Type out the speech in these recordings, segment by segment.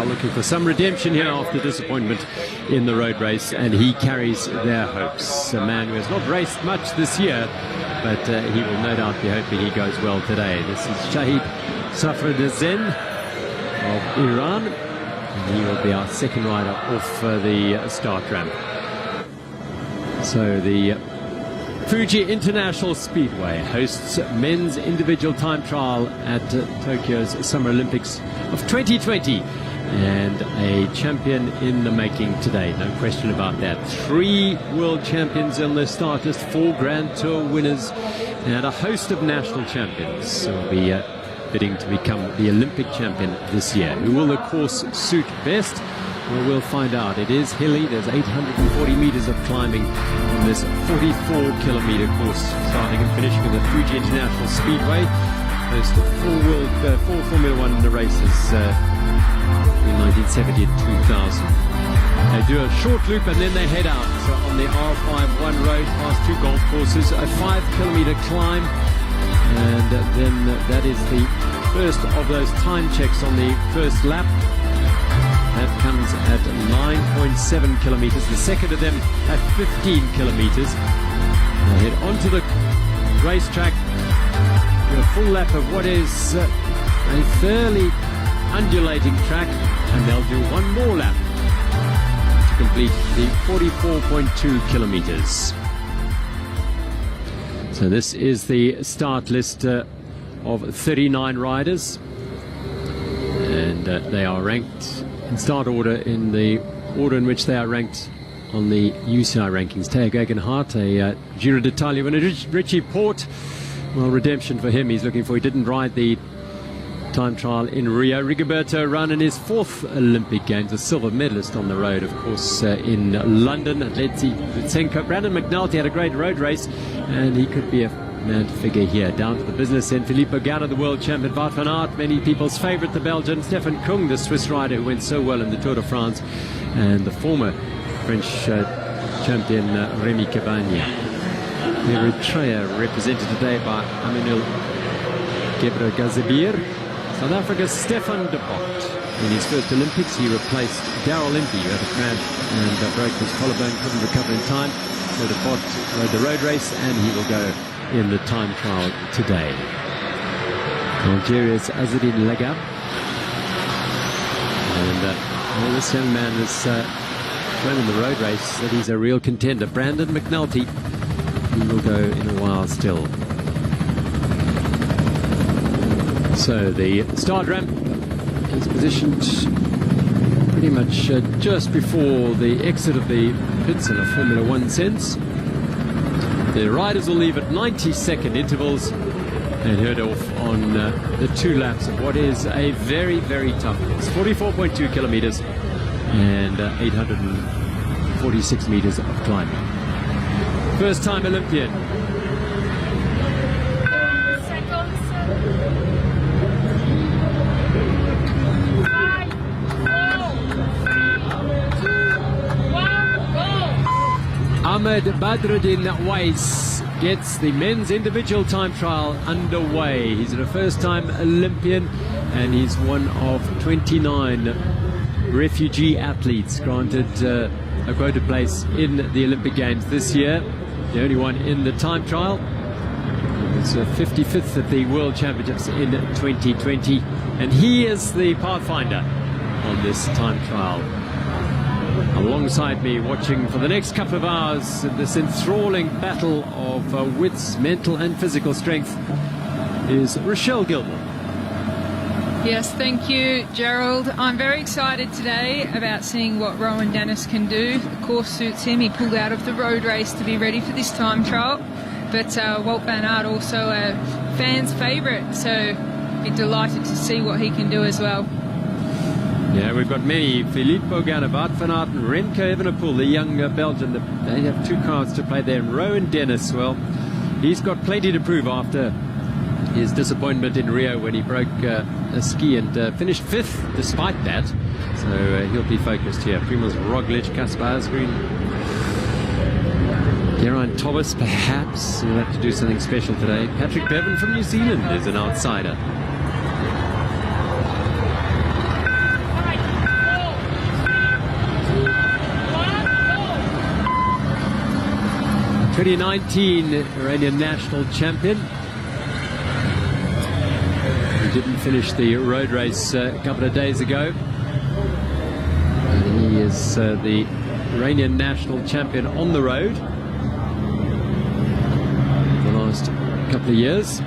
are looking for some redemption here after disappointment in the road race, and he carries their hopes. A man who has not raced much this year, but he will no doubt be hoping he goes well today. This is Shahid Safradezen of Iran, and he will be our second rider off the start ramp. So the Fuji International Speedway hosts men's individual time trial at Tokyo's Summer Olympics of 2020, and a champion in the making today, no question about that. 3 world champions on the start list, 4 Grand Tour winners, and a host of national champions will be bidding to become the Olympic champion this year. Who will the course suit best? Well, we'll find out. It is hilly. There's 840 meters of climbing on this 44-kilometer course, starting and finishing in the Fuji International Speedway. There's 4 Formula One races in 1970 and 2000. They do a short loop and then they head out on the R51 road past 2 golf courses, a 5-kilometer climb, and then that is the first of those time checks on the first lap. That comes at 9.7 kilometers. The second of them at 15 kilometers. They head onto the racetrack, do a full lap of what is a fairly undulating track, and they'll do one more lap to complete the 44.2 kilometers. So this is the start list of 39 riders, and they are ranked in start order in the order in which they are ranked on the UCI rankings. Teo Gegenhardt, a Giro d'Italia winner. Richie Port, well, redemption for him. He's looking for, he didn't ride the time trial in Rio. Rigoberto Urán in his 4th Olympic Games, a silver medalist on the road, of course, in London. Letzi Lutsenko. Brandon Mcnulty had a great road race, and he could be a man to figure here. Down to the business end, Philippe Ghana, the world champion. Wout van Aert, many people's favorite, the Belgian. Stefan Kung, the Swiss rider who went so well in the Tour de France, and the former French champion Remy Cavagna. Eritrea represented today by Aminul Gebrselassie. South Africa's Stefan Dubot. In his first Olympics, he replaced Darryl Impey, who had a crash and broke his collarbone, couldn't recover in time. So Dubot rode the road race, and he will go in the time trial today. Algeria's Azzedine Lega. And this young man has shown in the road race that he's a real contender. Brandon Mcnulty, he will go in a while still. So the start ramp is positioned pretty much just before the exit of the pits in a Formula One sense. The riders will leave at 90-second intervals and head off on the 2 laps of what is a very, very tough course. 44.2 kilometers and 846 meters of climbing. First-time Olympian. Ahmed Badruddin Weiss gets the men's individual time trial underway. He's a first-time Olympian, and he's one of 29 refugee athletes granted a quoted place in the Olympic Games this year. The only one in the time trial. It's 55th at the World Championships in 2020, and he is the pathfinder on this time trial. Alongside me, watching for the next couple of hours, this enthralling battle of wits, mental and physical strength, is Rochelle Gilmore. Yes, thank you, Gerald. I'm very excited today about seeing what Rowan Dennis can do. The course suits him. He pulled out of the road race to be ready for this time trial. But Wout van Aert also a fan's favourite, so be delighted to see what he can do as well. Yeah, we've got many. Philippe Ghana, Wout van Aert and Remco Evenepoel, the young Belgian. They have 2 cards to play there. And Rowan Dennis, well, he's got plenty to prove after his disappointment in Rio when he broke a ski and finished 5th despite that. So he'll be focused here. Primoz Roglic, Kasper Asgreen, Geraint Thomas, perhaps. He'll have to do something special today. Patrick Bevin from New Zealand is an outsider. 2019 Iranian national champion. He didn't finish the road race a couple of days ago. And he is the Iranian national champion on the road the last couple of years.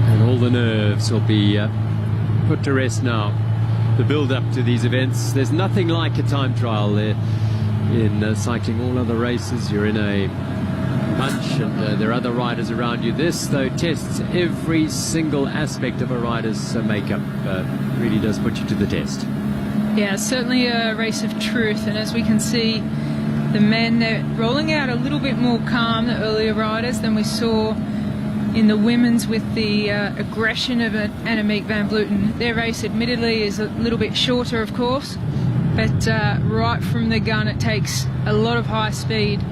And all the nerves will be put to rest now. The build-up to these events, there's nothing like a time trial there in cycling. All other races, you're in a bunch and there are other riders around you. This, though, tests every single aspect of a rider's makeup. Really does put you to the test. Yeah, it's certainly a race of truth, and as we can see, the men, they're rolling out a little bit more calm, the earlier riders, than we saw in the women's with the aggression of Annemiek van Vleuten. Their race admittedly is a little bit shorter, of course, but right from the gun it takes a lot of high speed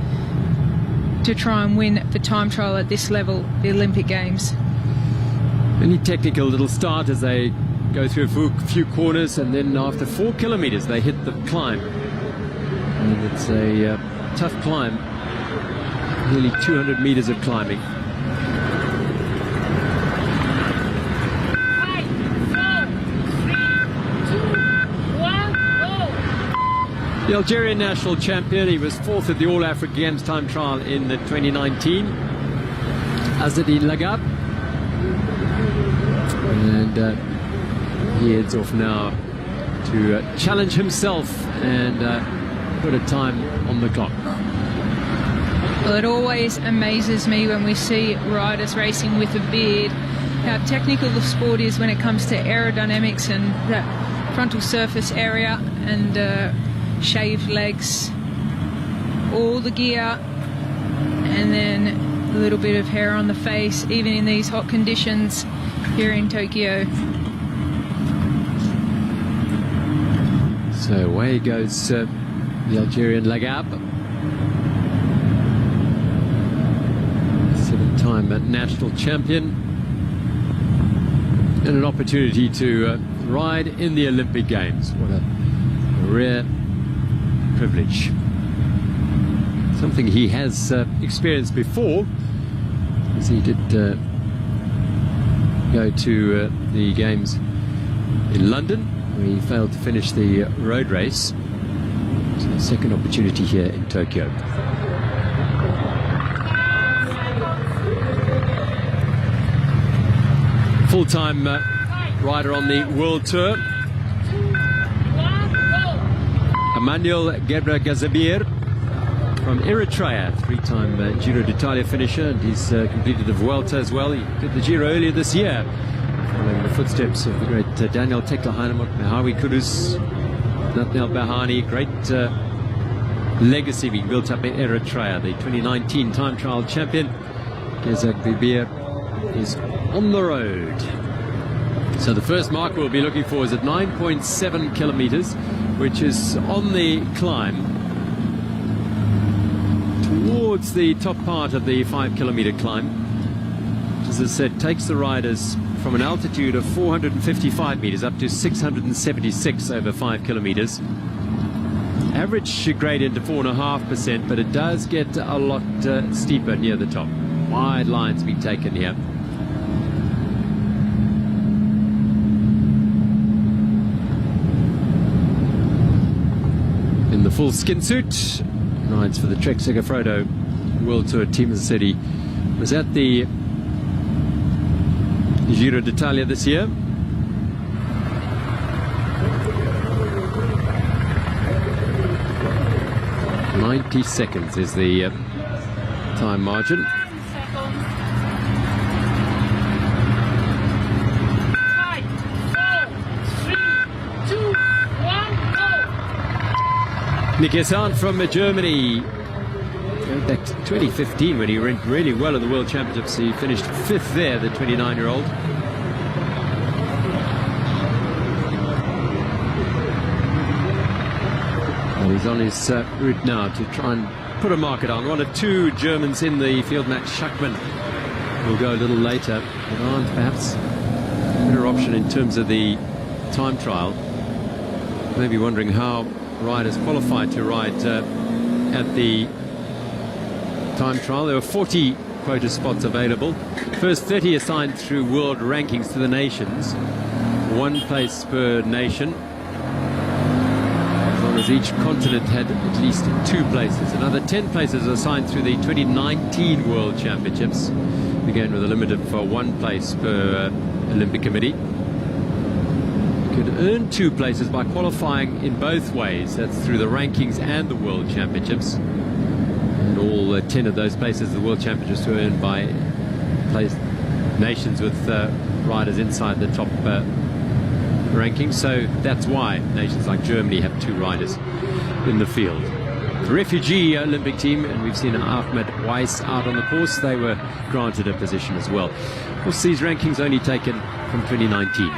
to try and win the time trial at this level, the Olympic Games. Any technical little start as they go through a few corners, and then after 4 kilometers they hit the climb. And it's a tough climb, nearly 200 meters of climbing. The Algerian national champion, he was fourth at the All-Africa Games time trial in 2019. Azzedine Lagab. And he heads off now to challenge himself and put a time on the clock. Well, it always amazes me when we see riders racing with a beard, how technical the sport is when it comes to aerodynamics and that frontal surface area and shaved legs, all the gear, and then a little bit of hair on the face, even in these hot conditions here in Tokyo. So away goes the Algerian Lagab, 7-time national champion, and an opportunity to ride in the Olympic Games. What a rare privilege. Something he has experienced before, as he did go to the Games in London, where he failed to finish the road race. So a second opportunity here in Tokyo. Full-time rider on the World Tour, Emmanuel Gebre-Gazabir from Eritrea, 3-time Giro d'Italia finisher, and he's completed the Vuelta as well. He did the Giro earlier this year, following the footsteps of the great Daniel Tekle-Heinemot, Mehawi Kudus, Nathaniel Bahani. Great legacy being built up in Eritrea. The 2019 time trial champion, Gebre-Gazabir, is on the road. So the first mark we'll be looking for is at 9.7 kilometers, which is on the climb towards the top part of the 5-kilometer climb, which, as I said, takes the riders from an altitude of 455 meters up to 676 over 5 kilometers. Average gradient to 4.5%, but it does get a lot steeper near the top. Wide lines being taken here. In the full skin suit, rides for the Trek Segafredo World Tour team. As I said, he was at the Giro d'Italia this year. .90 seconds is the time margin. Nico Roach from Germany. Going back to 2015 when he went really well in the World Championships. He finished 5th there, the 29-year-old. And he's on his route now to try and put a marker on. One or two Germans in the field. Max Schachmann will go a little later. But aren't perhaps a better option in terms of the time trial. Maybe wondering how riders qualified to ride at the time trial. There were 40 quota spots available. First 30 assigned through world rankings to the nations. 1 place per nation, as long as each continent had at least 2 places. Another 10 places assigned through the 2019 World Championships, again with a limit of 1 place per Olympic Committee. You could earn 2 places by qualifying in both ways. That's through the rankings and the World Championships. And all 10 of those places, the World Championships, were earned by nations with riders inside the top ranking, so that's why nations like Germany have 2 riders in the field. The refugee Olympic team, and we've seen Ahmed Weiss out on the course, they were granted a position as well. Of course, these rankings only taken from 2019.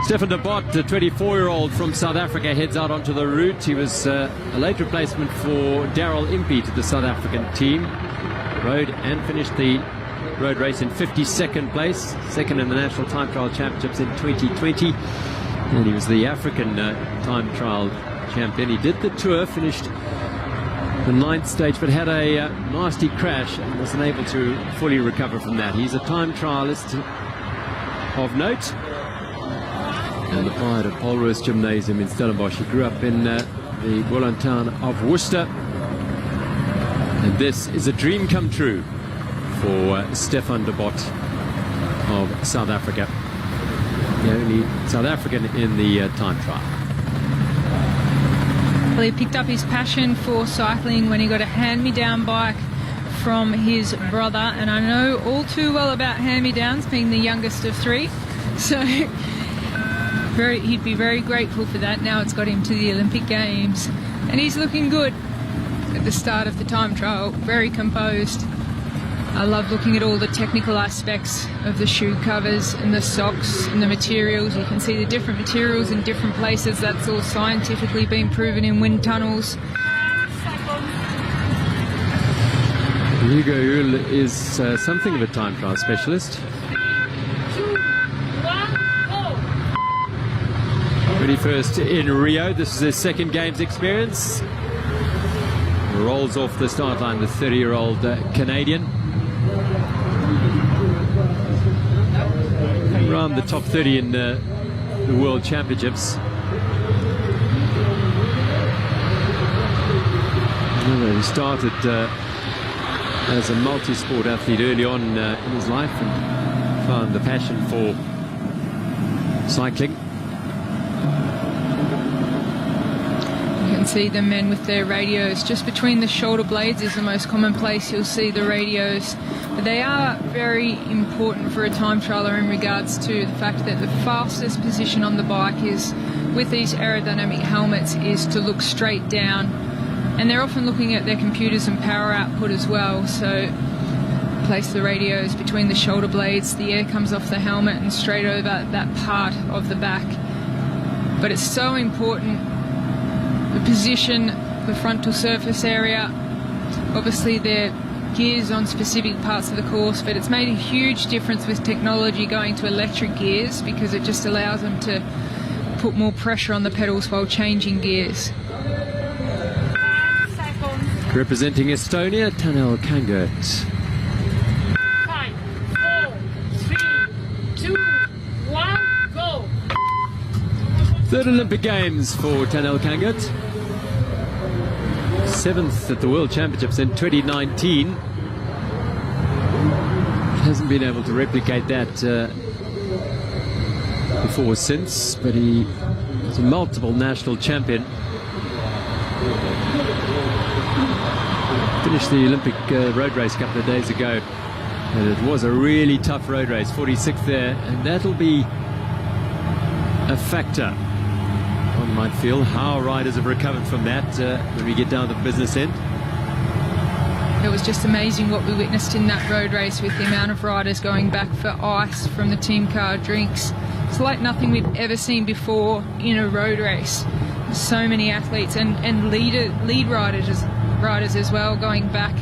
Stefan Dubot, the 24-year-old from South Africa, heads out onto the route. He was a late replacement for Daryl Impey to the South African team. Rode and finished the road race in 52nd place, second in the National Time Trial Championships in 2020. And he was the African time trial champion. He did the tour, finished the 9th stage, but had a nasty crash and was unable to fully recover from that. He's a time trialist of note, and the pride of Polruus Gymnasium in Stellenbosch. He grew up in the Woolland town of Worcester, and this is a dream come true for Stefan Dubot of South Africa, the only South African in the time trial. Well, he picked up his passion for cycling when he got a hand-me-down bike from his brother, and I know all too well about hand-me-downs, being the youngest of 3, so he'd be very grateful for that. Now it's got him to the Olympic Games, and he's looking good at the start of the time trial, very composed. I love looking at all the technical aspects of the shoe covers and the socks and the materials. You can see the different materials in different places. That's all scientifically been proven in wind tunnels. Hugo Hull is something of a time trial specialist. 21st in Rio. This is his second Games experience. Rolls off the start line, the 30-year-old Canadian. Around the top 30 in the World Championships. He started as a multi-sport athlete early on in his life and found the passion for cycling. You can see the men with their radios. Just between the shoulder blades is the most common place you'll see the radios. But they are very important for a time trialer in regards to the fact that the fastest position on the bike is, with these aerodynamic helmets, is to look straight down. And they're often looking at their computers and power output as well. So place the radios between the shoulder blades, the air comes off the helmet and straight over that part of the back. But it's so important, the position, the frontal surface area. Obviously they're gears on specific parts of the course, but it's made a huge difference with technology going to electric gears, because it just allows them to put more pressure on the pedals while changing gears. Representing Estonia, Tanel Kangert. 5, 4, 3, 2, 1, go! Third Olympic Games for Tanel Kangert. 7th at the World Championships in 2019. Hasn't been able to replicate that before or since, but he was a multiple national champion. Finished the Olympic road race a couple of days ago, and it was a really tough road race, 46th there, and that'll be a factor. One might feel how riders have recovered from that when we get down to the business end. It was just amazing what we witnessed in that road race, with the amount of riders going back for ice from the team car, drinks. It's like nothing we've ever seen before in a road race. So many athletes and lead riders as well going back.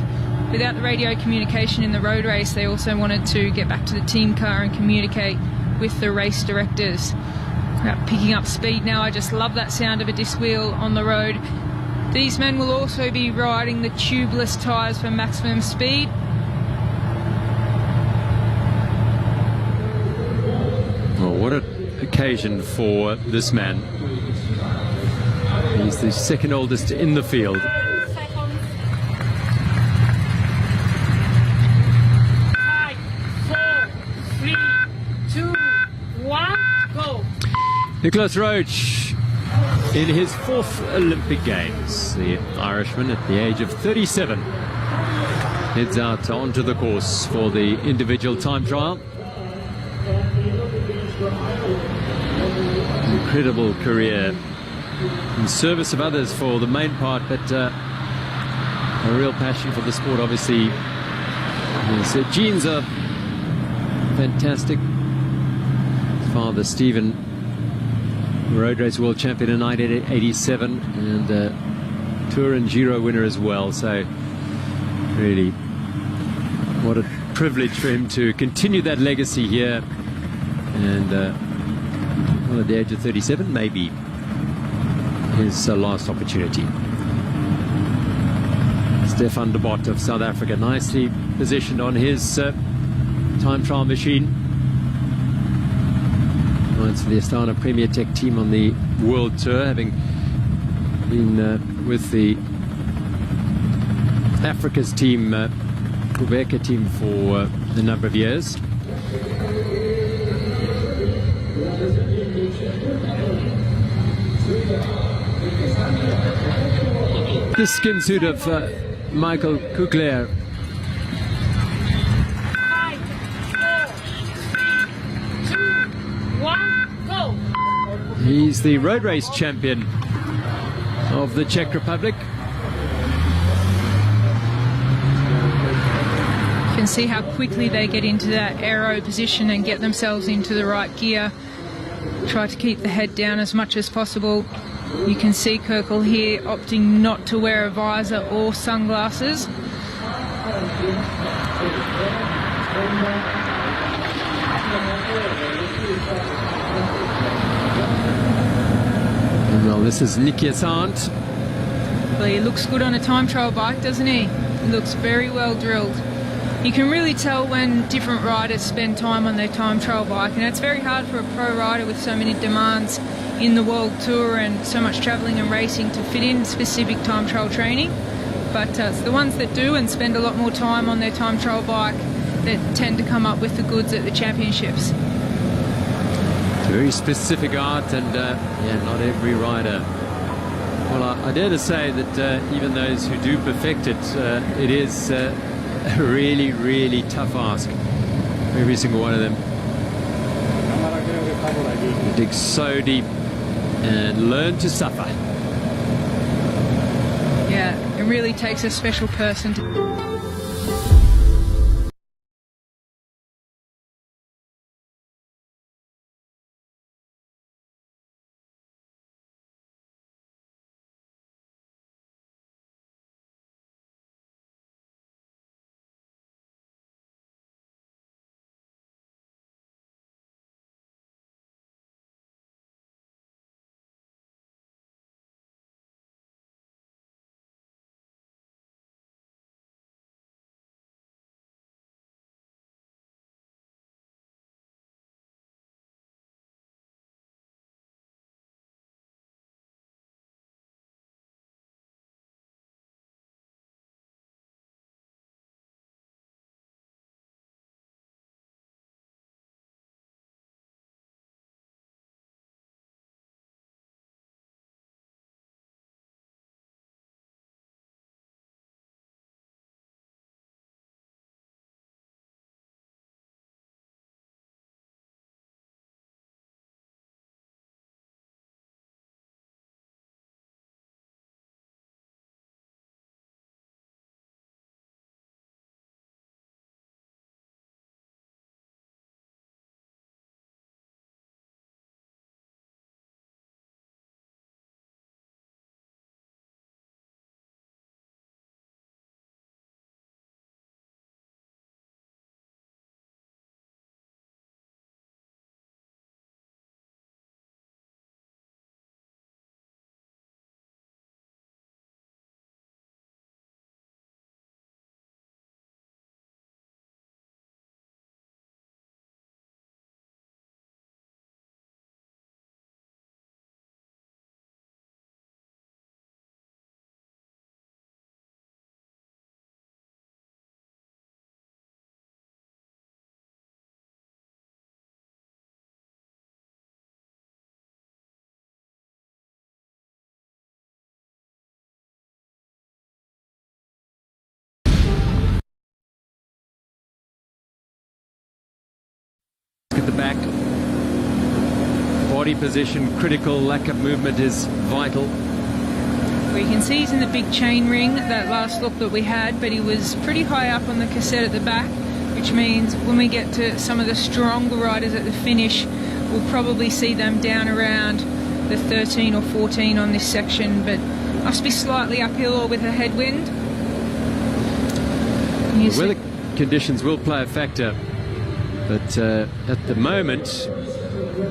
Without the radio communication in the road race, they also wanted to get back to the team car and communicate with the race directors. Picking up speed now. I just love that sound of a disc wheel on the road. These men will also be riding the tubeless tyres for maximum speed. Well, what an occasion for this man. He's the second oldest in the field. 5, 4, 3, 2, 1, go. Nico Roach in his 4th Olympic Games. The Irishman at the age of 37 heads out onto the course for the individual time trial. Incredible career in service of others for the main part, but a real passion for the sport. Obviously, his genes are fantastic. His father, Stephen, road race world champion in 1987 and Tour and Giro winner as well. So really, what a privilege for him to continue that legacy here. And well, at the age of 37, maybe his last opportunity. Stefan Dubot of South Africa, nicely positioned on his time trial machine. Rides for the Astana Premier Tech team on the World Tour, having been with the Africa's team, Quebec team, for a number of years. The skin suit of Michael Kucler. 5, 4, 3, 2, 1, go. He's the road race champion of the Czech Republic. You can see how quickly they get into that aero position and get themselves into the right gear. Try to keep the head down as much as possible. You can see Kucler here opting not to wear a visor or sunglasses. Well, this is Nico Roach. Well, he looks good on a time trial bike, doesn't he? He looks very well drilled. You can really tell when different riders spend time on their time trial bike, and it's very hard for a pro rider with so many demands in the World Tour and so much travelling and racing to fit in specific time trial training. But it's the ones that do and spend a lot more time on their time trial bike that tend to come up with the goods at the championships. It's a very specific art, and yeah, not every rider. Well, I dare to say that even those who do perfect it, it is a really, really tough ask. Every single one of them. You dig so deep and learn to suffer. Yeah, it really takes a special person to... back. Body position critical, lack of movement is vital. Well, you can see he's in the big chain ring, that last look that we had, but he was pretty high up on the cassette at the back, which means when we get to some of the stronger riders at the finish, we'll probably see them down around the 13 or 14 on this section, but must be slightly uphill or with a headwind. The weather conditions will play a factor, but at the moment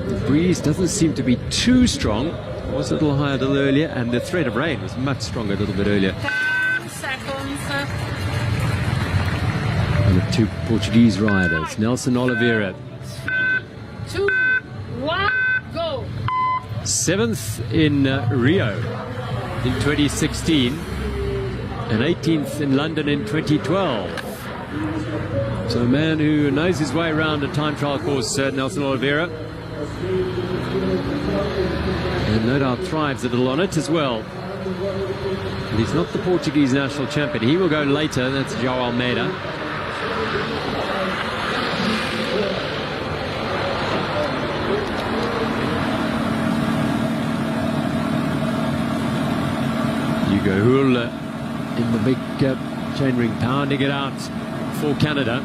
the breeze doesn't seem to be too strong. It was a little higher a little earlier, and the threat of rain was much stronger a little bit earlier. 10 seconds. And the two Portuguese riders, Nelson Oliveira, 3, 2, 1, go. 7th in Rio in 2016 and 18th in London in 2012. So a man who knows his way around a time trial course, Nelson Oliveira, and no doubt thrives a little on it as well. And he's not the Portuguese national champion. He will go later. That's João Almeida. Hugo Hull in the big chain ring, pounding it out for Canada.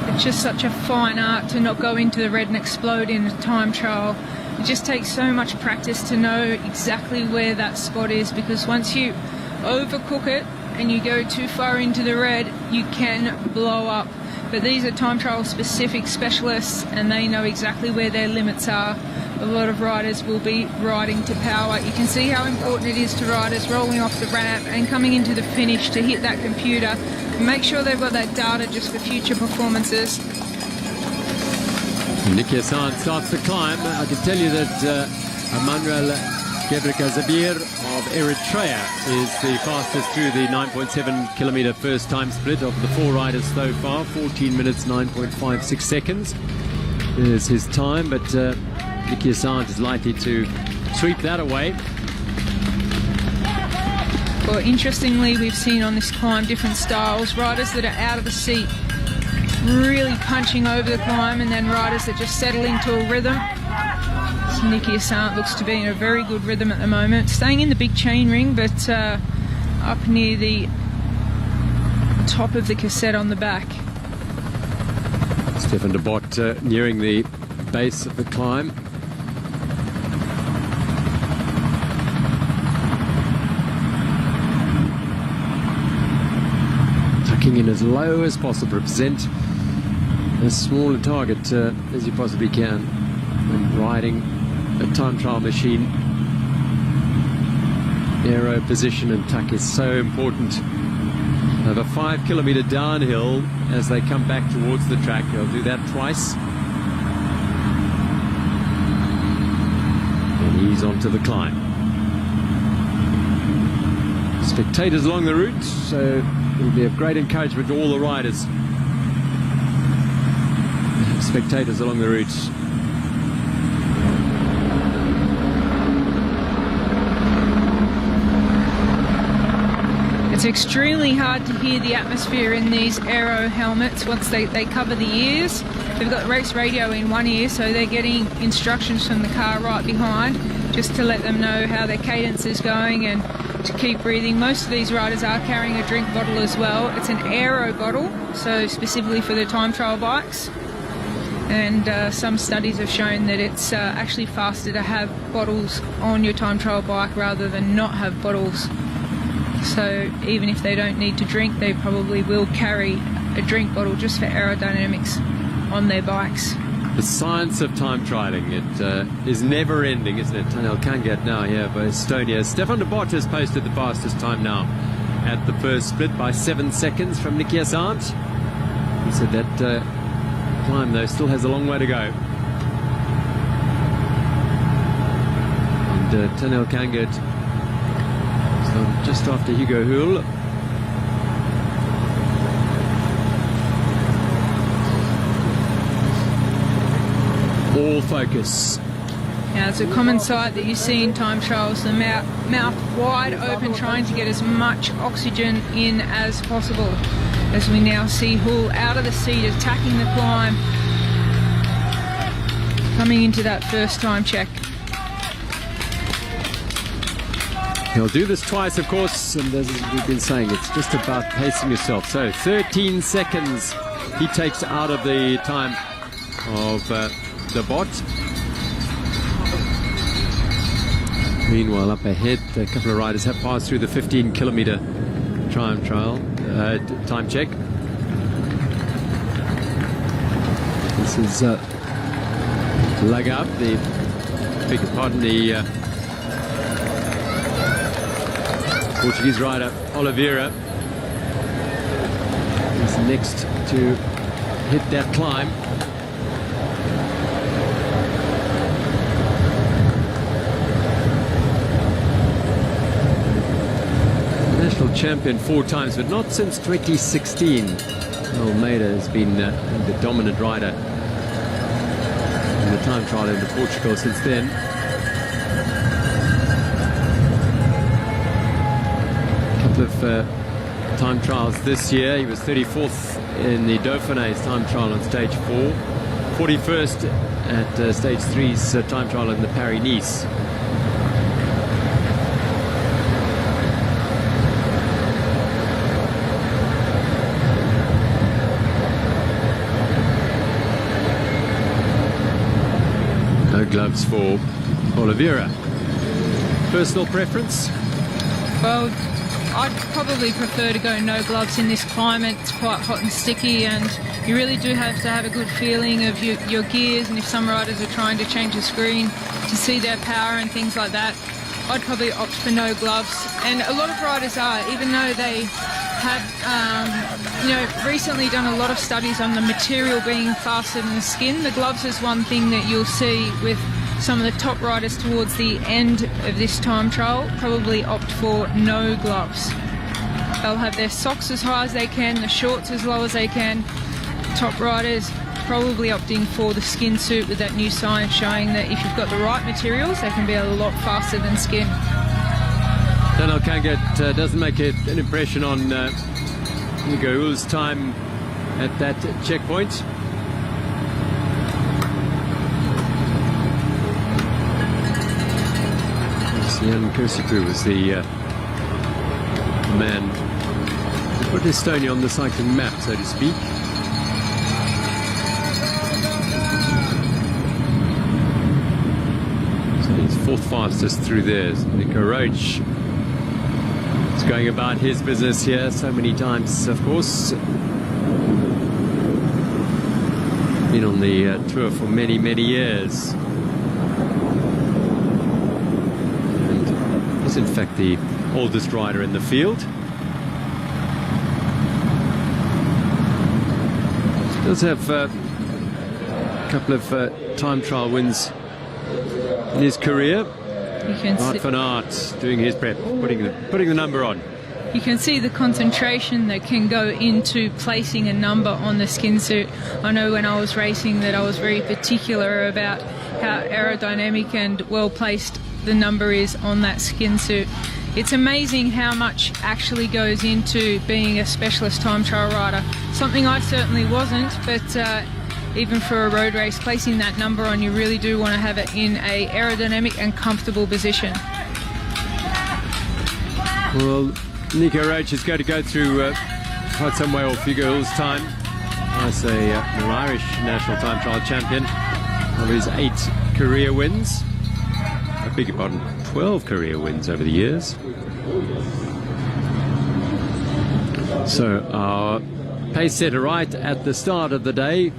It's just such a fine art to not go into the red and explode in a time trial. It just takes so much practice to know exactly where that spot is, because once you overcook it and you go too far into the red, you can blow up. But these are time trial specific specialists, and they know exactly where their limits are. A lot of riders will be riding to power. You can see how important it is to riders rolling off the ramp and coming into the finish to hit that computer and make sure they've got that data just for future performances. Nicky Hassan starts the climb. I can tell you that Emmanuel Gebrekazabir of Eritrea is the fastest through the 9.7 kilometer first time split of the 4 riders so far. 14 minutes 9.56 seconds is his time, but Nicky Hassan is likely to sweep that away. Well, interestingly, we've seen on this climb different styles. Riders that are out of the seat really punching over the climb, and then riders that just settle into a rhythm. So Nicky Hassan looks to be in a very good rhythm at the moment, staying in the big chain ring, but up near the top of the cassette on the back. Stefan Dubot nearing the base of the climb. Tucking in as low as possible, represent as small a target as you possibly can when riding a time trial machine. Aero position and tuck is so important. Over 5 kilometer downhill as they come back towards the track. They'll do that twice. And he's onto the climb. Spectators along the route, so it will be of great encouragement to all the riders. Spectators along the route. It's extremely hard to hear the atmosphere in these aero helmets once they cover the ears. They've got race radio in one ear, so they're getting instructions from the car right behind just to let them know how their cadence is going and to keep breathing. Most of these riders are carrying a drink bottle as well. It's an aero bottle, so specifically for the time trial bikes. And some studies have shown that it's actually faster to have bottles on your time trial bike rather than not have bottles. So even if they don't need to drink, they probably will carry a drink bottle just for aerodynamics on their bikes. The science of time trialing, it is never ending, isn't it? Tanel Kangat now here by Estonia. Stefan Dubot has posted the fastest time now at the first split by 7 seconds from Nicky Hassan. He said that climb though still has a long way to go. And Tanel Kangat just after Hugo Hull. All focus. Now, it's a common sight that you see in time trials, the mouth wide open, trying to get as much oxygen in as possible. as we now see Hull out of the seat, attacking the climb, coming into that first time check. He'll do this twice, of course, and as we've been saying, it's just about pacing yourself. So 13 seconds he takes out of the time of Dubot. Meanwhile, up ahead, a couple of riders have passed through the 15-kilometer time trial, time check. This is leg up, the Portuguese rider Oliveira is next to hit that climb. National champion 4 times, but not since 2016. Almeida has been the dominant rider in the time trial into Portugal since then. Of time trials this year. He was 34th in the Dauphiné's time trial on stage 4, 41st at stage 3's time trial in the Paris-Nice. No gloves for Oliveira. Personal preference? Well, I'd probably prefer to go no gloves in this climate. It's quite hot and sticky, and you really do have to have a good feeling of your gears, and if some riders are trying to change the screen to see their power and things like that, I'd probably opt for no gloves. And a lot of riders are, even though they have recently done a lot of studies on the material being faster than the skin. The gloves is one thing that you'll see with some of the top riders towards the end of this time trial probably opt for no gloves. They'll have their socks as high as they can, the shorts as low as they can. Top riders probably opting for the skin suit with that new science showing that if you've got the right materials, they can be a lot faster than skin. Daniel Kanga doesn't make an impression on Nico Roach's time at that checkpoint. Jan Kursipu was the man who put Estonia on the cycling map, so to speak. So he's 4th fastest through there. Nico Roach is going about his business here so many times, of course. Been on the tour for many, many years. In fact, the oldest rider in the field. He does have a couple of time trial wins in his career. Art van Aert doing his prep, putting the number on. You can see the concentration that can go into placing a number on the skin suit. I know when I was racing that I was very particular about how aerodynamic and well placed the number is on that skin suit. It's amazing how much actually goes into being a specialist time trial rider. Something I certainly wasn't, but even for a road race, placing that number on, you really do want to have it in a aerodynamic and comfortable position. Well, Nico Roach is going to go through quite some way off Hugo Hull's time. I say an Irish national time trial champion of his 8 career wins. I beg your pardon, 12 career wins over the years. So our pace setter right at the start of the day,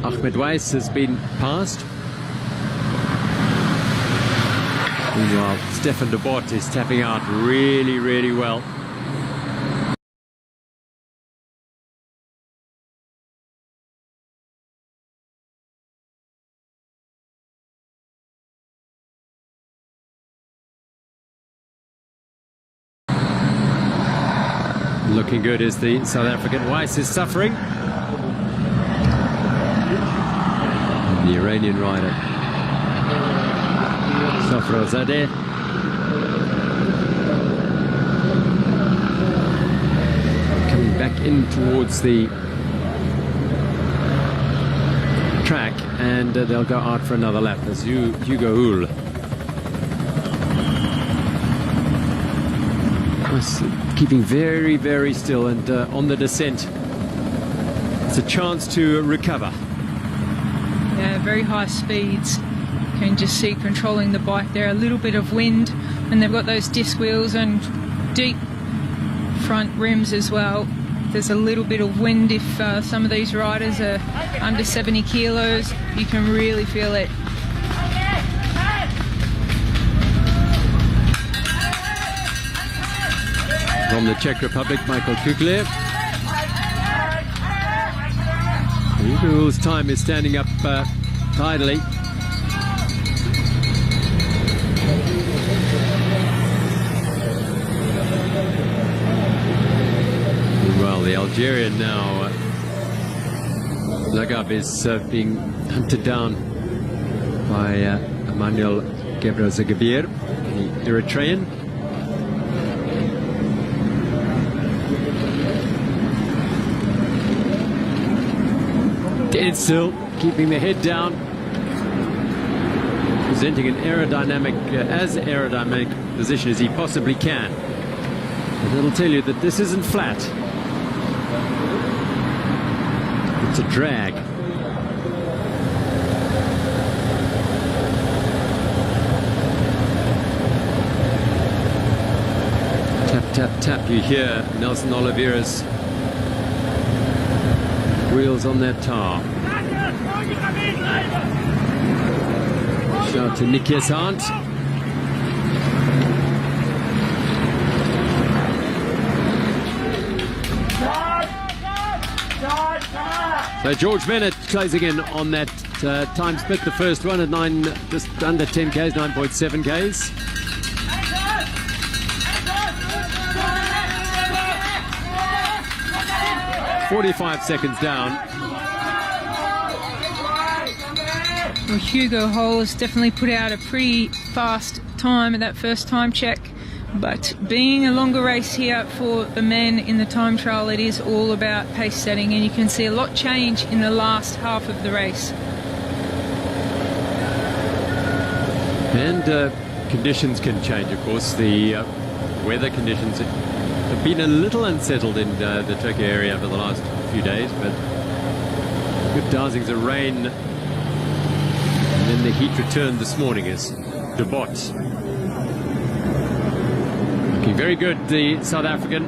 Ahmed Weiss, has been passed. Meanwhile, Stefan Dubot is tapping out really, really well. Looking good as the South African Weiss is suffering. And the Iranian rider Safrozadeh coming back in towards the track, and they'll go out for another lap as Hugo Hull was keeping very, very still, and on the descent it's a chance to recover. Yeah, very high speeds. You can just see controlling the bike there. A little bit of wind, and they've got those disc wheels and deep front rims as well. There's a little bit of wind. If some of these riders are under 70 kilos, you can really feel it. From the Czech Republic, Michael Kucler. Hugo's time is standing up tidily. Well, the Algerian now, Lagab, is being hunted down by Emmanuel Gebrazegabir, the Eritrean. Dead still, keeping the head down, presenting an as aerodynamic position as he possibly can. And it'll tell you that this isn't flat. It's a drag. Tap, tap, tap. You hear Nelson Oliveira's wheels on that tar. Shout to Nikias Hunt. So George Bennett closing in on that time split, the first one at just under 10 Ks, 9.7 Ks. "45 seconds down." Well, Hugo Hull has definitely put out a pretty fast time at that first time check. But being a longer race here for the men in the time trial, it is all about pace setting, and you can see a lot change in the last half of the race. And conditions can change, of course. The weather conditions have been a little unsettled in the Turkey area over the last few days, but good dousings of rain. And then the heat returned this morning as Dubot. Very good, the South African.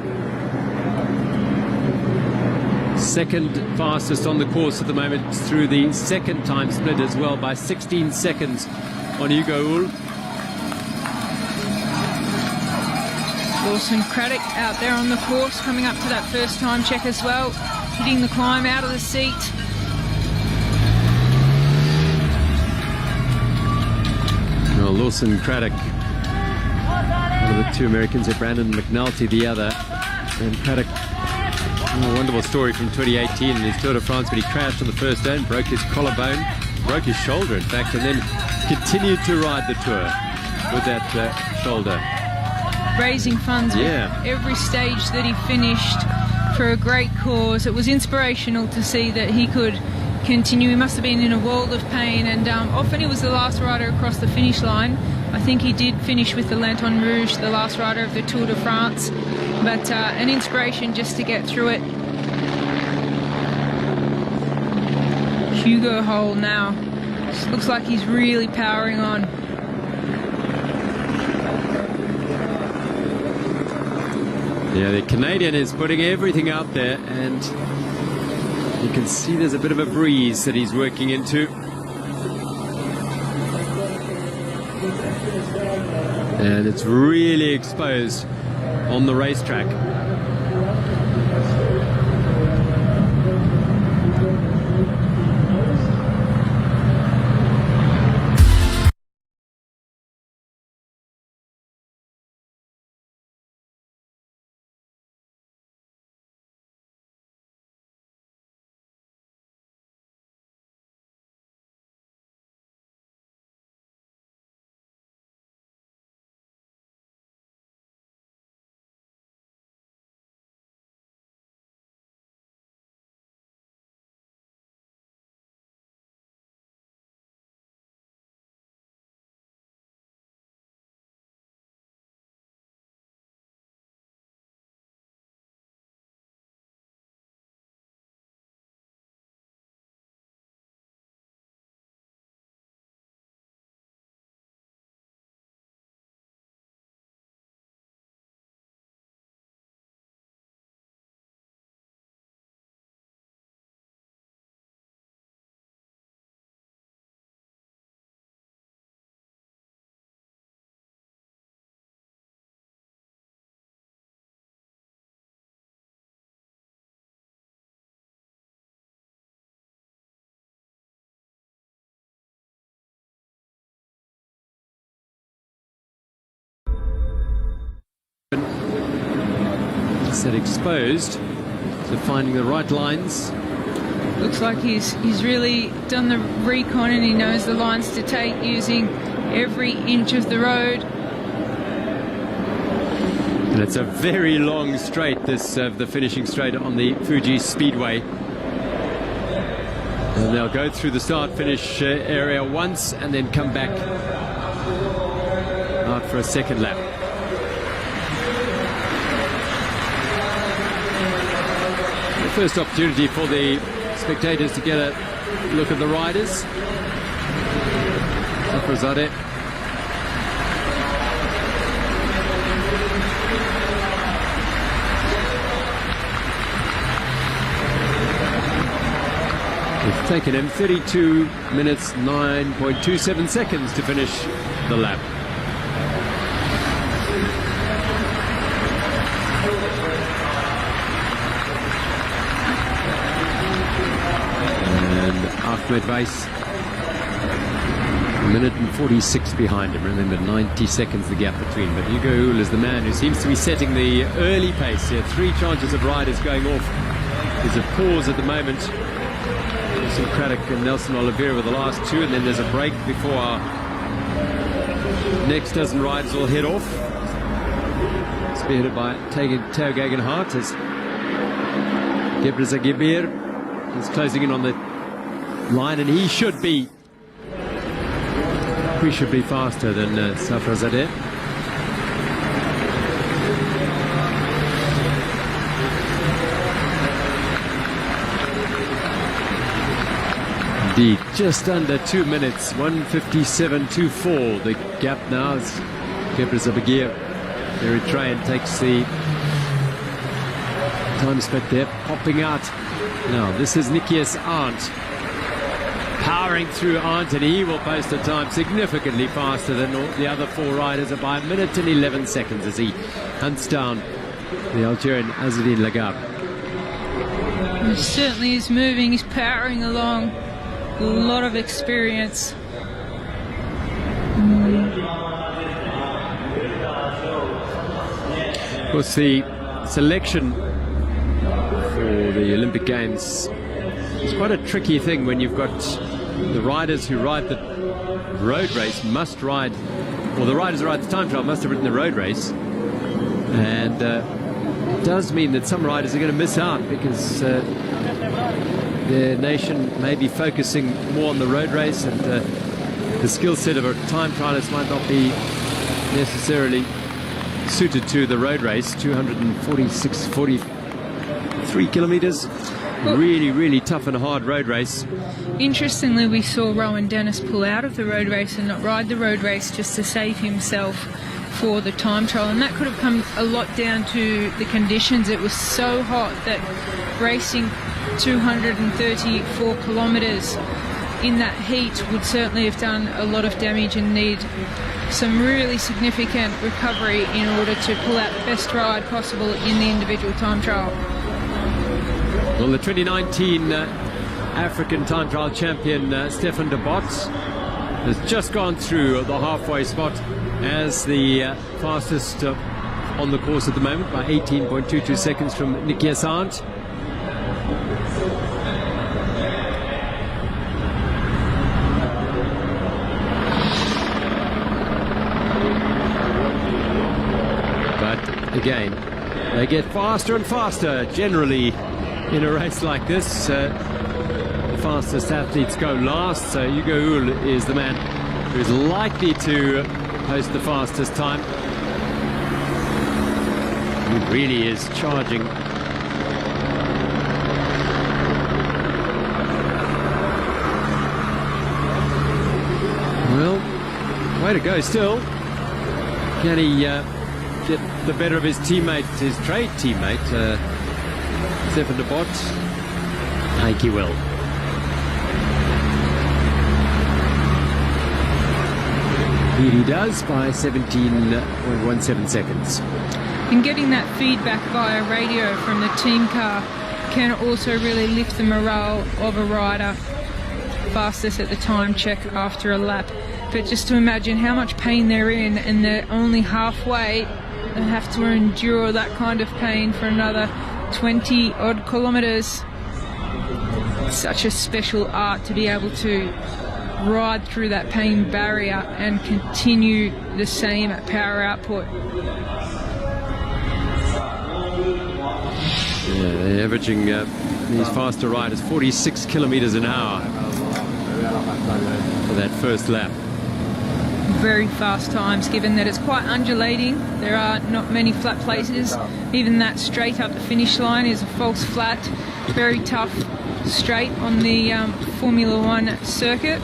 Second fastest on the course at the moment through the second time split as well, by 16 seconds on Hugo Hull. Lawson Craddock out there on the course, coming up to that first time check as well, hitting the climb out of the seat. Well, Lawson Craddock, one of the two Americans, Brandon Mcnulty the other, and Craddock, a wonderful story from 2018 in his Tour de France, but he crashed on the first day and broke his collarbone, broke his shoulder in fact, and then continued to ride the Tour with that shoulder. Raising funds with every stage that he finished for a great cause. It was inspirational to see that he could continue. He must have been in a world of pain, and often he was the last rider across the finish line. I think he did finish with the Lanterne Rouge, the last rider of the Tour de France, but an inspiration just to get through it. Hugo Hull now, just looks like he's really powering on. Yeah, the Canadian is putting everything out there, and you can see there's a bit of a breeze that he's working into. And it's really exposed on the racetrack. set exposed. So finding the right lines. Looks like he's really done the recon and he knows the lines to take, using every inch of the road. And it's a very long straight, this the finishing straight on the Fuji Speedway. And they'll go through the start-finish area once and then come back out for a second lap. The first opportunity for the spectators to get a look at the riders. Rosade. It's taken him 32 minutes 9.27 seconds to finish the lap. And Ahmed Weiss, a minute and 46 behind him. Remember, 90 seconds the gap between. But Hugo Hull is the man who seems to be setting the early pace here. 3 chances of riders going off. There's a pause at the moment. Some Craddock and Nelson Oliveira were the last 2, and then there's a break before our next dozen riders will head off. Spearheaded by Theo Gegenhardt as Gebrselassie is closing in on the line, and he should be faster than Safrazadeh. Indeed, just under 2 minutes, 1:57.24. The gap now is Gebrselassie, the Eritrean, takes the time split there, popping out. Now, this is Nikias Arndt. Powering through Arndt, and he will post a time significantly faster than all the other 4 riders by 1 minute and 11 seconds as he hunts down the Algerian Azzedine Lagarde. He certainly is moving, he's powering along. A lot of experience. Of course, the selection for the Olympic Games is quite a tricky thing when you've got the riders who ride the road race must ride, or the riders who ride the time trial must have ridden the road race. And it does mean that some riders are going to miss out because their nation may be focusing more on the road race, and the skill set of a time trialist might not be necessarily suited to the road race. 243 kilometers, really, really tough and hard road race. Interestingly, we saw Rowan Dennis pull out of the road race and not ride the road race just to save himself for the time trial, and that could have come a lot down to the conditions. It was so hot that racing 234 kilometres in that heat would certainly have done a lot of damage and need some really significant recovery in order to pull out the best ride possible in the individual time trial. Well, the 2019 African time trial champion Stefan Dubot has just gone through the halfway spot as the fastest on the course at the moment by 18.22 seconds from Nikias Arndt. Again, they get faster and faster generally in a race like this. The fastest athletes go last, so Hugo Hull is the man who is likely to post the fastest time. He really is charging. Well, way to go still. Can he get the better of his teammate, his trade teammate, Stefan Dubot? I think he will. Here he does by 17.17 seconds. And getting that feedback via radio from the team car can also really lift the morale of a rider. Fastest at the time check after a lap. But just to imagine how much pain they're in, and they're only halfway They have to endure that kind of pain for another 20 odd kilometres. Such a special art to be able to ride through that pain barrier and continue the same power output. Yeah, they're averaging these faster riders 46 kilometers an hour for that first lap. Very fast times, given that it's quite undulating. There are not many flat places. Even that straight up the finish line is a false flat. Very tough straight on the Formula One circuit.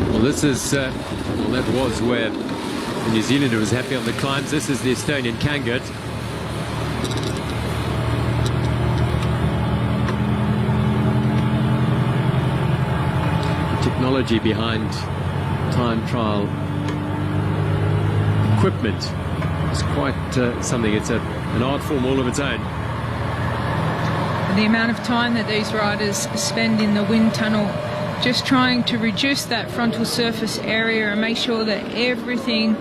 Well, this is, well, that was where the New Zealander was happy on the climbs. This is the Estonian Kangut. The technology behind time trial equipment is quite something. It's an art form all of its own. The amount of time that these riders spend in the wind tunnel just trying to reduce that frontal surface area and make sure that everything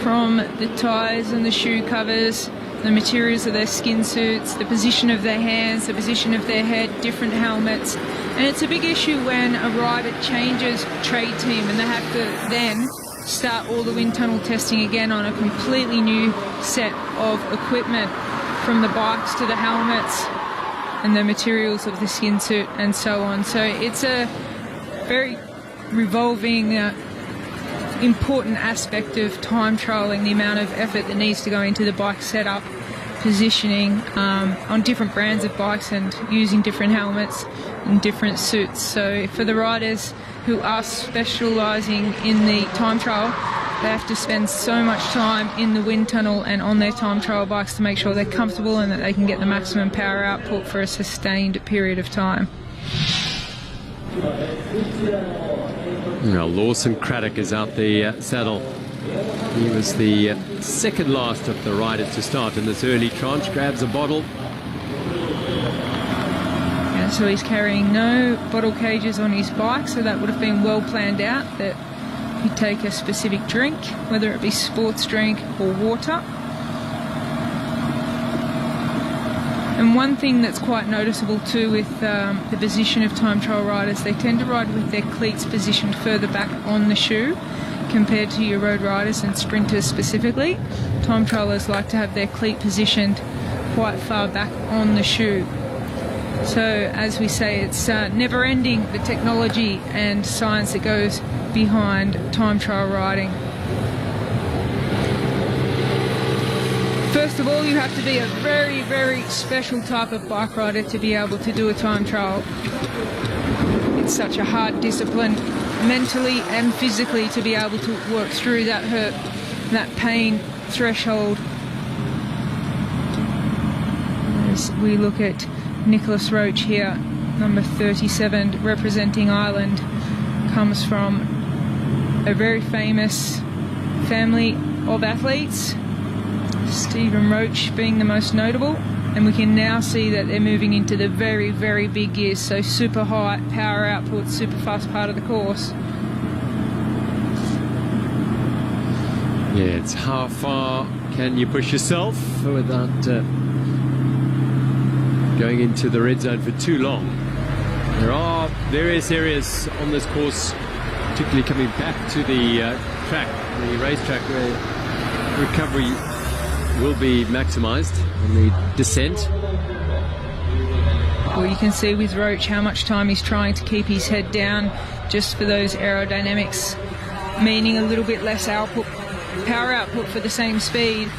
from the tyres and the shoe covers, the materials of their skin suits, the position of their hands, the position of their head, different helmets. And it's a big issue when a rider changes trade team and they have to then start all the wind tunnel testing again on a completely new set of equipment, from the bikes to the helmets and the materials of the skin suit and so on. So it's a very revolving, important aspect of time trialing, the amount of effort that needs to go into the bike setup, positioning on different brands of bikes and using different helmets and different suits. So for the riders who are specialising in the time trial, they have to spend so much time in the wind tunnel and on their time trial bikes to make sure they're comfortable and that they can get the maximum power output for a sustained period of time. Now Lawson Craddock is out the saddle. He was the second last of the riders to start in this early tranche. Grabs a bottle. Yeah, so he's carrying no bottle cages on his bike, so that would have been well planned out that he'd take a specific drink, whether it be sports drink or water. And one thing that's quite noticeable too with the position of time trial riders, they tend to ride with their cleats positioned further back on the shoe compared to your road riders and sprinters specifically. Time trialers like to have their cleat positioned quite far back on the shoe. So as we say, it's never ending, the technology and science that goes behind time trial riding. First of all, you have to be a very, very special type of bike rider to be able to do a time trial. It's such a hard discipline, mentally and physically, to be able to work through that hurt, that pain threshold. As we look at Nico Roach here, number 37, representing Ireland, comes from a very famous family of athletes, Stephen Roach being the most notable, and we can now see that they're moving into the very, very big gears, so super high power output, super fast part of the course. Yeah, it's how far can you push yourself without going into the red zone for too long. There are various areas on this course, particularly coming back to the track, the racetrack, where recovery will be maximised on the descent. Well, you can see with Roach how much time he's trying to keep his head down just for those aerodynamics, meaning a little bit less output, power output for the same speed.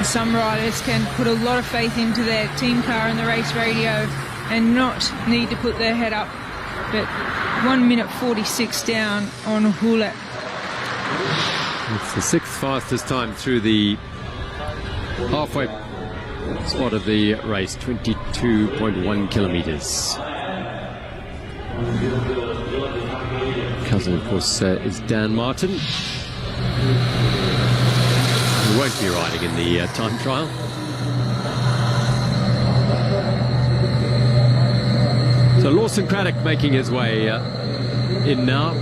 Some riders can put a lot of faith into their team car and the race radio and not need to put their head up. But 1 minute 46 down on Hula. It's the sixth fastest time through the halfway spot of the race, 22.1 kilometers. Cousin, of course, is Dan Martin. He won't be riding in the time trial. So Lawson Craddock making his way in now.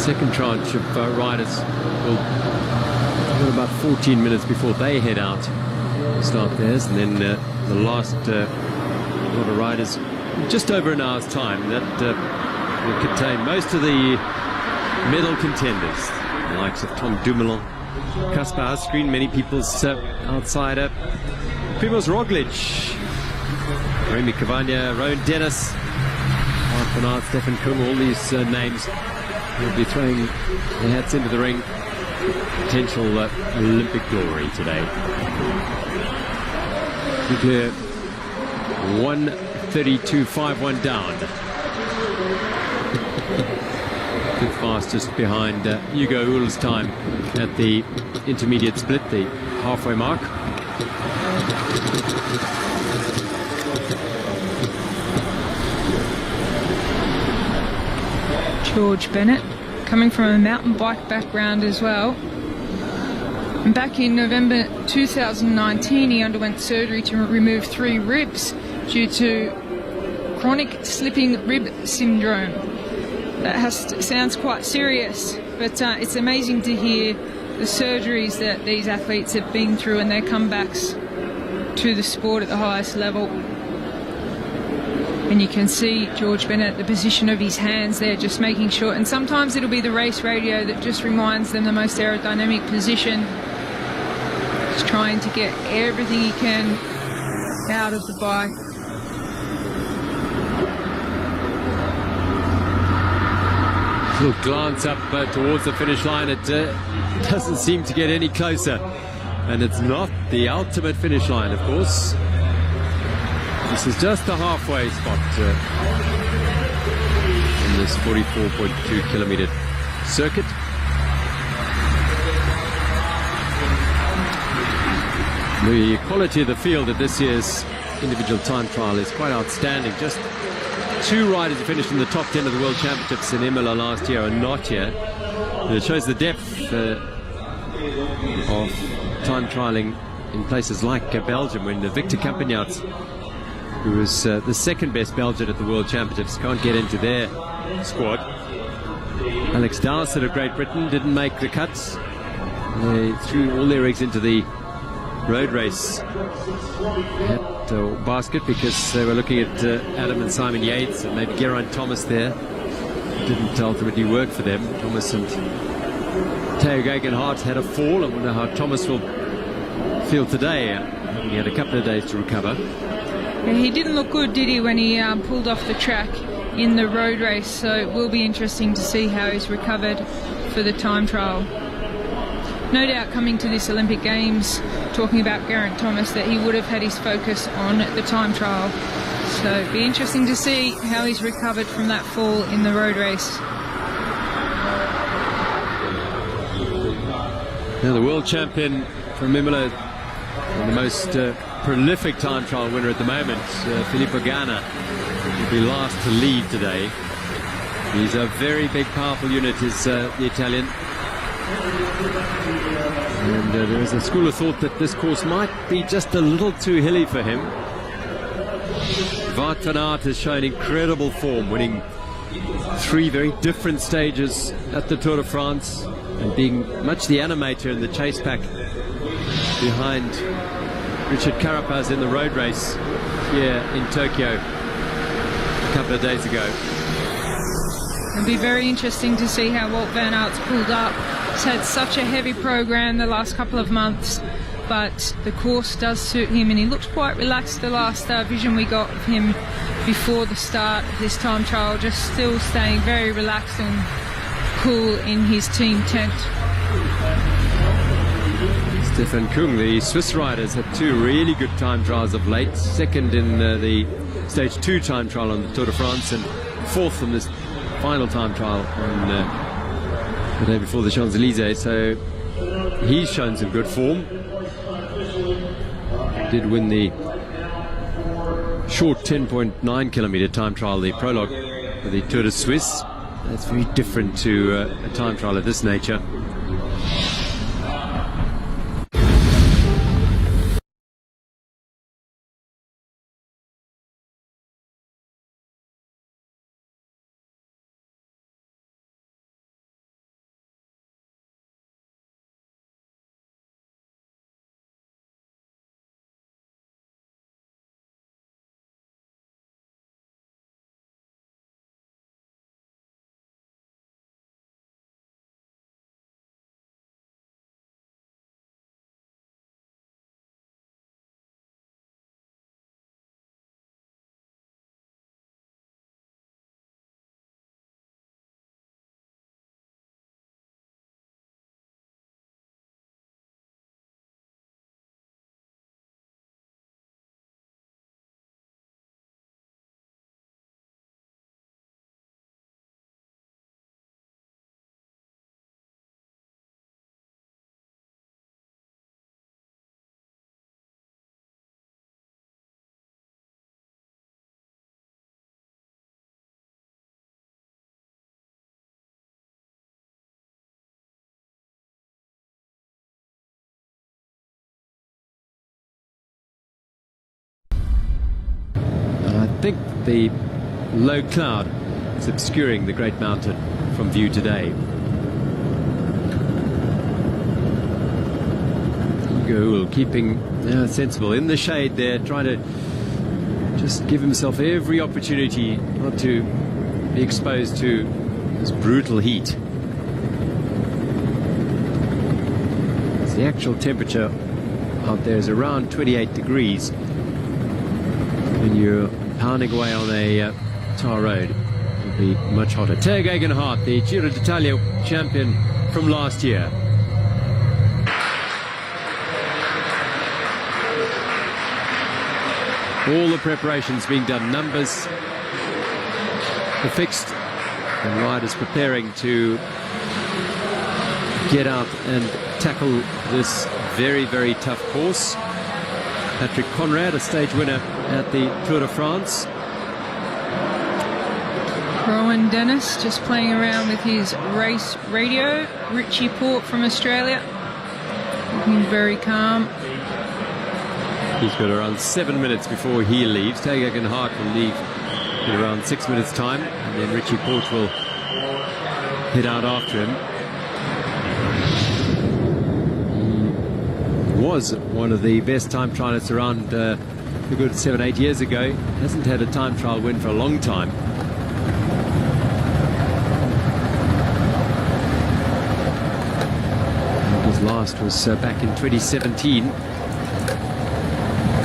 second tranche of riders will got about 14 minutes before they head out to start theirs, and then the last lot of riders just over an hour's time. That will contain most of the medal contenders, the likes of Tom Dumoulin, Kasper Asgreen, many people's outsider, Primoz Roglic, Remy Cavagna, Rowan Dennis, Mark van Aert, Stefan Kung. All these names will be throwing their hats into the ring. Potential Olympic glory today. Kucler 1:32.51 down. Fifth fastest behind Hugo Uhl's time at the intermediate split, the halfway mark. George Bennett, coming from a mountain bike background as well. And back in November 2019, he underwent surgery to remove 3 ribs due to chronic slipping rib syndrome. That sounds quite serious, but it's amazing to hear the surgeries that these athletes have been through and their comebacks to the sport at the highest level. And you can see George Bennett, the position of his hands there, just making sure. And sometimes it'll be the race radio that just reminds them the most aerodynamic position. Just trying to get everything he can out of the bike. Little glance up towards the finish line. It doesn't seem to get any closer. And it's not the ultimate finish line, of course. This is just the halfway spot in this 44.2 kilometer circuit. The quality of the field at this year's individual time trial is quite outstanding. Just 2 riders who finished in the top 10 of the World Championships in Imola last year are not here. It shows the depth of time trialing in places like Belgium, when Victor Campagnat, who was the second best Belgian at the World Championships, can't get into their squad. Alex Dowsett of Great Britain didn't make the cuts. They threw all their eggs into the road race basket because they were looking at Adam and Simon Yates and maybe Geraint Thomas there. Didn't ultimately work for them. Thomas and Theo Gegenhardt had a fall. I wonder how Thomas will feel today. He had a couple of days to recover. Yeah, he didn't look good, did he, when he pulled off the track in the road race, so it will be interesting to see how he's recovered for the time trial. No doubt coming to this Olympic Games, talking about Geraint Thomas, that he would have had his focus on the time trial. So it'll be interesting to see how he's recovered from that fall in the road race. Now the world champion from Imola, the most prolific time trial winner at the moment, Philippe Ghana, will be last to leave today. He's a very big, powerful unit, is the Italian. And there is a school of thought that this course might be just a little too hilly for him. Wout van Aert has shown incredible form, winning 3 very different stages at the Tour de France and being much the animator in the chase pack behind Richard Carapaz in the road race here in Tokyo a couple of days ago. It'll be very interesting to see how Wout van Aert's pulled up. He's had such a heavy program the last couple of months, but the course does suit him, and he looked quite relaxed the last vision we got of him before the start of this time trial, just still staying very relaxed and cool in his team tent. Stephan Kung, the Swiss riders, had 2 really good time trials of late. Second in the Stage 2 time trial on the Tour de France, and 4th in this final time trial on the day before the Champs-Élysées. So he's shown some good form. Did win the short 10.9 kilometer time trial, the prologue for the Tour de Suisse. That's very different to a time trial of this nature. think the low cloud is obscuring the great mountain from view today. Gould keeping sensible in the shade there, trying to just give himself every opportunity not to be exposed to this brutal heat. The actual temperature out there is around 28 degrees. When you're pounding away on a tar road, it'll be much hotter. Tao Geoghegan Hart, the Giro d'Italia champion from last year. All the preparations being done, numbers are fixed, and riders preparing to get out and tackle this very, very tough course. Patrick Conrad, a stage winner at the Tour de France. Rowan Dennis just playing around with his race radio. Richie Port from Australia, looking very calm. He's got around 7 minutes before he leaves. Tao Geoghegan Hart will leave in around 6 minutes' time, and then Richie Port will head out after him. He was one of the best time trialists around a good 7-8 years ago. Hasn't had a time trial win for a long time. His last was back in 2017.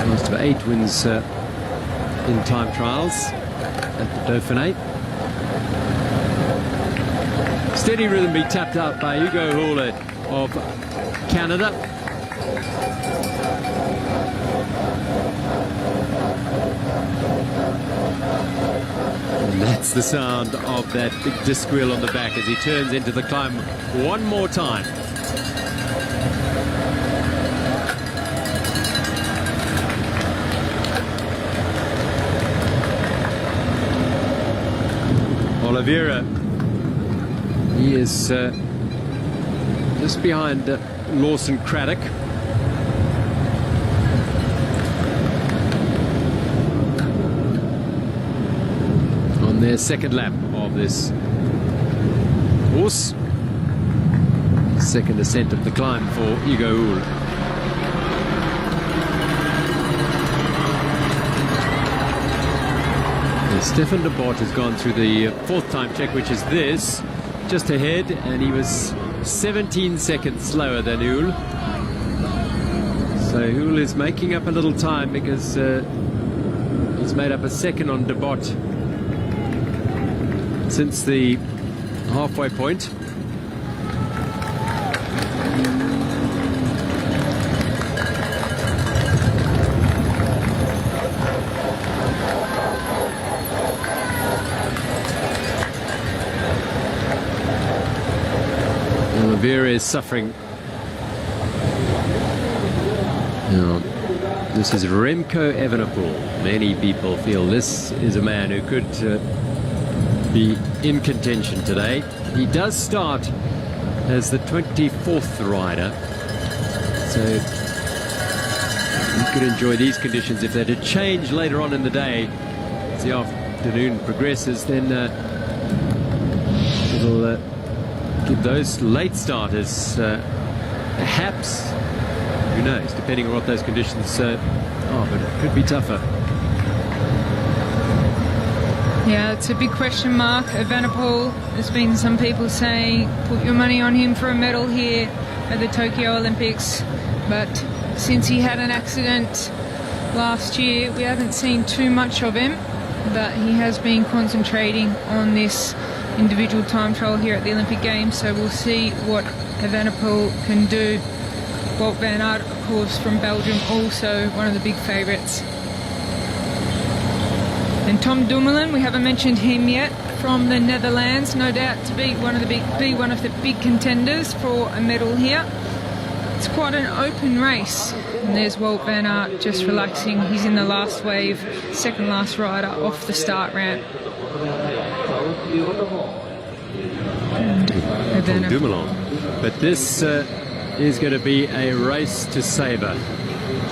Last of 8 wins in time trials at the Dauphiné. Steady rhythm be tapped out by Hugo Hall of Canada. And that's the sound of that big disc wheel on the back as he turns into the climb one more time. Oliveira, he is just behind Lawson Craddock. On their second lap of this course. Second ascent of the climb for Hugo Hull. Stefan Dubot has gone through the 4th time check, which is this, just ahead, and he was 17 seconds slower than Hull. So Hull is making up a little time because he's made up a second on Dubot since the halfway point. Oliveira is suffering. Now, this is Remco Evenepoel. Many people feel this is a man who could be in contention today. He does start as the 24th rider, so he could enjoy these conditions. If they're to change later on in the day as the afternoon progresses, then it'll give those late starters perhaps, who knows, depending on what those conditions are, but it could be tougher. Yeah, it's a big question mark. Evenepoel, there's been some people saying put your money on him for a medal here at the Tokyo Olympics, but since he had an accident last year, we haven't seen too much of him, but he has been concentrating on this individual time trial here at the Olympic Games, so we'll see what Evenepoel can do. Wout van Aert, of course, from Belgium, also one of the big favourites. And Tom Dumoulin, we haven't mentioned him yet, from the Netherlands, no doubt to be one of the big contenders for a medal here. It's quite an open race. And there's Wout van Aert just relaxing. He's in the last wave, second last rider off the start ramp. Tom Dumoulin. But this is going to be a race to savour.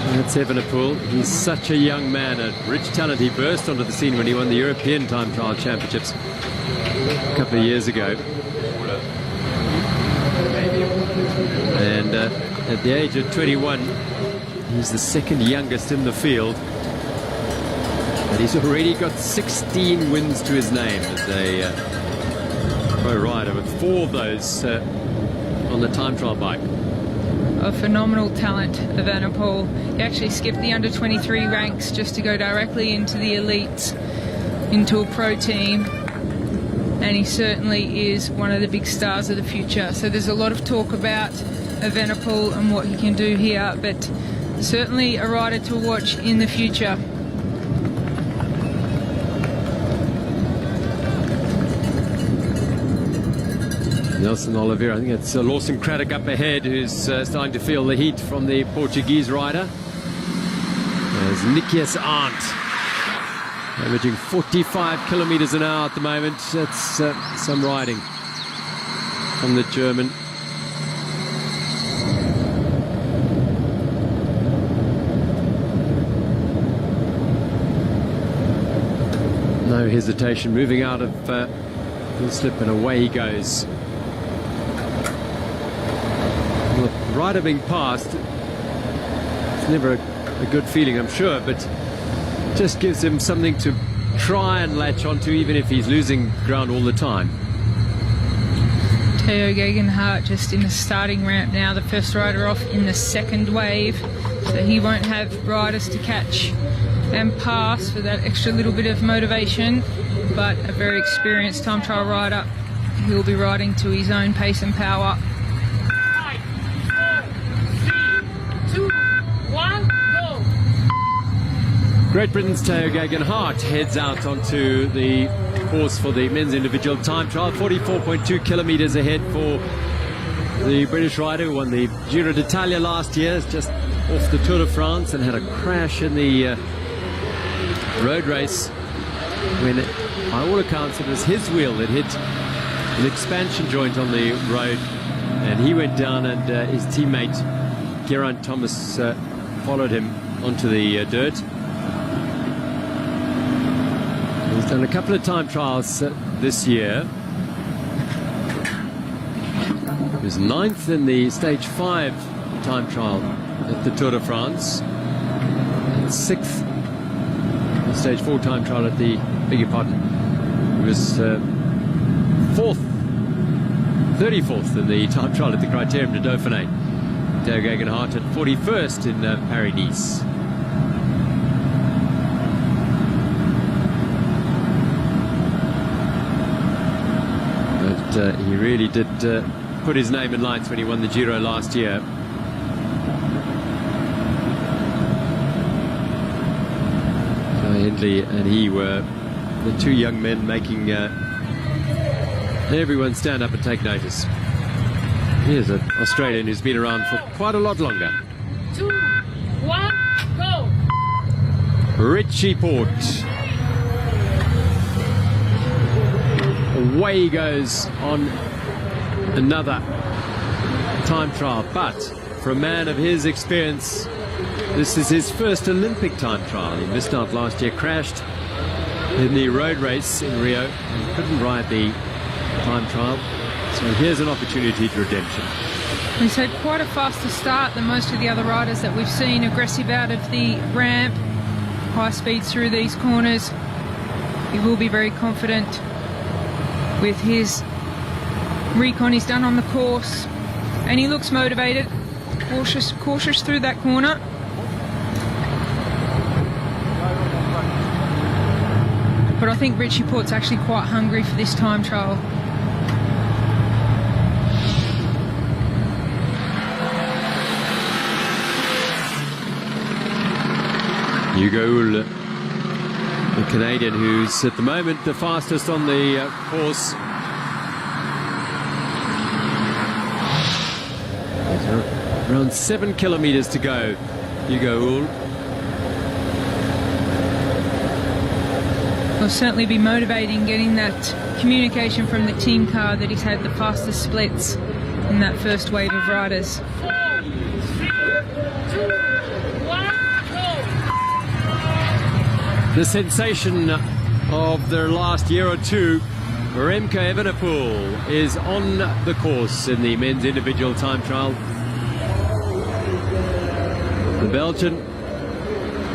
That's Evenepoel. He's such a young man, a rich talent. He burst onto the scene when he won the European Time Trial Championships a couple of years ago. And at the age of 21, he's the second youngest in the field. But he's already got 16 wins to his name as a pro rider, with 4 of those on the time trial bike. A phenomenal talent, Evenepoel. He actually skipped the under-23 ranks just to go directly into the elites, into a pro team. And he certainly is one of the big stars of the future. So there's a lot of talk about Evenepoel and what he can do here, but certainly a rider to watch in the future. Nelson Oliveira, I think it's Lawson Craddock up ahead, who's starting to feel the heat from the Portuguese rider. There's Nico Roach, averaging 45 kilometers an hour at the moment. That's some riding from the German. No hesitation, moving out of the slip, and away he goes. The rider being passed, it's never a good feeling, I'm sure, but just gives him something to try and latch onto, even if he's losing ground all the time. Theo Gegenhardt just in the starting ramp now, the first rider off in the second wave, so he won't have riders to catch and pass for that extra little bit of motivation, but a very experienced time trial rider. He'll be riding to his own pace and power. 5, 4, 3, 2, 1, go! Great Britain's Theo Gegenhardt heads out onto the course for the men's individual time trial. 44.2 kilometers ahead for the British rider who won the Giro d'Italia last year. Is just off the Tour de France and had a crash in the road race when, by all accounts, it was his wheel that hit an expansion joint on the road, and he went down, and his teammate Geraint Thomas followed him onto the dirt. He's done a couple of time trials this year. He was 9th in the stage 5 time trial at the Tour de France, and 6th the stage 4 time trial at the, beg your pardon, he was 34th in the time trial at the Criterium de Dauphiné. Theo Gegenhardt at 41st in Paris-Nice. But he really did put his name in lights when he won the Giro last year. Hindley and he were the 2 young men making everyone stand up and take notice. Here's an Australian who's been around for quite a lot longer. 2, 1, go! Richie Port. Away he goes on another time trial, but for a man of his experience, this is his first Olympic time trial. He missed out last year, crashed in the road race in Rio, and couldn't ride the time trial. So here's an opportunity to redemption. He's had quite a faster start than most of the other riders that we've seen. Aggressive out of the ramp, high speeds through these corners. He will be very confident with his recon he's done on the course, and he looks motivated, cautious through that corner. But I think Richie Port's actually quite hungry for this time trial. Hugo, the Canadian, who's at the moment the fastest on the course. There's around 7 kilometers to go. Hugo Hull. Will certainly be motivating getting that communication from the team car that he's had the fastest splits in that first wave of riders. 4, 3, 2, 1. the sensation of their last year or two, Remco Evenepoel, is on the course in the men's individual time trial. The Belgian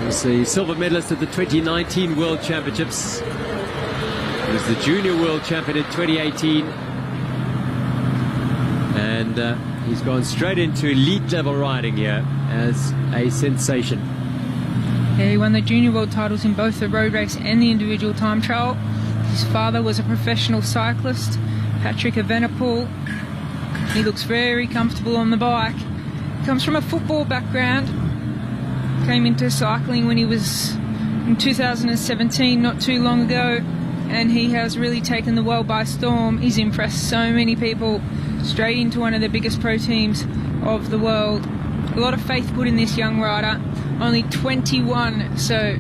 was the silver medalist at the 2019 World Championships. He was the junior world champion in 2018. And he's gone straight into elite level riding here as a sensation. Yeah, he won the junior world titles in both the road race and the individual time trial. His father was a professional cyclist, Patrick Evenepoel. He looks very comfortable on the bike. Comes from a football background. Came into cycling when he was in 2017, not too long ago, and he has really taken the world by storm. He's impressed so many people, straight into one of the biggest pro teams of the world. A lot of faith put in this young rider. Only 21, so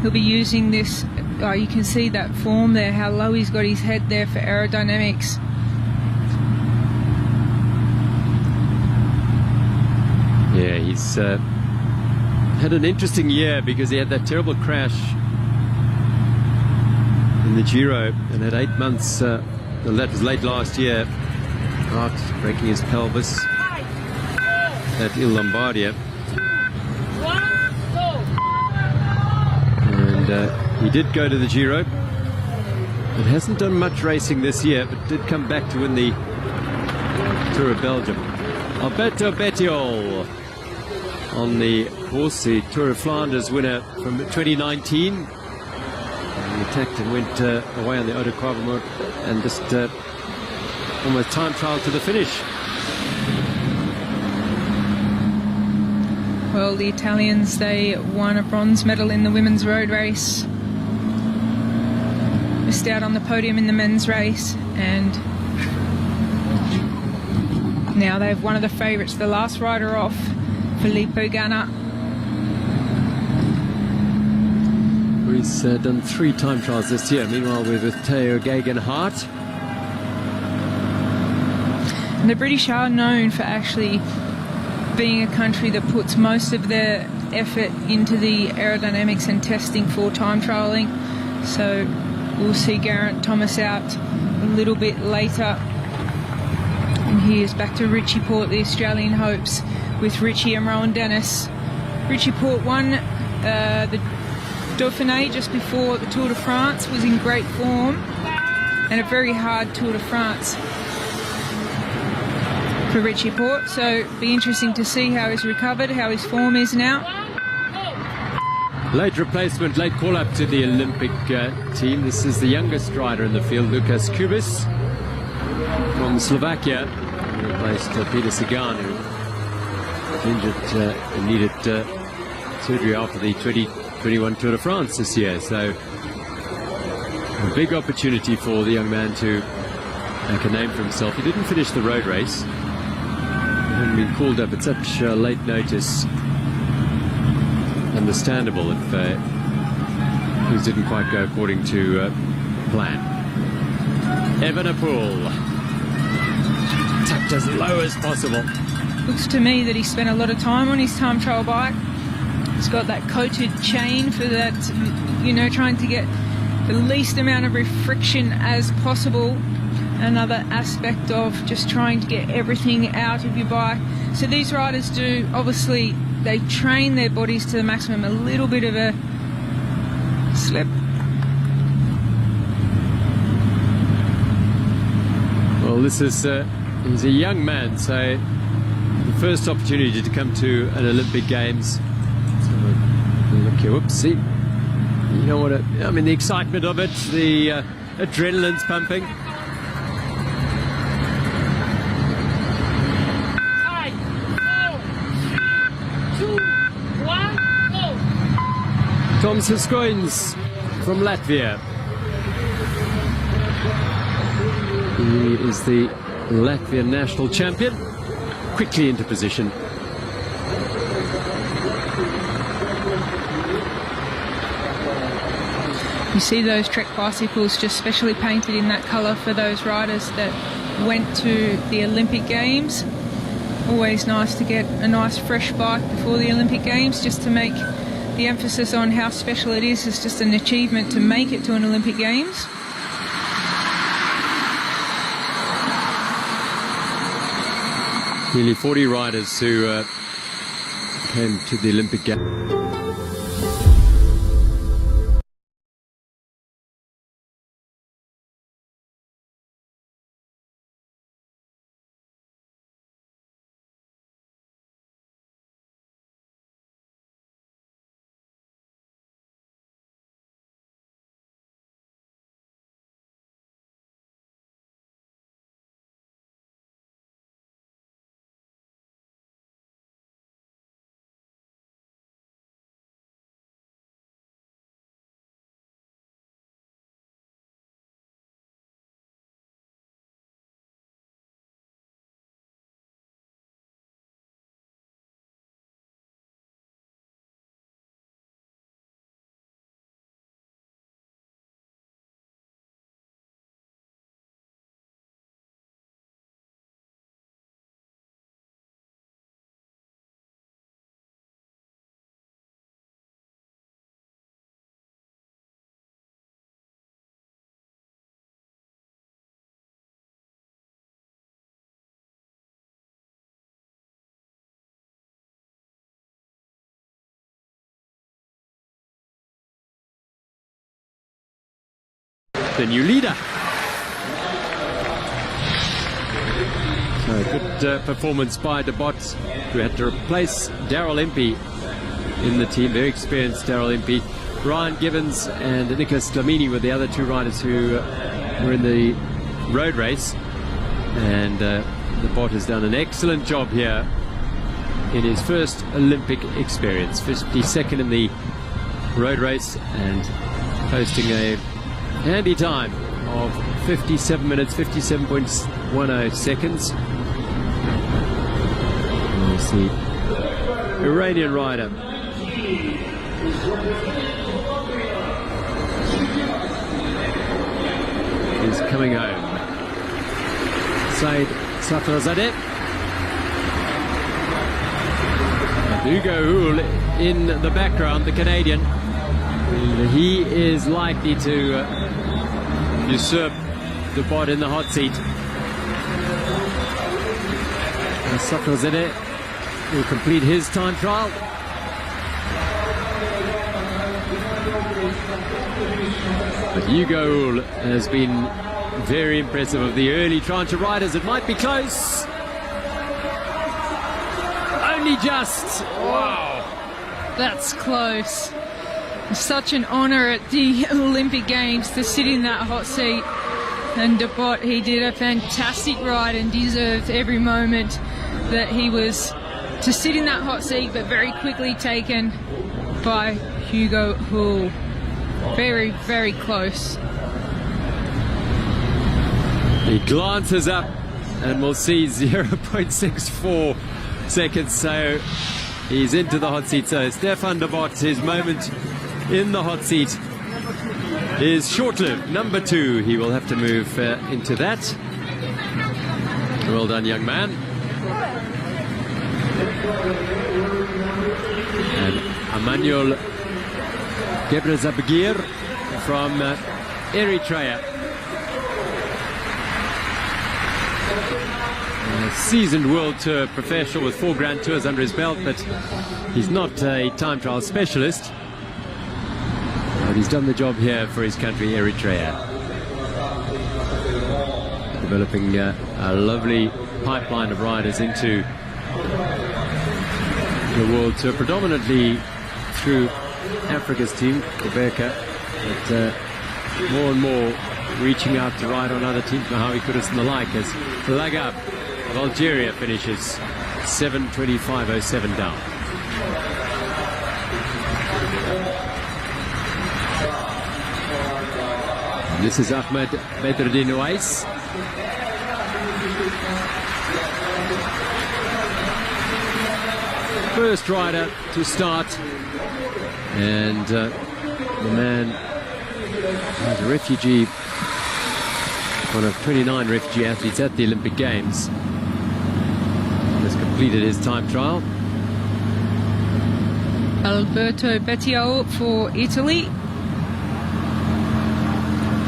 he'll be using this. You can see that form there, how low he's got his head there for aerodynamics. Yeah, he's had an interesting year because he had that terrible crash in the Giro and had 8 months, that was late last year, out breaking his pelvis at Il Lombardia. And he did go to the Giro. It hasn't done much racing this year, but did come back to win the Tour of Belgium. Alberto Bettiol on the course, the Tour of Flanders winner from 2019. And he attacked and went away on the Eau de Quavermont and just almost time trial to the finish. Well, the Italians, they won a bronze medal in the women's road race. Missed out on the podium in the men's race, and now they've one of the favourites, the last rider off, Philippe Ghana. He's done 3 time trials this year. Meanwhile, we're with Theo Gegenhardt. And the British are known for actually being a country that puts most of their effort into the aerodynamics and testing for time trialling. So we'll see Geraint Thomas out a little bit later. And here's back to Richie Port, the Australian hopes, with Richie and Rowan Dennis. Richie Port won the Dauphiné just before the Tour de France, was in great form, and a very hard Tour de France for Richie Port. So be interesting to see how he's recovered, how his form is now. Late replacement, late call-up to the Olympic team. This is the youngest rider in the field, Lukas Kubis from Slovakia. He replaced Peter Sagan, who was injured and needed surgery after the 2021 Tour de France this year. So a big opportunity for the young man to make a name for himself. He didn't finish the road race. He hadn't been called up at such late notice. Understandable if things didn't quite go according to plan. Evenepoel tapped as low as possible. Looks to me that he spent a lot of time on his time trial bike. He's got that coated chain for that, you know, trying to get the least amount of friction as possible. Another aspect of just trying to get everything out of your bike. So these riders do, obviously, they train their bodies to the maximum. A little bit of a slip. Well, this is he's a young man, so the first opportunity to come to an Olympic Games. Let's have a look here. Whoopsie. You know what? I mean, the excitement of it, the adrenaline's pumping. 5, 4, 3, 2, 1, go! Tom Siskoins from Latvia. He is the Latvian national champion. Quickly into position. You see those Trek bicycles just specially painted in that colour for those riders that went to the Olympic Games. Always nice to get a nice fresh bike before the Olympic Games, just to make the emphasis on how special it is. It's just an achievement to make it to an Olympic Games. Nearly 40 riders who came to the Olympic Games. The new leader. So good performance by Dubot, who had to replace Daryl Impey in the team. Very experienced Daryl Impey. Ryan Gibbons and Nico Stlamini were the other two riders who were in the road race. And Dubot has done an excellent job here in his first Olympic experience. 52nd in the road race and posting a handy time of 57 minutes, 57.10 seconds. We'll see Iranian rider. Is coming home. Said Safrazadeh. Hugo Houle in the background, the Canadian. He is likely to usurp Dubot in the hot seat. Safrazadeh will complete his time trial. But Hugo Houle has been very impressive of the early tranche of riders. It might be close. Only just. Wow. That's close. Such an honour at the Olympic Games to sit in that hot seat. And Dubot, he did a fantastic ride and deserved every moment that he was to sit in that hot seat, but very quickly taken by Hugo Houle. Very, very close. He glances up and we'll see 0.64 seconds. So he's into the hot seat. So Stefan Dubot, his moment in the hot seat is short-lived. Number 2, he will have to move into that. Well done, young man. And Emmanuel Gebrezabgir from Eritrea. A seasoned World Tour professional with 4 Grand Tours under his belt, but he's not a time trial specialist. But he's done the job here for his country, Eritrea. Developing a lovely pipeline of riders into the World Tour, predominantly through Africa's team, Quebeca, but more and more reaching out to ride on other teams, Mahawi Kudus and the like, as Lagab of Algeria finishes 7:25.07 down. This is Ahmed Bedreddin Ouais. First rider to start, and the man is a refugee, one of 29 refugee athletes at the Olympic Games. Has completed his time trial. Alberto Bettiol for Italy.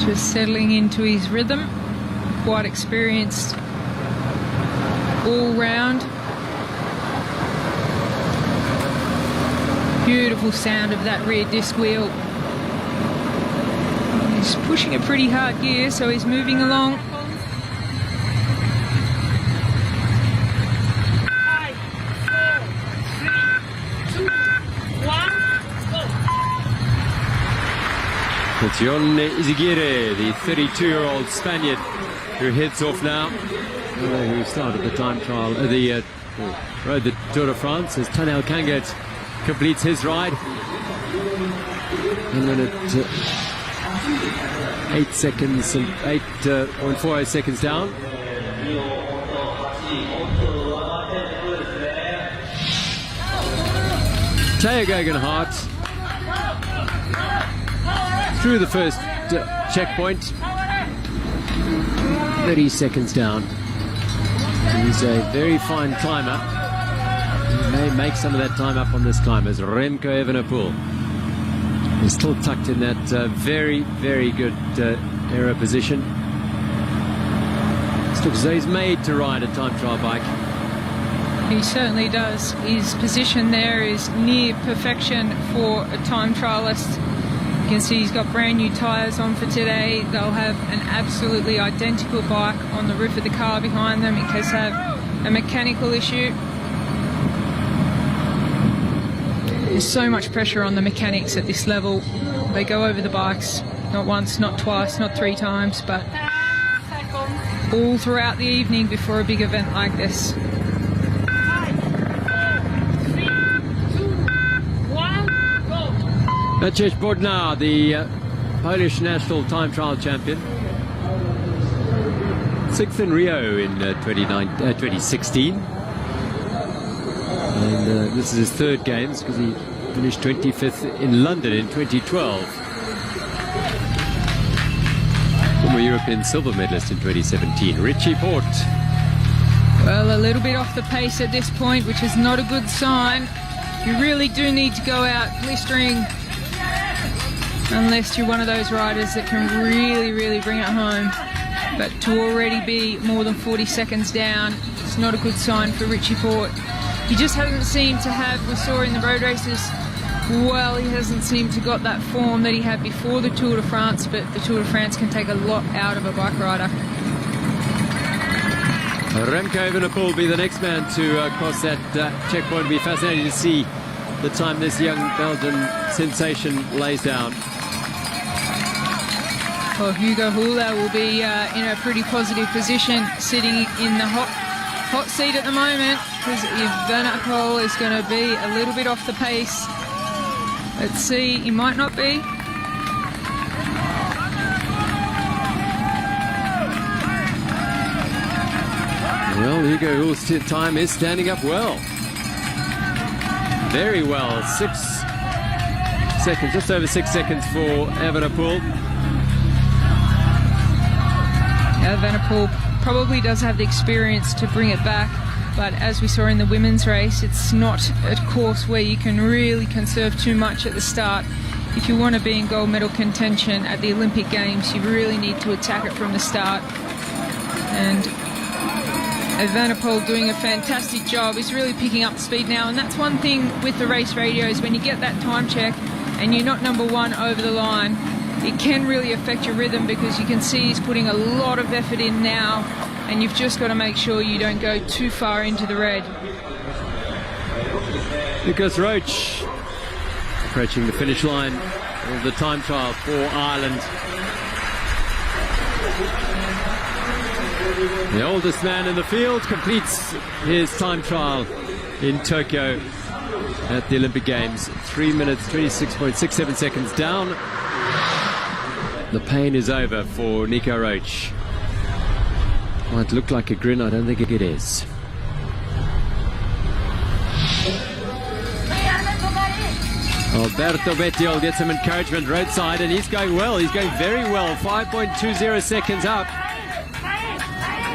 Just settling into his rhythm. Quite experienced all round. Beautiful sound of that rear disc wheel. He's pushing a pretty hard gear, so he's moving along. John Izagirre, the 32-year-old Spaniard, who heads off now. Who started the time trial, rode the Tour de France, as Tanel Kangat completes his ride. 1 minute 8 seconds and 8.40 seconds down. Teo Gegenhardt through the first checkpoint, 30 seconds down. He's a very fine climber. He may make some of that time up on this climb as Remco Evenepoel is still tucked in that very, very good aero position. So he's made to ride a time trial bike. He certainly does. His position there is near perfection for a time trialist. You can see he's got brand new tyres on for today. They'll have an absolutely identical bike on the roof of the car behind them in case they have a mechanical issue. There's so much pressure on the mechanics at this level. They go over the bikes not once, not twice, not 3 times, but all throughout the evening before a big event like this. Maciej Bodnar, the Polish national time trial champion. 6th in Rio in 2016. And this is his 3rd games because he finished 25th in London in 2012. Former European silver medalist in 2017. Richie Port. Well, a little bit off the pace at this point, which is not a good sign. You really do need to go out blistering unless you're one of those riders that can really, really bring it home. But to already be more than 40 seconds down, it's not a good sign for Richie Port. He just hasn't seemed to have, we saw in the road races, well, he hasn't seemed to got that form that he had before the Tour de France, but the Tour de France can take a lot out of a bike rider. Remco Evenepoel will be the next man to cross that checkpoint. It'll be fascinating to see the time this young Belgian sensation lays down. Well, Hugo Hula will be in a pretty positive position, sitting in the hot seat at the moment, because Evenepoel is going to be a little bit off the pace. Let's see, he might not be. Well, Hugo Hula's time is standing up well. Very well. 6 seconds, just over 6 seconds for Evenepoel. Evenepoel probably does have the experience to bring it back, but as we saw in the women's race, it's not a course where you can really conserve too much at the start. If you want to be in gold medal contention at the Olympic Games, you really need to attack it from the start. And Evenepoel doing a fantastic job. He's really picking up speed now, and that's one thing with the race radios. When you get that time check and you're not number 1 over the line, it can really affect your rhythm, because you can see he's putting a lot of effort in now, and you've just got to make sure you don't go too far into the red. Nico Roach approaching the finish line of the time trial for Ireland. The oldest man in the field completes his time trial in Tokyo at the Olympic Games. 3 minutes, 26.67 seconds down. The pain is over for Nico Roach. Might look like a grin, I don't think it is. Alberto Bettiol gets some encouragement roadside, and he's going well. He's going very well. 5.20 seconds up.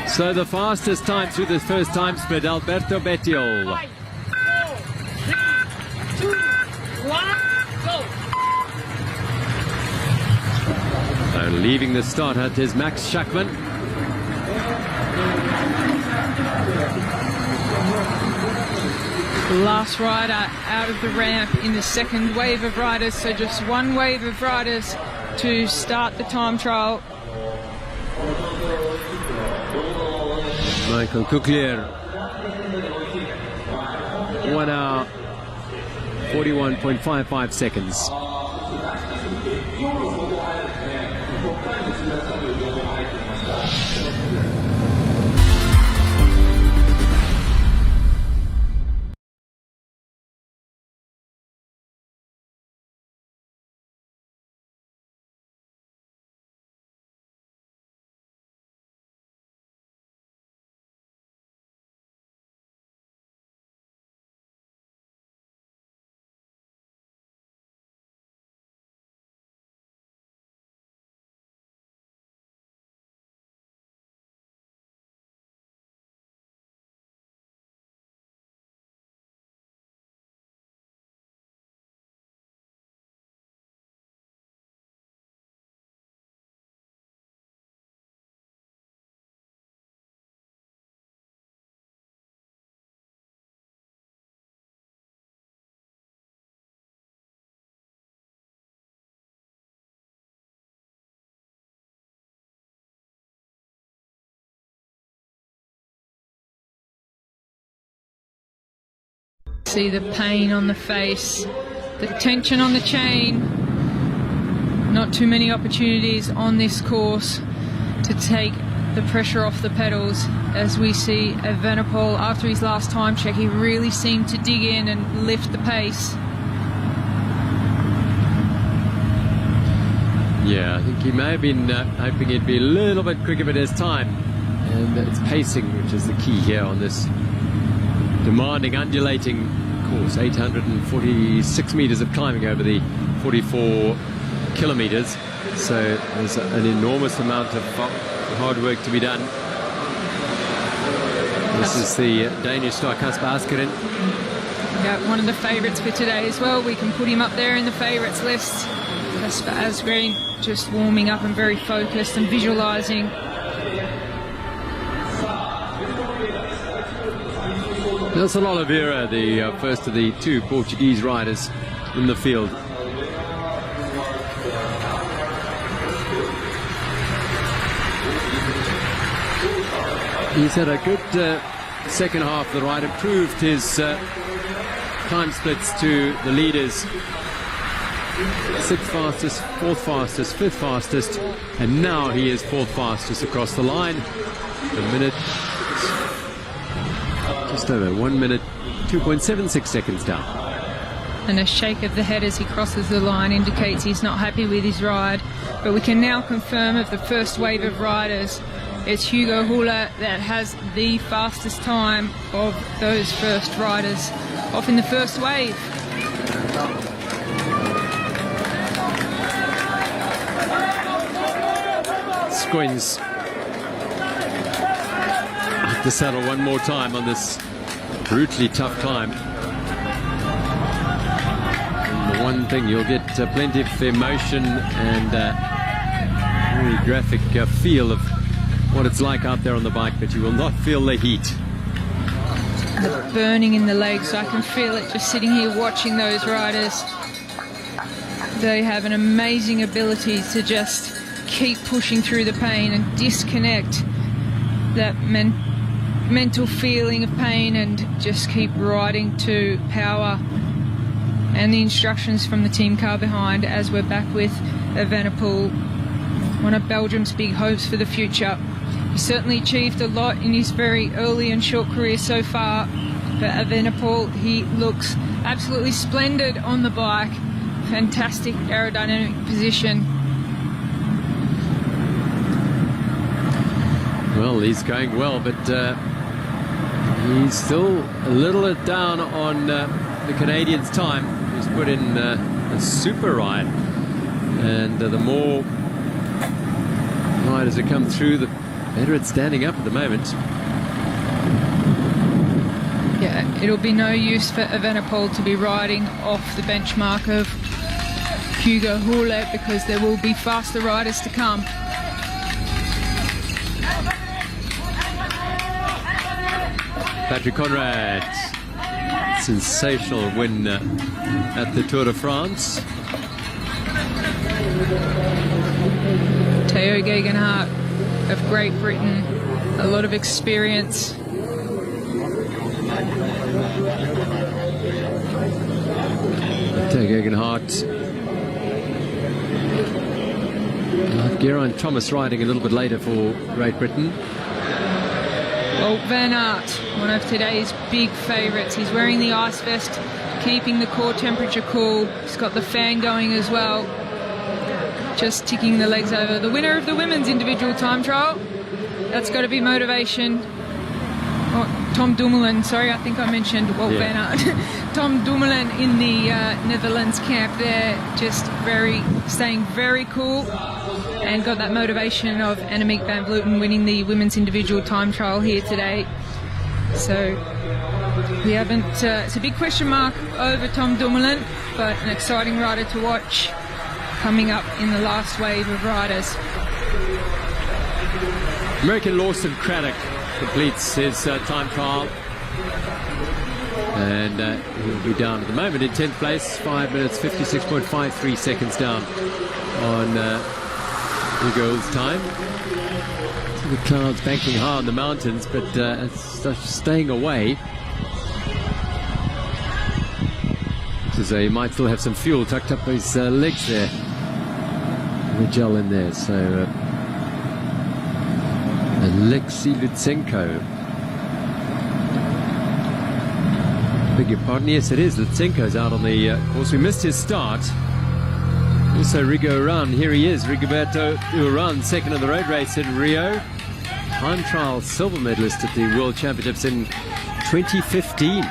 So the fastest time through the first time split, Alberto Bettiol. 5, 4, 3, 2, Leaving the start hut is Max Schachmann. The last rider out of the ramp in the second wave of riders, so just one wave of riders to start the time trial. Michael Kucler, 1 hour 41.55 seconds. See the pain on the face, the tension on the chain. Not too many opportunities on this course to take the pressure off the pedals. As we see Evenepoel, after his last time check, he really seemed to dig in and lift the pace. Yeah, I think he may have been hoping it'd be a little bit quicker, but there's time. And it's pacing, which is the key here on this demanding, undulating course. 846 meters of climbing over the 44 kilometers. So there's an enormous amount of hard work to be done. This is the Danish star Kasper Askerin. Yeah, one of the favourites for today as well. We can put him up there in the favourites list. Kasper Askerin just warming up and very focused and visualising. Nelson Oliveira, the first of the two Portuguese riders in the field. He's had a good second half of the ride, improved his time splits to the leaders. 6th fastest, 4th fastest, 5th fastest, and now he is 4th fastest across the line. A minute, just over 1 minute, 2.76 seconds down. And a shake of the head as he crosses the line indicates he's not happy with his ride. But we can now confirm of the first wave of riders, it's Hugo Huller that has the fastest time of those first riders off in the first wave. Squins at the saddle one more time on this brutally tough climb. And the one thing, you'll get plenty of emotion and very graphic feel of what it's like out there on the bike, but you will not feel the heat. The burning in the legs, I can feel it just sitting here watching those riders. They have an amazing ability to just keep pushing through the pain and disconnect that mental feeling of pain and just keep riding to power and the instructions from the team car behind, as we're back with Evenepoel, one of Belgium's big hopes for the future. He certainly achieved a lot in his very early and short career so far. For Evenepoel, he looks absolutely splendid on the bike. Fantastic aerodynamic position. Well, he's going well, but he's still a little bit down on the Canadian's time. He's put in a super ride, and the more riders that come through, the better it's standing up at the moment. Yeah, it'll be no use for Evenepoel to be riding off the benchmark of Hugo Hule, because there will be faster riders to come. Patrick Conrad, sensational win at the Tour de France. Theo Gegenhardt of Great Britain, a lot of experience. Theo Gegenhardt. Geraint Thomas riding a little bit later for Great Britain. Wout van Aert, one of today's big favourites. He's wearing the ice vest, keeping the core temperature cool. He's got the fan going as well. Just ticking the legs over. The winner of the women's individual time trial. That's got to be motivation. Oh, Tom Dumoulin, sorry, I think I mentioned Wout van Aert. Tom Dumoulin in the Netherlands camp there, just staying very cool, and got that motivation of Annemiek van Vleuten winning the women's individual time trial here today. So we haven't, it's a big question mark over Tom Dumoulin, but an exciting rider to watch coming up in the last wave of riders. American Lawson Craddock completes his time trial, and he'll be down at the moment in 10th place, 5 minutes 56.53 seconds down on Hugo's time. So the clouds banking high on the mountains, but it's staying away. So he might still have some fuel tucked up his legs there. The gel in there, so Alexei Lutsenko. Beg your pardon, yes it is, Lutsenko's out on the course. We missed his start. Also Rigo Uran, here he is, Rigoberto Uran, second in the road race in Rio. Time trial silver medalist at the World Championships in 2015.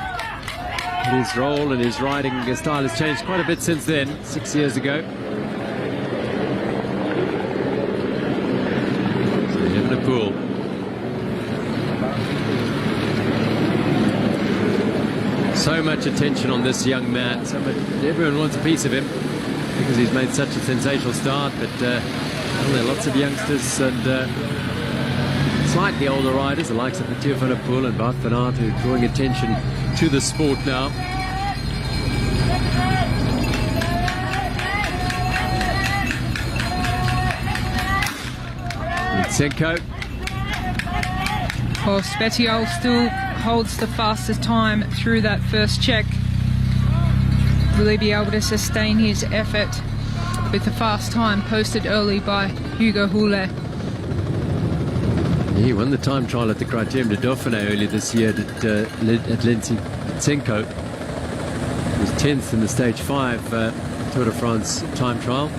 His role and his riding style has changed quite a bit since then, 6 years ago. Pool. So much attention on this young man. Everyone wants a piece of him because he's made such a sensational start. But there are lots of youngsters and slightly older riders, the likes of Mathieu van der Poel and Wout van Aert, who are drawing attention to the sport now. Lutsenko. Well, Spetiol still holds the fastest time through that first check. Will he be able to sustain his effort with the fast time posted early by Hugo Hule? He won the time trial at the Criterium de Dauphiné earlier this year at Lutsenko. He was 10th in the Stage 5 Tour de France time trial.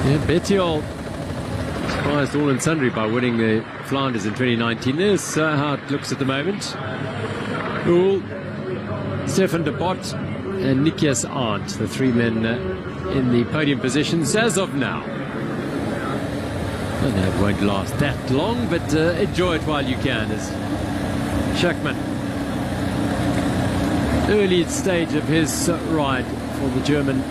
Yeah, Bettiol surprised all and sundry by winning the Flanders in 2019. There's how it looks at the moment. Oel, Stefan Dubot and Nikias Arndt, the three men in the podium positions as of now. I know it won't last that long, but enjoy it while you can. As Schachmann, early stage of his ride for the German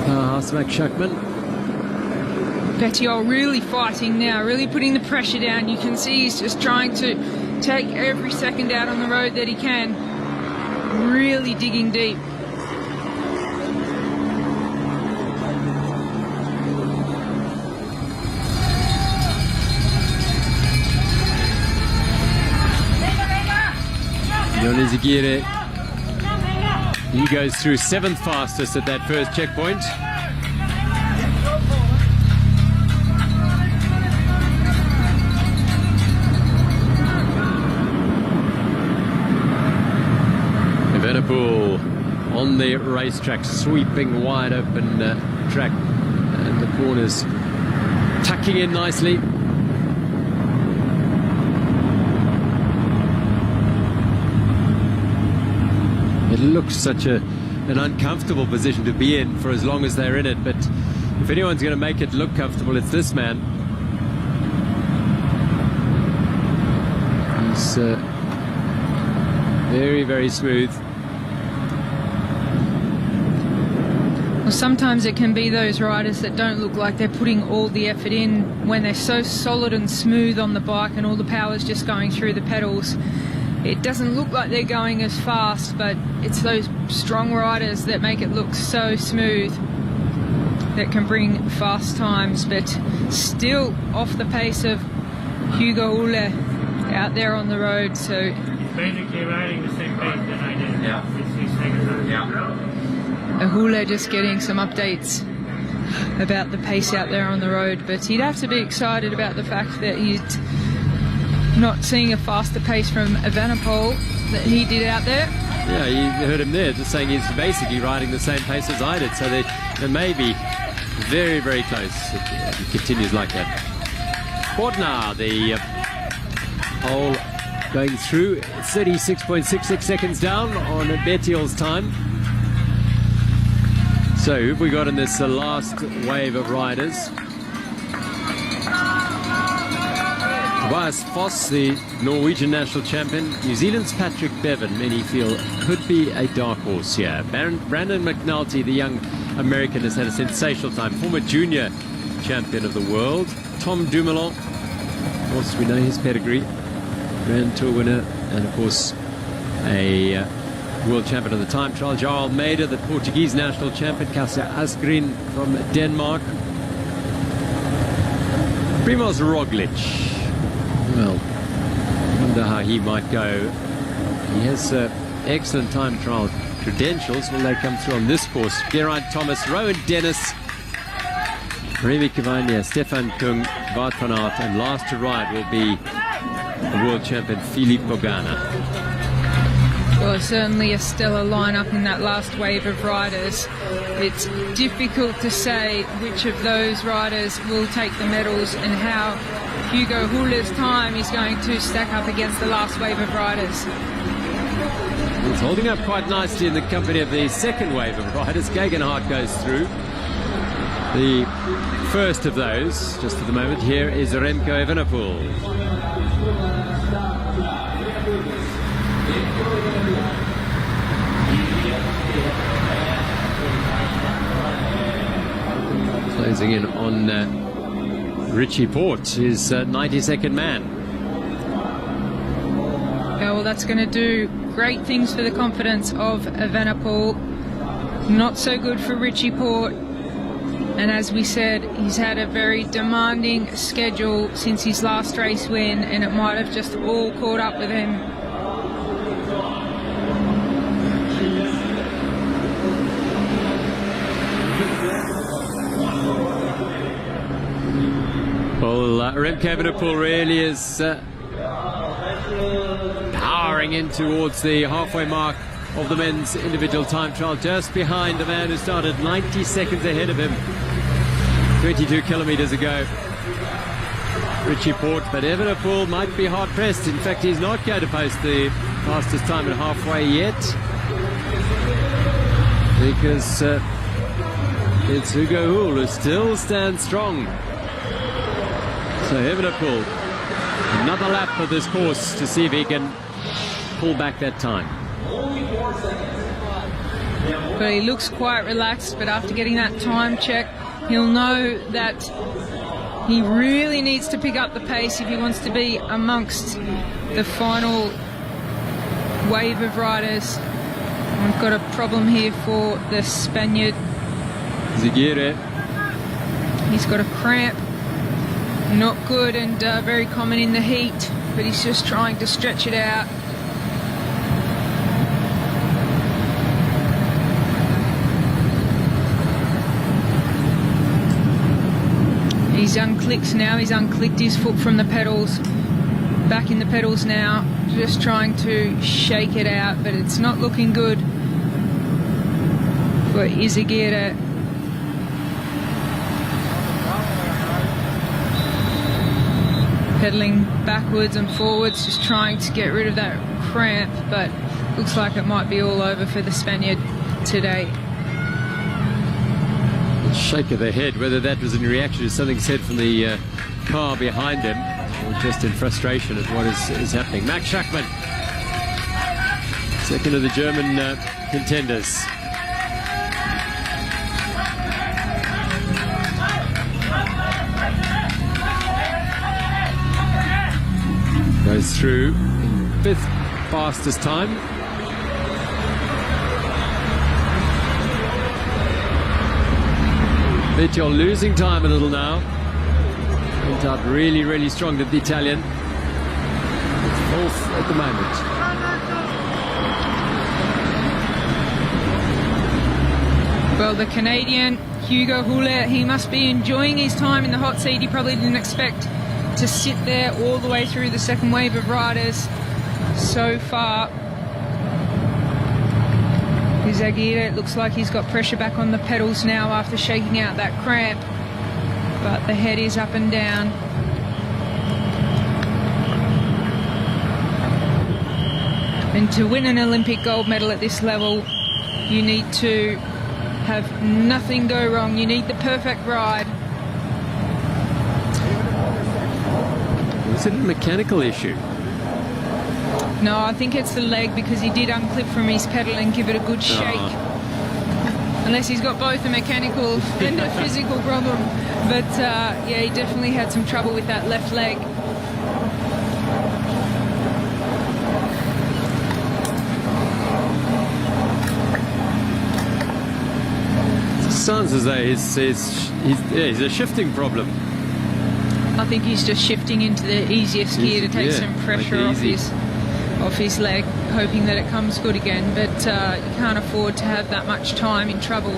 powerhouse Max Schachmann. Bettiol really fighting now, really putting the pressure down. You can see he's just trying to take every second out on the road that he can. Really digging deep. Johnny Zagire, he goes through 7th fastest at that first checkpoint. Evenepoel on the racetrack, sweeping wide open track, and the corners tucking in nicely. It looks such an uncomfortable position to be in for as long as they're in it, but if anyone's going to make it look comfortable, it's this man. He's very, very smooth. Well, sometimes it can be those riders that don't look like they're putting all the effort in when they're so solid and smooth on the bike and all the power's just going through the pedals. It doesn't look like they're going as fast, but it's those strong riders that make it look so smooth that can bring fast times, but still off the pace of Hugo Hulle out there on the road. So He's basically riding the same pace that I did. Yeah. Hulle just getting some updates about the pace out there on the road, but he'd have to be excited about the fact that he's not seeing a faster pace from Evenepoel that he did out there. Yeah, you heard him there just saying he's basically riding the same pace as I did, so they may be very, very close if he continues like that. Port now, the pole going through 36.66 seconds down on Bettiol's time. So who have we got in this last wave of riders? Tobias Foss, the Norwegian national champion. New Zealand's Patrick Bevin, many feel could be a dark horse here. Brandon McNulty, the young American, has had a sensational time. Former junior champion of the world. Tom Dumoulin, of course we know his pedigree. Grand Tour winner and of course a world champion of the time trial. João Almeida, the Portuguese national champion. Kasia Asgreen from Denmark. Primoz Roglic. Well, I wonder how he might go. He has excellent time trial credentials. Will they come through on this course? Geraint Thomas, Rowan Dennis, Remy Cavagna, Stefan Kung, Wout van Aert, and last to ride will be the world champion Philippe Ghana. Well, certainly a stellar lineup in that last wave of riders. It's difficult to say which of those riders will take the medals and how Hugo Hulle's time is going to stack up against the last wave of riders. It's holding up quite nicely in the company of the second wave of riders. Gegenhardt goes through. The first of those, just at the moment, here is Remco Evenepoel. Closing in on Richie Port, his 92nd man. Yeah, well, that's going to do great things for the confidence of Evenepoel. Not so good for Richie Port. And as we said, he's had a very demanding schedule since his last race win, and it might have just all caught up with him. Well, Remco Evenepoel really is powering in towards the halfway mark of the men's individual time trial, just behind the man who started 90 seconds ahead of him 22 kilometers ago, Richie Port. But Evenepoel might be hard pressed. In fact, he's not going to post the fastest time at halfway yet, because it's Hugo Hull who still stands strong. So Evenepoel, another lap of this course to see if he can pull back that time. But he looks quite relaxed, but after getting that time check, he'll know that he really needs to pick up the pace if he wants to be amongst the final wave of riders. We've got a problem here for the Spaniard. Ziguire. He's got a cramp. Not good and very common in the heat, but he's just trying to stretch it out. He's unclicked now, he's unclicked his foot from the pedals. Back in the pedals now, just trying to shake it out, but it's not looking good for Izagirre. Pedaling backwards and forwards, just trying to get rid of that cramp, but looks like it might be all over for the Spaniard today. Shake of the head, whether that was in reaction to something said from the car behind him or just in frustration at what is happening. Max Schachmann, second of the German contenders. Goes through in 5th fastest time. Vittel losing time a little now. Went out really, really strong, did the Italian. 4th at the moment. Well, the Canadian, Hugo Huller, he must be enjoying his time in the hot seat. He probably didn't expect to sit there all the way through the second wave of riders so far. Zagira, it looks like he's got pressure back on the pedals now after shaking out that cramp. But the head is up and down. And to win an Olympic gold medal at this level, you need to have nothing go wrong. You need the perfect ride. Was it a mechanical issue? No, I think it's the leg, because he did unclip from his pedal and give it a good shake. Unless he's got both a mechanical and a physical problem. But yeah, he definitely had some trouble with that left leg. It sounds as though he's a shifting problem. I think he's just shifting into the easiest gear to take some pressure off his leg, hoping that it comes good again. But you can't afford to have that much time in trouble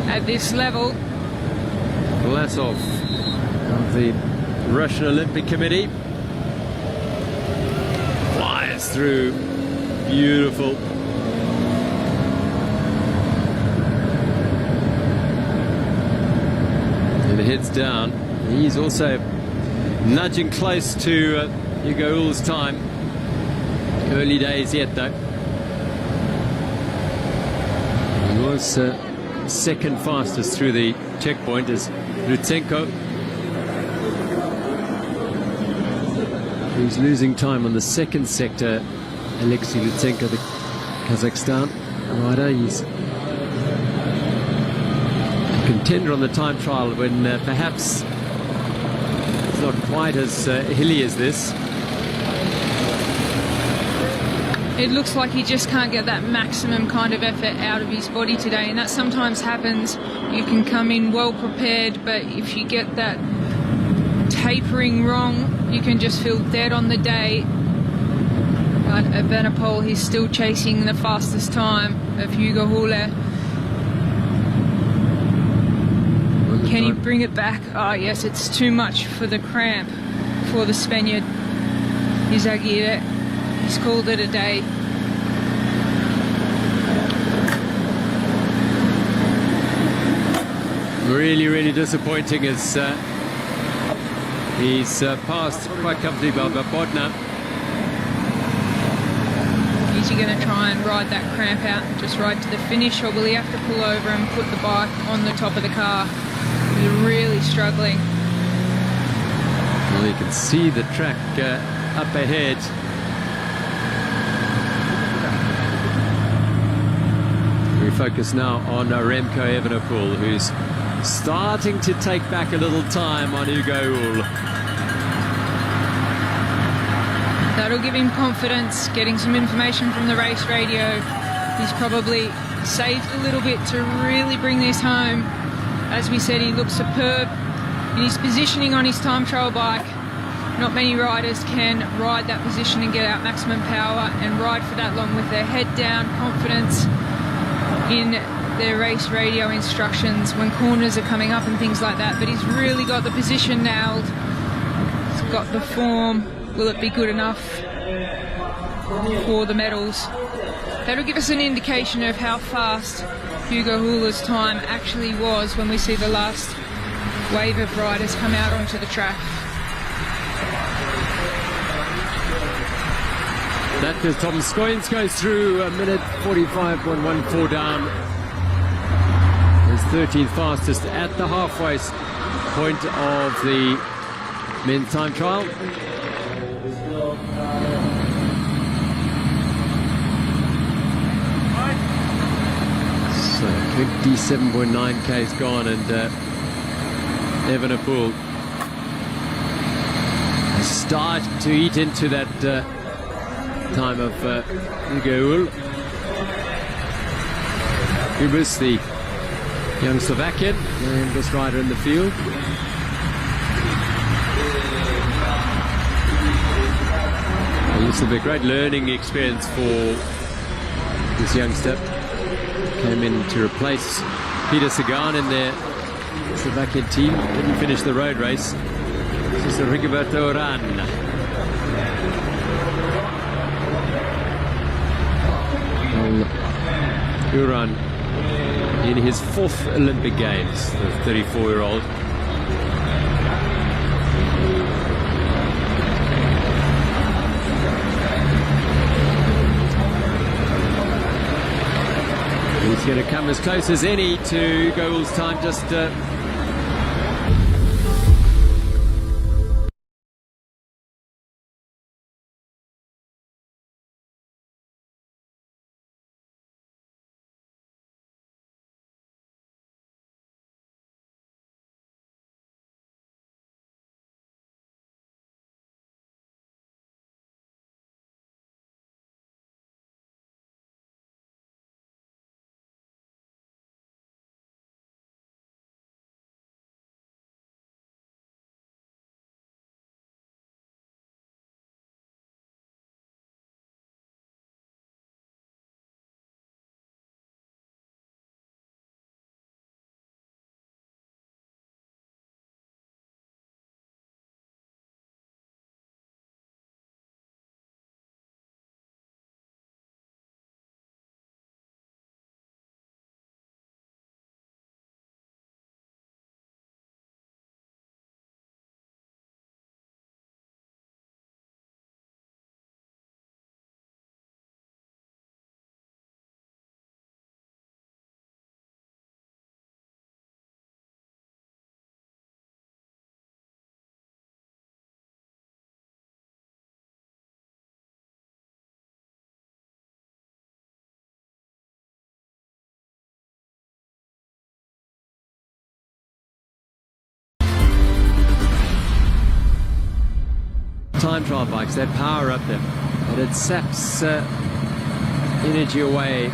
at this level. Vlasov of the Russian Olympic Committee flies through. Beautiful. And heads down. He's also nudging close to Hugo Hull's time. Early days yet, though. He was second fastest through the checkpoint as Lutsenko. He's losing time on the second sector. Alexei Lutsenko, the Kazakhstan rider. He's a contender on the time trial when perhaps it's not quite as hilly as this. It looks like he just can't get that maximum kind of effort out of his body today, and that sometimes happens. You can come in well prepared, but if you get that tapering wrong, you can just feel dead on the day. But at Benapole, he's still chasing the fastest time of Hugo Huller. Can he bring it back? Oh yes, it's too much for the cramp for the Spaniard. Izaguirre. He's called it a day. Really, really disappointing as he's passed quite comfortably by Bodna. Is he going to try and ride that cramp out and just ride to the finish, or will he have to pull over and put the bike on the top of the car? He's really struggling. Well, you can see the track up ahead. We focus now on Remco Evenepoel, who's starting to take back a little time on Hugo Hull. That'll give him confidence, getting some information from the race radio. He's probably saved a little bit to really bring this home. As we said, he looks superb in his positioning on his time trial bike. Not many riders can ride that position and get out maximum power and ride for that long with their head down, confidence in their race radio instructions when corners are coming up and things like that. But he's really got the position nailed. He's got the form. Will it be good enough for the medals? That'll give us an indication of how fast Hugo Huller's time actually was when we see the last wave of riders come out onto the track. That is Tom Scoynes goes through a minute 45.14 down. His 13th fastest at the halfway point of the men's time trial. So 27.9 k's gone, and Evenepoel start to eat into that time of Ugoul. Ubis, the young Slovakian, the youngest rider in the field. This will be a great learning experience for this youngster. Came in to replace Peter Sagan in their Slovakian team. Didn't finish the road race. This is Rigoberto Urán. Urán in his 4th Olympic Games, the 34-year-old. He's going to come as close as any to Goul's time, just time trial bikes, that power up them, but it saps energy away,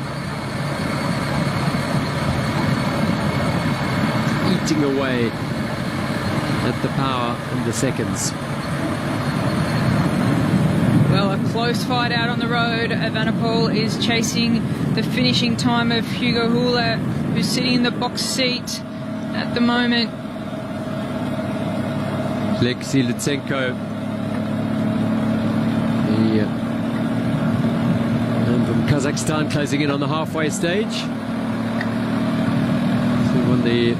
eating away at the power and the seconds. Well, a close fight out on the road. Evenepoel is chasing the finishing time of Hugo Huller, who's sitting in the box seat at the moment. Alexei Lutsenko, and from Kazakhstan, closing in on the halfway stage. He won the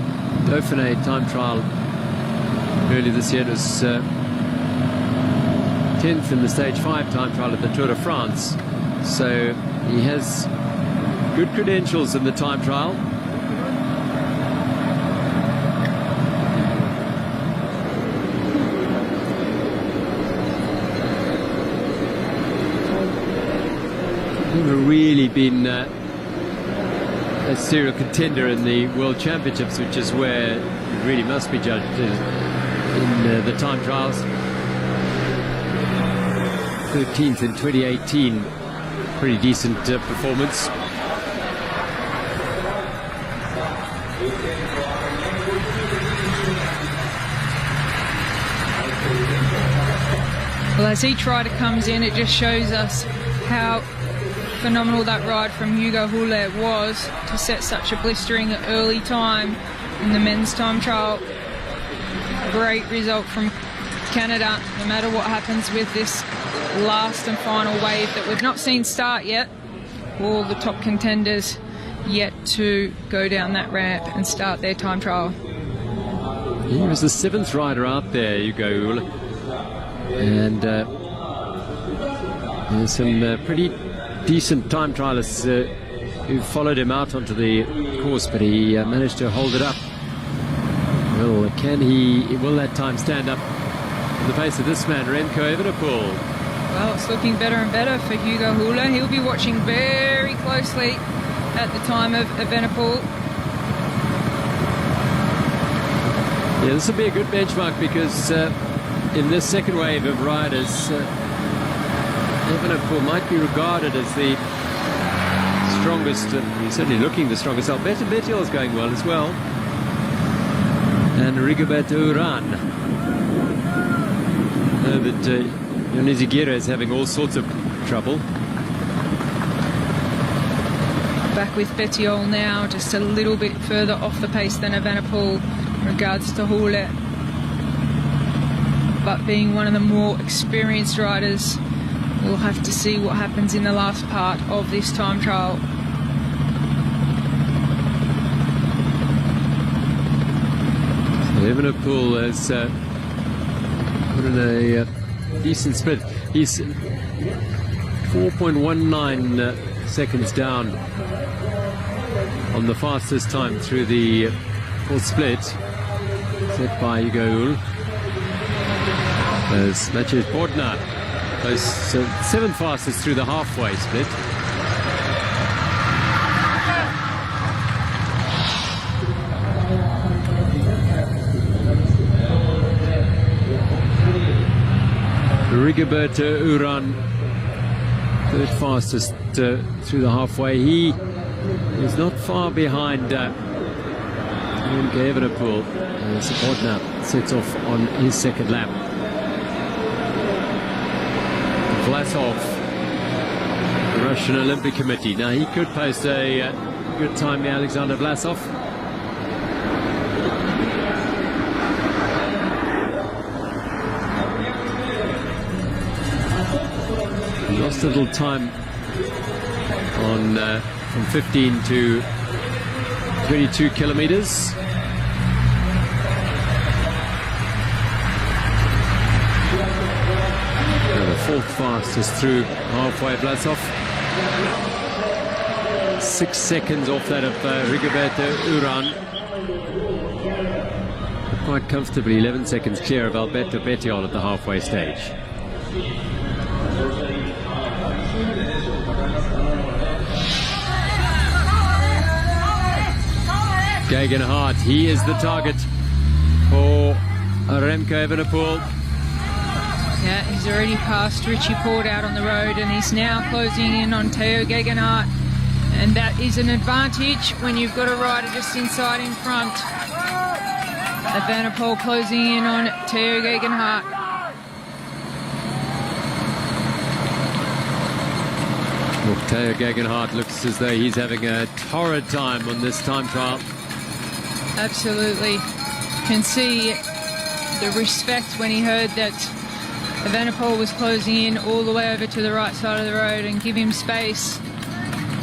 Dauphiné time trial earlier this year. It was 10th in the Stage 5 time trial at the Tour de France. So he has good credentials in the time trial. Never really been a serial contender in the World Championships, which is where it really must be judged in the time trials. 13th in 2018, pretty decent performance. Well, as each rider comes in, it just shows us how phenomenal that ride from Hugo Huller was to set such a blistering early time in the men's time trial. Great result from Canada, no matter what happens with this last and final wave that we've not seen start yet. All the top contenders yet to go down that ramp and start their time trial. He was the 7th rider out there, Hugo Huller, and there's some pretty decent time trialists who followed him out onto the course, but he managed to hold it up. Well, will that time stand up in the face of this man, Remco Evenepoel? Well, it's looking better and better for Hugo Huller. He'll be watching very closely at the time of Evenepoel. Yeah, this will be a good benchmark because in this second wave of riders, Evenepoel might be regarded as the strongest. He's certainly looking the strongest. Alberto Bettiol is going well as well. And Rigoberto Urán. I know that Jonas Igueira is having all sorts of trouble. Back with Bettiol now, just a little bit further off the pace than Evenepoel in regards to Hule. But being one of the more experienced riders, we'll have to see what happens in the last part of this time trial. Evenepoel has put in a decent split. He's 4.19 seconds down on the fastest time through the full split, set by Hugo Hull. As Mathieu Portner, those 7th fastest through the halfway split. Rigoberto Urán, 3rd fastest through the halfway. He is not far behind Evenepoel. Portner sets off on his 2nd lap. Vlasov, the Russian Olympic Committee. Now he could post a good time, the Alexander Vlasov. He lost a little time on from 15 to 22 kilometers. The 4th fastest through halfway, Vlasov. 6 seconds off that of Rigoberto Urán. Quite comfortably 11 seconds clear of Alberto Bettiol at the halfway stage. Gegenhardt, he is the target for Remco Evenepoel. Yeah, he's already passed Richie Port out on the road, and he's now closing in on Theo Gegenhardt. And that is an advantage when you've got a rider just inside in front. Evenepoel closing in on Theo Gegenhardt. Well, Theo Gegenhardt looks as though he's having a torrid time on this time trial. Absolutely. Can see the respect when he heard that Evenepoel was closing in all the way over to the right side of the road and give him space.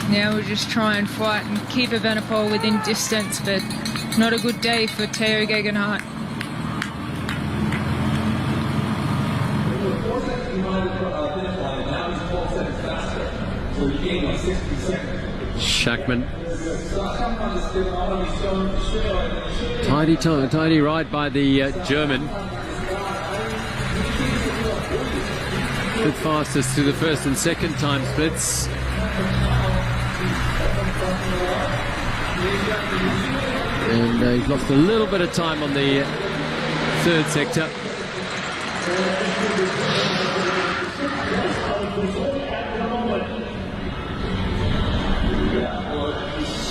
Now we'll just try and fight and keep Evenepoel within distance, but not a good day for Theo Gegenhardt. Schachmann. Tidy ride by the German. 5th fastest through the 1st and 2nd time splits. And he's lost a little bit of time on the 3rd sector.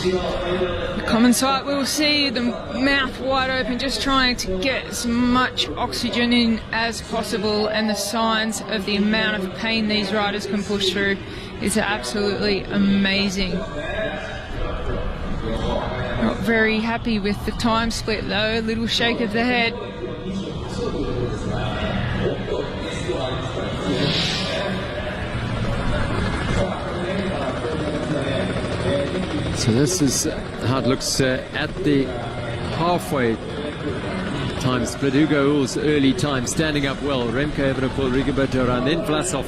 The common sight, we'll see the mouth wide open, just trying to get as much oxygen in as possible, and the signs of the amount of pain these riders can push through is absolutely amazing. Not very happy with the time split though, a little shake of the head. So this is how it looks at the halfway time split. Hugo Hull's early time standing up well. Remco Evenepoel, Rigoberto Urán, then Vlasov.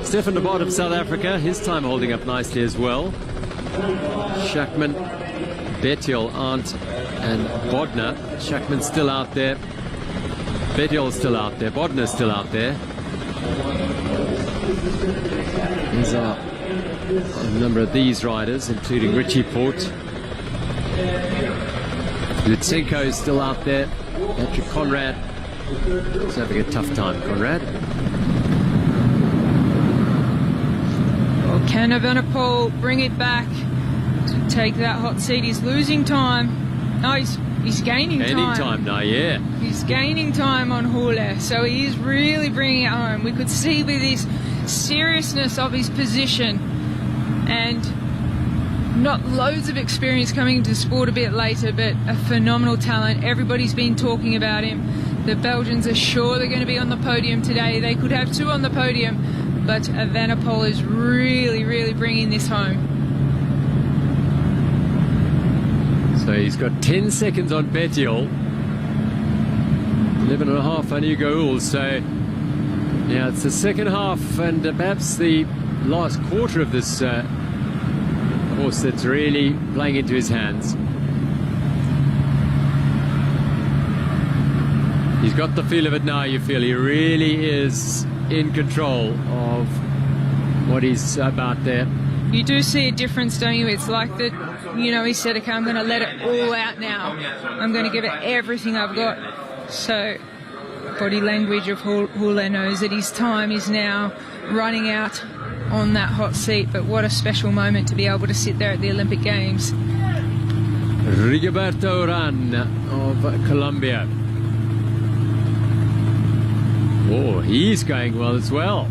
Stefan Dubot of South Africa, his time holding up nicely as well. Schachmann, Bettiol, Arndt and Bodner. Schachmann still out there. Bettiol still out there. Bodner still out there. These are a number of these riders, including Richie Port. Lutsenko is still out there. Patrick Conrad, He's having a tough time, Conrad. Well, can Evenepoel bring it back to take that hot seat? He's losing time. No, he's gaining time. Gaining time now, yeah. He's gaining time on Kucler, so he is really bringing it home. We could see with his seriousness of his position and not loads of experience coming into sport a bit later, but a phenomenal talent. Everybody's been talking about him. The Belgians are sure they're going to be on the podium today. They could have 2 on the podium, but Evenepoel is really, really bringing this home. So he's got 10 seconds on Bettiol, 11.5 on Hugo. So now it's the second half and perhaps the last quarter of this horse that's really playing into his hands. He's got the feel of it now, you feel. He really is in control of what he's about there. You do see a difference, don't you? It's like that, you know, he said, okay, I'm going to let it all out now. I'm going to give it everything I've got. So body language of Kucler knows that his time is now running out on that hot seat. But what a special moment to be able to sit there at the Olympic Games. Rigoberto Urán of Colombia. Oh, he's going well as well.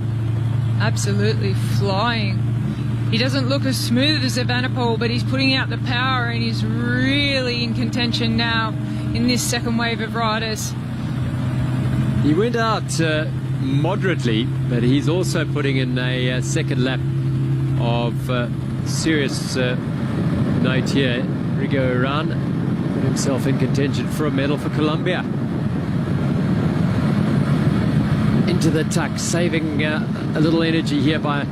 Absolutely flying. He doesn't look as smooth as Evenepoel, but he's putting out the power and he's really in contention now in this second wave of riders. He went out moderately, but he's also putting in a second lap of serious note here. Rigo Urán put himself in contention for a medal for Colombia. Into the tuck, saving a little energy here by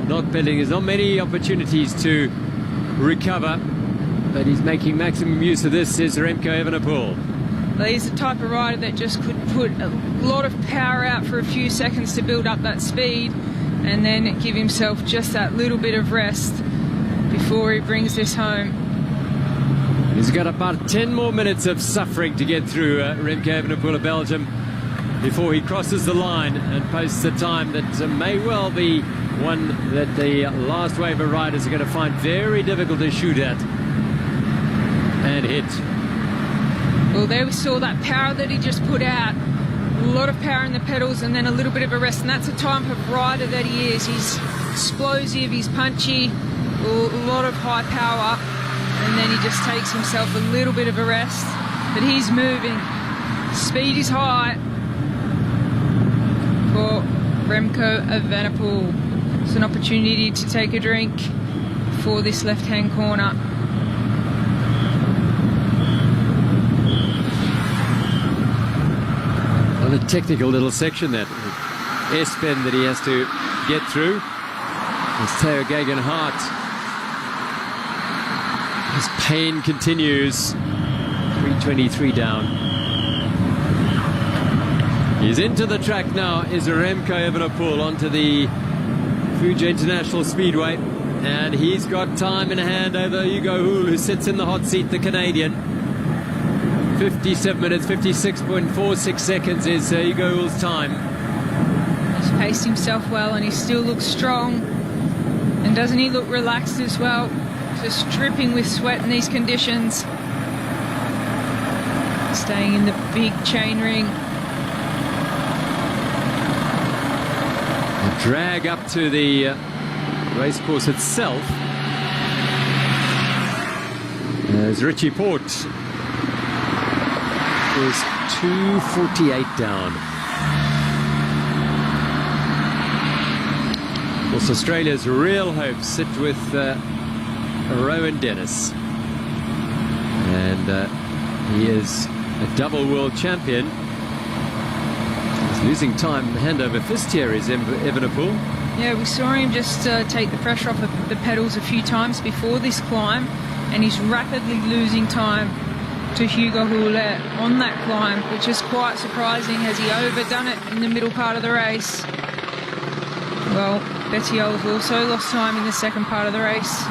not pedaling. There's not many opportunities to recover, but he's making maximum use of this, is Remco Evenepoel. Well, he's the type of rider that just could put a lot of power out for a few seconds to build up that speed and then give himself just that little bit of rest before he brings this home. He's got about 10 more minutes of suffering to get through Remco Evenepoel of Belgium before he crosses the line and posts a time that may well be one that the last wave of riders are going to find very difficult to shoot at and hit. Well, there we saw that power that he just put out. A lot of power in the pedals and then a little bit of a rest, and that's the type of rider that he is. He's explosive, he's punchy, a lot of high power, and then he just takes himself a little bit of a rest. But he's moving. Speed is high for Remco Evenepoel. It's an opportunity to take a drink for this left-hand corner. On a technical little section, that S-bend that he has to get through. As Theo Gegenhardt, his pain continues. 3:23 down. He's into the track now, is Remco Evenepoel onto the Fuji International Speedway, and he's got time in hand over Hugo Hull, who sits in the hot seat, the Canadian. 57 minutes, 56.46 seconds is Hugo Hull's time. He's paced himself well and he still looks strong. And doesn't he look relaxed as well? Just dripping with sweat in these conditions. Staying in the big chain ring. A drag up to the racecourse itself. As Richie Port is 2:48 down. Of course, Australia's real hopes sit with Rowan Dennis. And he is a double world champion. He's losing time. Hand over fist here is Evenepoel. Yeah, we saw him just take the pressure off the pedals a few times before this climb, and he's rapidly losing time to Hugo Kucler on that climb, which is quite surprising. Has he overdone it in the middle part of the race? Well, Bettiol has also lost time in the second part of the race.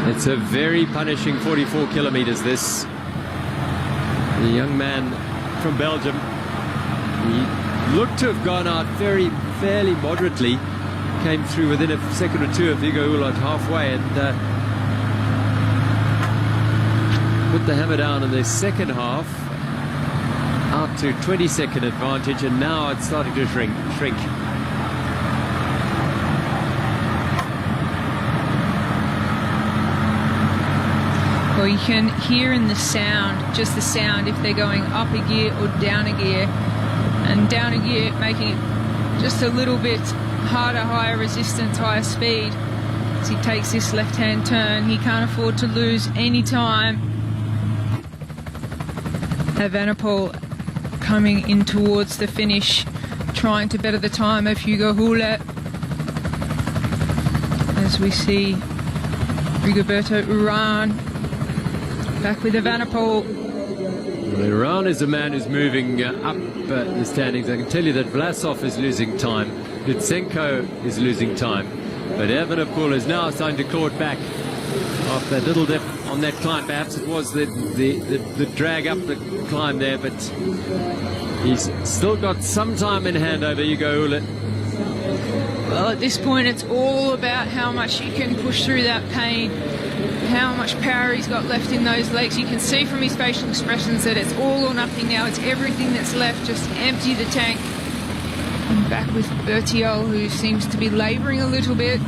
It's a very punishing 44 kilometers, this. The young man from Belgium, he looked to have gone out fairly moderately, came through within a second or two of Hugo Hullert halfway, and put the hammer down in the second half, out to 20-second advantage, and now it's starting to shrink. Well, you can hear in the sound, just the sound, if they're going up a gear or down a gear. And down a gear, making it just a little bit harder, higher resistance, higher speed. As he takes this left-hand turn, he can't afford to lose any time. Evenepoel coming in towards the finish, trying to better the time of Hugo Hullert. As we see Rigoberto Urán back with Evenepoel. Well, Urán is a man who's moving up the standings. I can tell you that Vlasov is losing time, Lutsenko is losing time, but Evenepoel is now starting to claw it back after that little dip on that climb. Perhaps it was the drag up the climb there, but he's still got some time in hand over Hugo Hullert. Well, at this point, it's all about how much you can push through that pain, how much power he's got left in those legs. You can see from his facial expressions that it's all or nothing now. It's everything that's left, just empty the tank. And back with Bertiol, who seems to be labouring a little bit.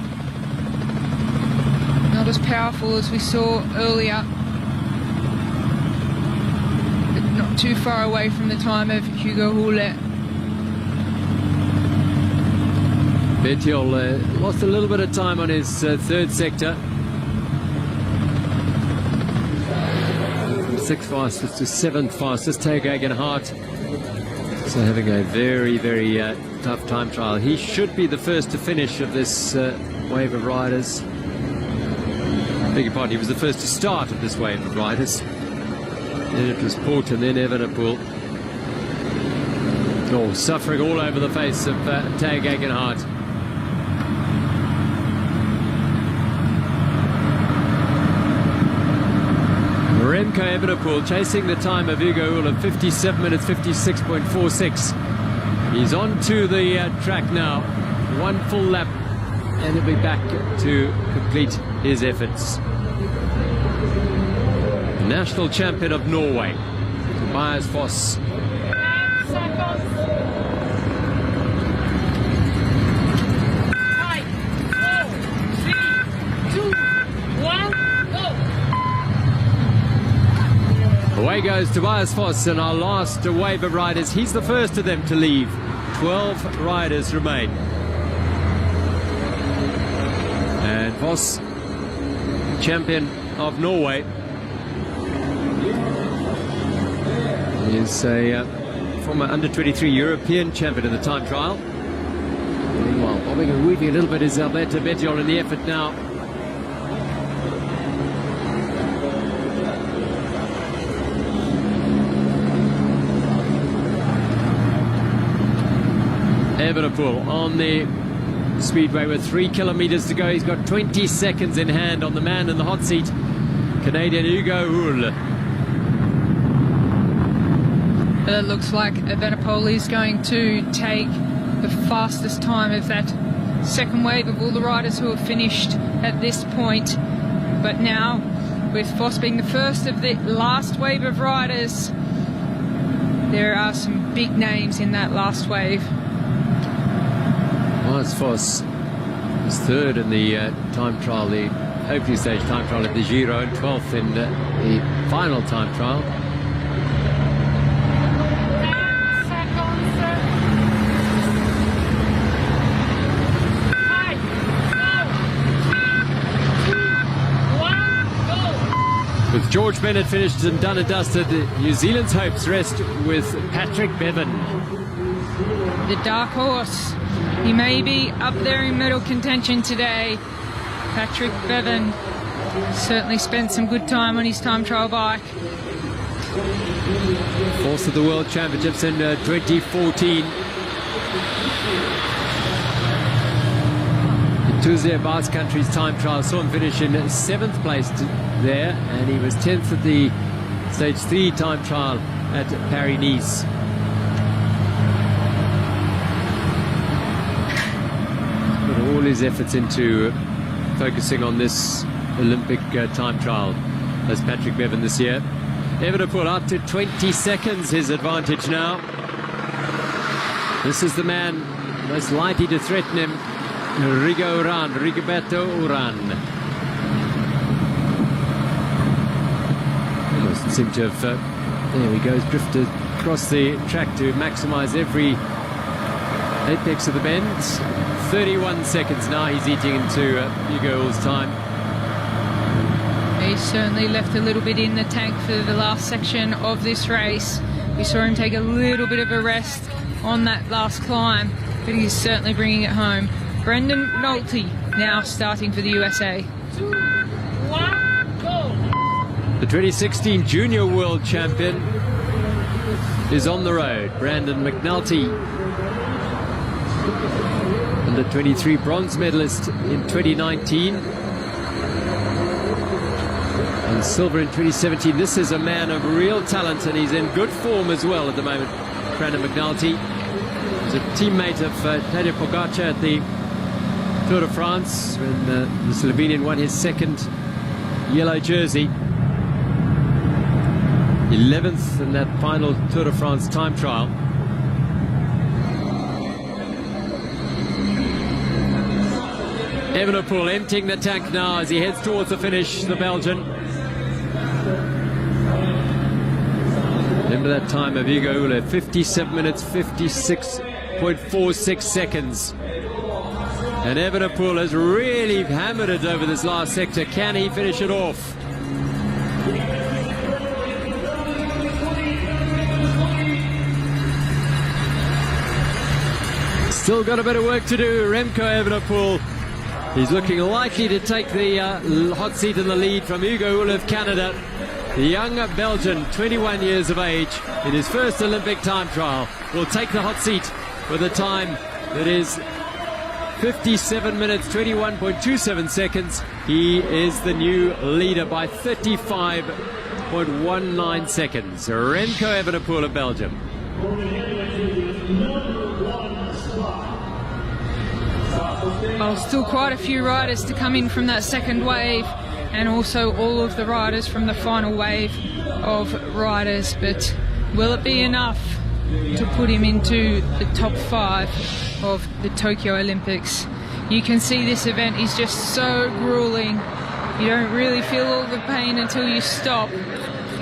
Not as powerful as we saw earlier, but not too far away from the time of Hugo Hullert. Bertiol lost a little bit of time on his third sector. From 6th fastest to 7th fastest, Theo Gegenhardt. So having a very tough time trial. He should be the first to finish of this wave of riders. Beg your pardon, he was the first to start of this wave of riders. Then it was Port and then Evenepoel. Oh, suffering all over the face of Theo Gegenhardt. Remco Evenepoel chasing the time of Hugo Hullert, 57 minutes 56.46. He's on to the track now. One full lap and he'll be back to complete his efforts. The national champion of Norway, Tobias Foss. 10 seconds. 5, 4, 3, 2, 1, go. Away goes Tobias Foss, and our last wave of riders. He's the first of them to leave. 12 riders remain. And Foss, champion of Norway, is a former under-23 European champion in the time trial. Meanwhile, bobbing and weaving a little bit is Alberto Bettiol in the effort now. Evenepoel on the Speedway with 3 kilometers to go. He's got 20 seconds in hand on the man in the hot seat, Canadian Hugo Hullert. It looks like Evenepoel is going to take the fastest time of that second wave of all the riders who have finished at this point. But now, with Foss being the first of the last wave of riders, there are some big names in that last wave. Tobias Foss was third in the time trial, the opening stage time trial at the Giro, and 12th in the final time trial. 10 seconds. 5, 4, 3, 2, 1, go. With George Bennett finished and done and dusted, New Zealand's hopes rest with Patrick Bevin. The dark horse. He may be up there in medal contention today. Patrick Bevin certainly spent some good time on his time trial bike. Fourth of the World Championships in 2014. Tuesday Basque Country's time trial saw him finish in 7th place there, and he was 10th at the Stage 3 time trial at Paris-Nice. Put all his efforts into focusing on this Olympic time trial as Patrick Bevin this year. Evenepoel up to 20 seconds, his advantage now. This is the man most likely to threaten him, Rigoberto Urán. Almost seemed to have, there he goes, drifted across the track to maximize every apex of the bend. 31 seconds now, he's eating into Hugo Hull's time. He certainly left a little bit in the tank for the last section of this race. We saw him take a little bit of a rest on that last climb, but he's certainly bringing it home. Brendan Mcnulty now starting for the USA. 2, 1, go! The 2016 Junior World Champion is on the road. Brandon Mcnulty, under 23 bronze medalist in 2019. And silver in 2017. This is a man of real talent, and he's in good form as well at the moment. Brandon Mcnulty is a teammate of Tadej Pogacar at the Tour de France when the Slovenian won his second yellow jersey. 11th in that final Tour de France time trial. Evenepoel emptying the tank now as he heads towards the finish, the Belgian. Remember that time of Hugo Hull, 57 minutes, 56.46 seconds. And Evenepoel has really hammered it over this last sector. Can he finish it off? Still got a bit of work to do, Remco Evenepoel. He's looking likely to take the hot seat in the lead from Hugo Hull of Canada. The young Belgian, 21 years of age, in his first Olympic time trial, will take the hot seat with a time that is 57 minutes, 21.27 seconds. He is the new leader by 35.19 seconds. Remco Evenepoel of Belgium. Well, still quite a few riders to come in from that second wave, and also all of the riders from the final wave of riders, but will it be enough to put him into the top 5 of the Tokyo Olympics? You can see this event is just so grueling. You don't really feel all the pain until you stop,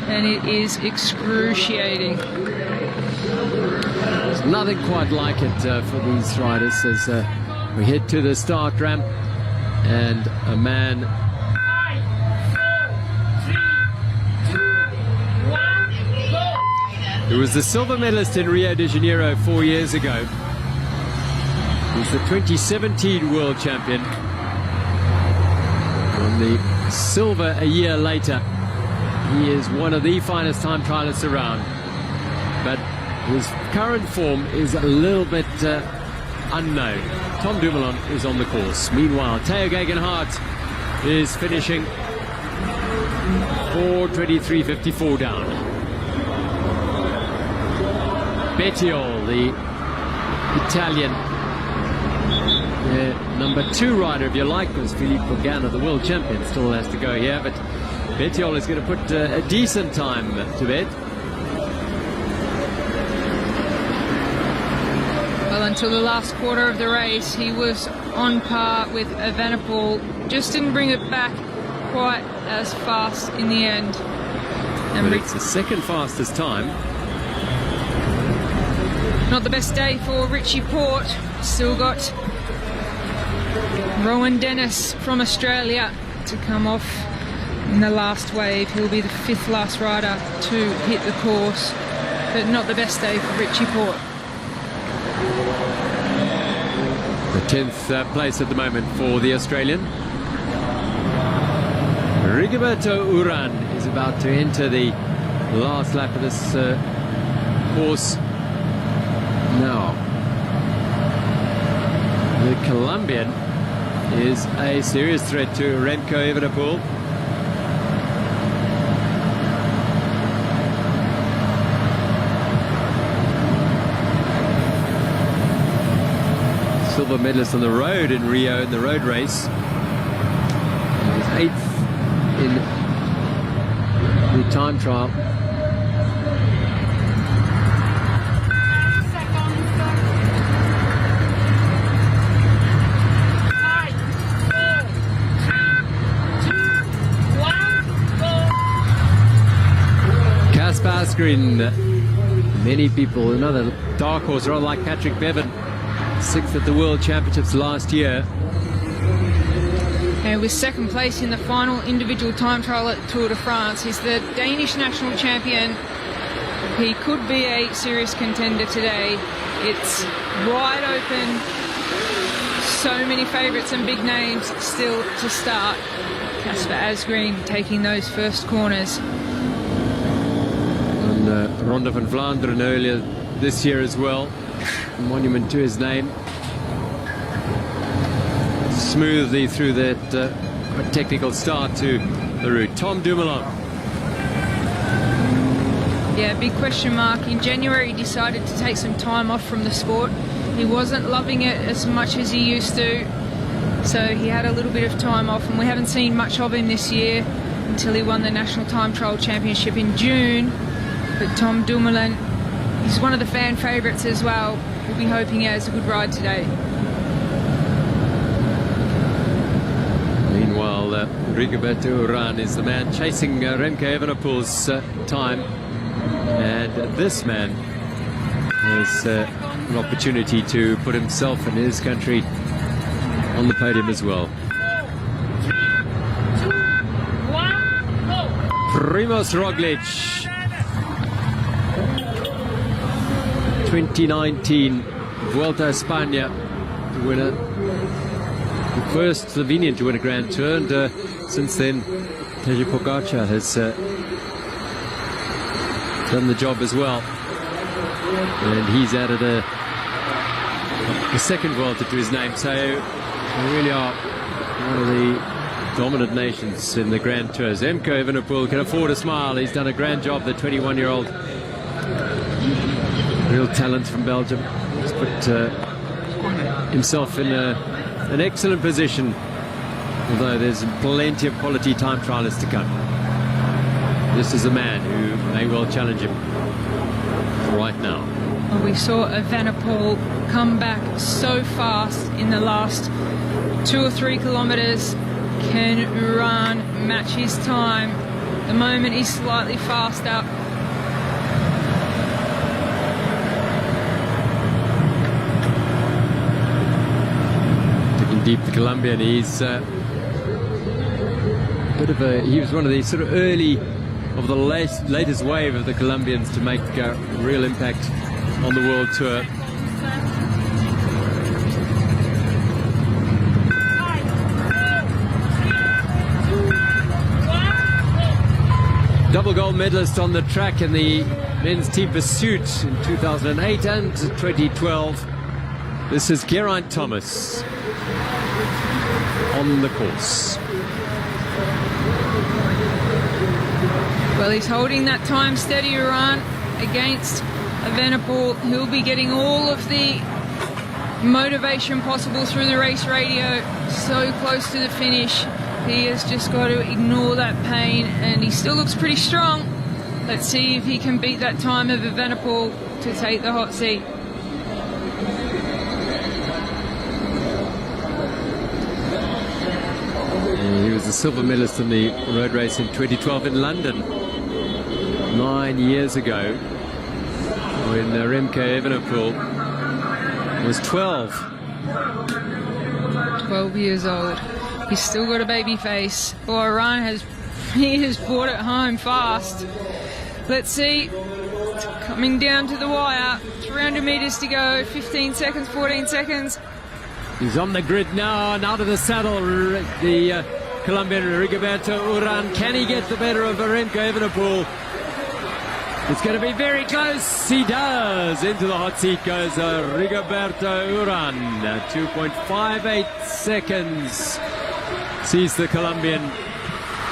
and it is excruciating. There's nothing quite like it for these riders as we head to the start ramp, and a man 5, 4, 3, 2, 1, go! who was the silver medalist in Rio de Janeiro 4 years ago. He's the 2017 world champion. On the silver a year later, he is one of the finest time trialists around. But his current form is a little bit unknown. Tom Dumoulin is on the course. Meanwhile, Tao Geoghegan Hart is finishing 4:23.54 down. Bettiol, the Italian number 2 rider, if you like, was Philippe Ghana, the world champion, still has to go here, but Bettiol is going to put a decent time to bed. Well, until the last quarter of the race, he was on par with Evenepoel. Just didn't bring it back quite as fast in the end. But it's the second fastest time. Not the best day for Richie Port. Still got Rowan Dennis from Australia to come off in the last wave. He'll be the 5th last rider to hit the course, but not the best day for Richie Port. The 10th place at the moment for the Australian. Rigoberto Urán is about to enter the last lap of this course now. The Colombian is a serious threat to Remco Evenepoel. silver medalist on the road in Rio in the road race. He was 8th in the time trial. Kasper Asgreen, many people, another dark horse, rather like Patrick Bevin, 6th at the World Championships last year. And with 2nd place in the final individual time trial at Tour de France. He's the Danish national champion. He could be a serious contender today. It's wide open. So many favourites and big names still to start. Kasper Asgreen taking those first corners. Ronde van Vlaanderen earlier this year as well. A monument to his name. Smoothly through that quite technical start to the route. Tom Dumoulin. Yeah, big question mark. In January, he decided to take some time off from the sport. He wasn't loving it as much as he used to, so he had a little bit of time off, and we haven't seen much of him this year until he won the National Time Trial Championship in June. But Tom Dumoulin, he's one of the fan favourites as well. We'll be hoping he has a good ride today. Meanwhile, Rigoberto Urán is the man chasing Remco Evenepoel's time. And this man has an opportunity to put himself and his country on the podium as well. 3, 2, 1, go! Primož Roglic, 2019 Vuelta a España winner, the first Slovenian to win a Grand Tour, and since then Tadej Pogačar has done the job as well, and he's added a second Vuelta to his name, so they really are one of the dominant nations in the Grand Tours. Remco Evenepoel can afford a smile. He's done a grand job, the 21-year-old. Real talent from Belgium. He's put himself in an excellent position, although there's plenty of quality time trialists to come. This is a man who may well challenge him right now. Well, we saw Evenepoel come back so fast in the last 2 or 3 kilometres. Can Urán match his time? The moment he's slightly faster. Deep the Colombian, he's he was one of the sort of early of the latest wave of the Colombians to make a real impact on the World Tour. Double gold medalist on the track in the men's team pursuit in 2008 and 2012. This is Geraint Thomas on the course. Well, he's holding that time steady, Urán, against Evenepoel. He'll be getting all of the motivation possible through the race radio. So close to the finish. He has just got to ignore that pain, and he still looks pretty strong. Let's see if he can beat that time of Evenepoel to take the hot seat. He was a silver medalist in the road race in 2012 in London, 9 years ago, when Remco Evenepoel was 12. 12 years old. He's still got a baby face. Well, Urán has brought it home fast. Let's see. It's coming down to the wire. 300 metres to go. 15 seconds, 14 seconds. He's on the grid now and out of the saddle. The Colombian Rigoberto Urán. Can he get the better of Remco Evenepoel? It's going to be very close. He does. Into the hot seat goes Rigoberto Urán. 2.58 seconds. Sees the Colombian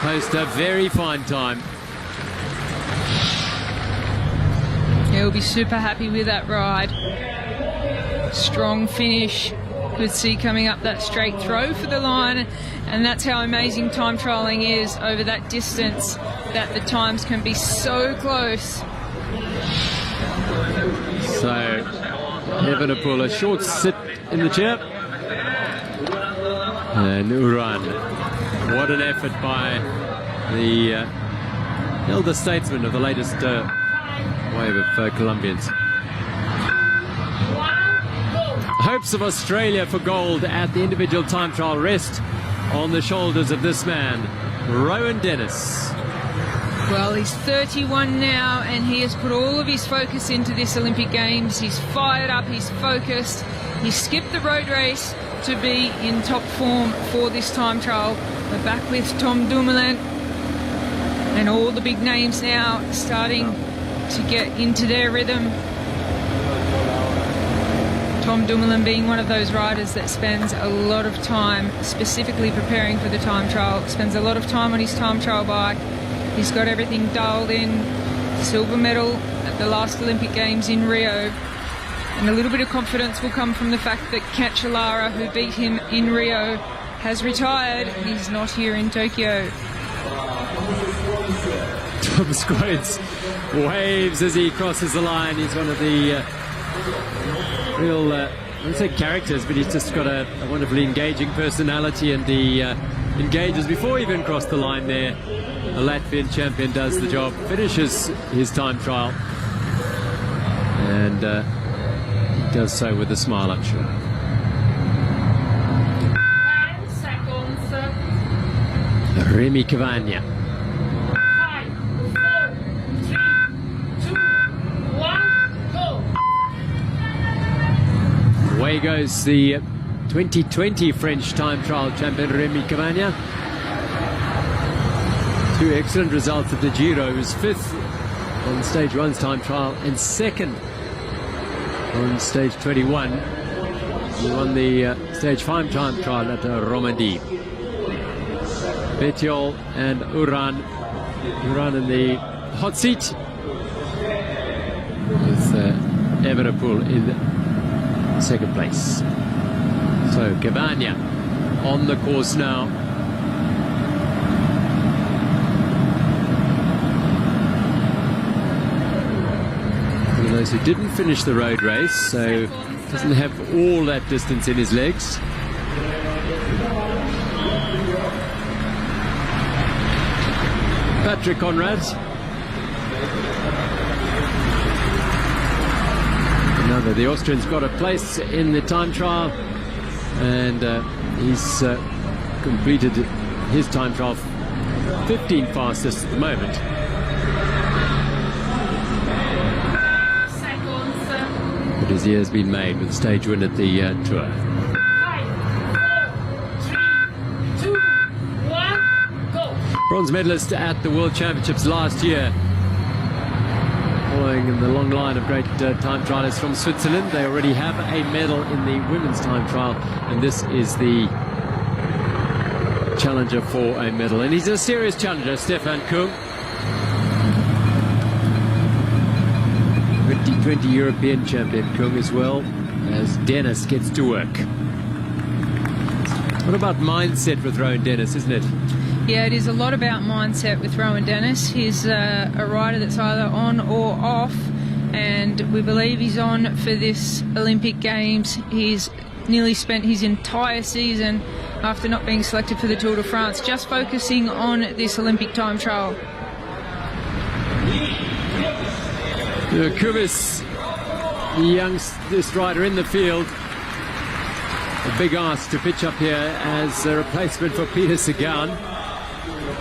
post a very fine time. He'll be super happy with that ride. Strong finish. Could see coming up that straight throw for the line, and that's how amazing time trialling is over that distance, that the times can be so close. So Liverpool, a short sit in the chair. And Uran, what an effort by the elder statesman of the latest wave of Colombians. Hopes of Australia for gold at the individual time trial rest on the shoulders of this man, Rowan Dennis. Well, he's 31 now, and he has put all of his focus into this Olympic Games. He's fired up, he's focused. He skipped the road race to be in top form for this time trial. We're back with Tom Dumoulin, and all the big names now starting to get into their rhythm. Tom Dumoulin being one of those riders that spends a lot of time specifically preparing for the time trial, spends a lot of time on his time trial bike. He's got everything dialed in. Silver medal at the last Olympic Games in Rio. And a little bit of confidence will come from the fact that Cancellara, who beat him in Rio, has retired. He's not here in Tokyo. Tom Squads waves as he crosses the line. He's one of the real, I wouldn't say characters, but he's just got a wonderfully engaging personality, and he engages before he even crossed the line there. The Latvian champion does the job, finishes his time trial, and he does so with a smile, I'm sure. 10 seconds. Remy Cavagna. 5, 4, 3, 2, 1, go. Away goes the 2020 French time trial champion, Remy Cavagna. Two excellent results at the Giro. He was 5th on stage 1's time trial and 2nd on stage 21. He won the stage 5 time trial at Romandie. Bettiol and Uran in the hot seat, with Everpool in 2nd place. So Cavagna on the course now. For those who didn't finish the road race, so doesn't have all that distance in his legs. Patrick Conrad. The Austrian's got a place in the time trial, and he's completed his time trial 15 fastest at the moment. But his year's been made with a stage win at the Tour. 5, 4, 3, 2, 1, go. Bronze medalist at the World Championships last year. Following in the long line of great time trialists from Switzerland, they already have a medal in the women's time trial, and this is the challenger for a medal. And he's a serious challenger, Stephan Kung. 2020 European champion Kung, as well as Dennis gets to work. What about mindset with Rowan Dennis, isn't it? Yeah, it is a lot about mindset with Rowan Dennis. He's a rider that's either on or off, and we believe he's on for this Olympic Games. He's nearly spent his entire season, after not being selected for the Tour de France, just focusing on this Olympic time trial. Kubis, the youngest rider in the field. A big ask to pitch up here as a replacement for Peter Sagan.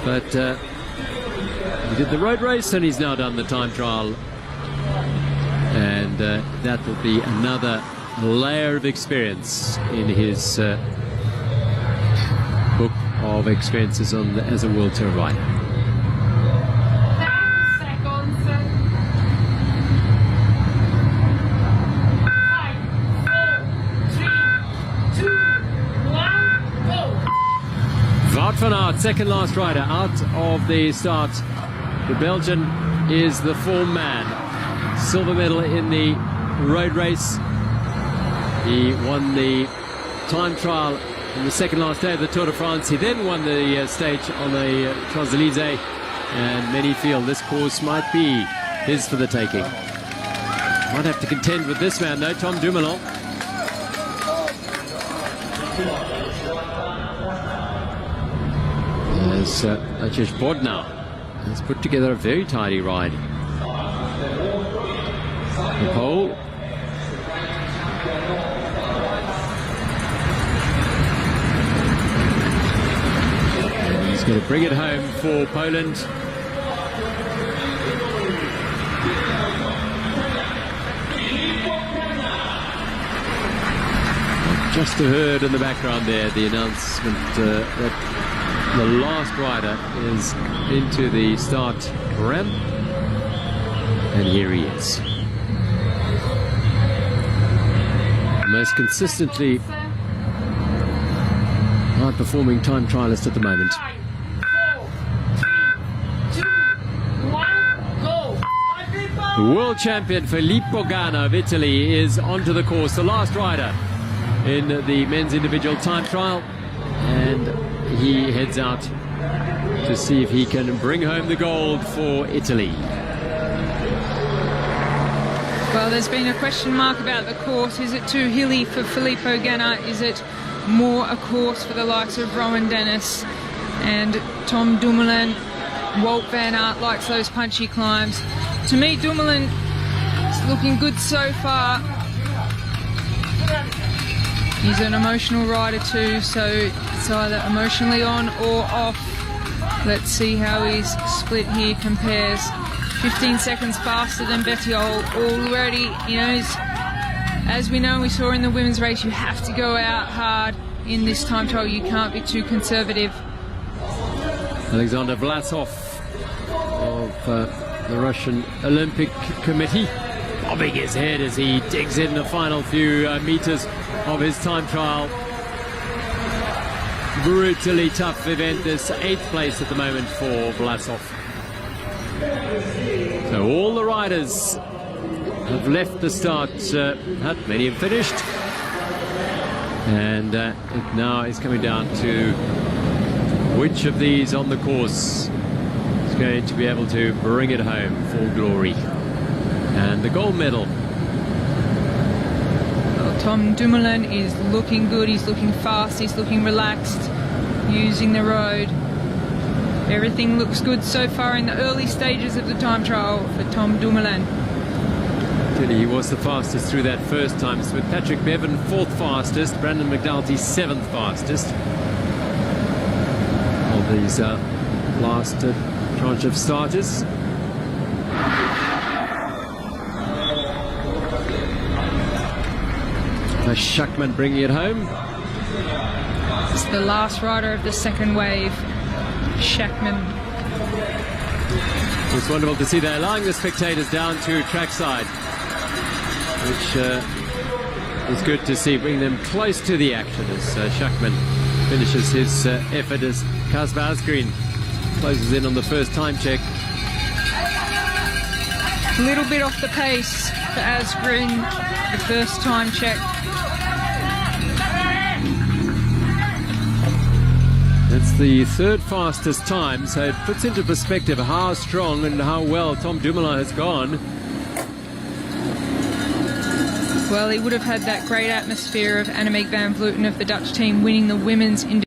But he did the road race, and he's now done the time trial. And that will be another layer of experience in his book of experiences as a World Tour rider. 10 seconds. 5, 4, 3, 2, 1, go. Wout van Aert, second last rider out of the start. The Belgian is the form man. Silver medal in the road race. He won the time trial in the second last day of the Tour de France. He then won the stage on the Champs-Élysées, and many feel this course might be his for the taking. Might have to contend with this man though, Tom Dumoulin. As Richie Port now has put together a very tidy ride. The pole. And he's going to bring it home for Poland. Just heard in the background there the announcement that the last rider is into the start ramp, and here he is. The most consistently high-performing time trialist at the moment. 5, 4, 3, 2, 1, go! The world champion Philippe Ghana of Italy is onto the course, the last rider in the men's individual time trial, and he heads out to see if he can bring home the gold for Italy. Well, there's been a question mark about the course. Is it too hilly for Philippe Ghana? Is it more a course for the likes of Rowan Dennis and Tom Dumoulin? Wout van Aert likes those punchy climbs. To me, Dumoulin is looking good so far. He's an emotional rider too, so it's either emotionally on or off. Let's see how his split here compares. 15 seconds faster than Bettiol already. You know, as we know, we saw in the women's race, you have to go out hard in this time trial. You can't be too conservative. Alexander Vlasov of the Russian Olympic Committee bobbing his head as he digs in the final few meters of his time trial. Brutally tough event. This 8th place at the moment for Vlasov. So all the riders have left the start hut. Many have finished, and it now is coming down to which of these on the course is going to be able to bring it home for glory and the gold medal. Tom Dumoulin is looking good, he's looking fast, he's looking relaxed, using the road. Everything looks good so far in the early stages of the time trial for Tom Dumoulin. Clearly he was the fastest through that first time, with Patrick Bevin 4th fastest, Brandon Mcnulty 7th fastest of these last tranche of starters. Schachmann bringing it home. It's the last rider of the second wave, Schachmann. It's wonderful to see they're allowing the spectators down to trackside, which is good to see, bring them close to the action as Schachmann finishes his effort as Kasper Asgreen closes in on the first time check. A little bit off the pace for Asgreen, the first time check. It's the 3rd fastest time, so it puts into perspective how strong and how well Tom Dumoulin has gone. Well, he would have had that great atmosphere of Annemiek van Vleuten of the Dutch team winning the women's individual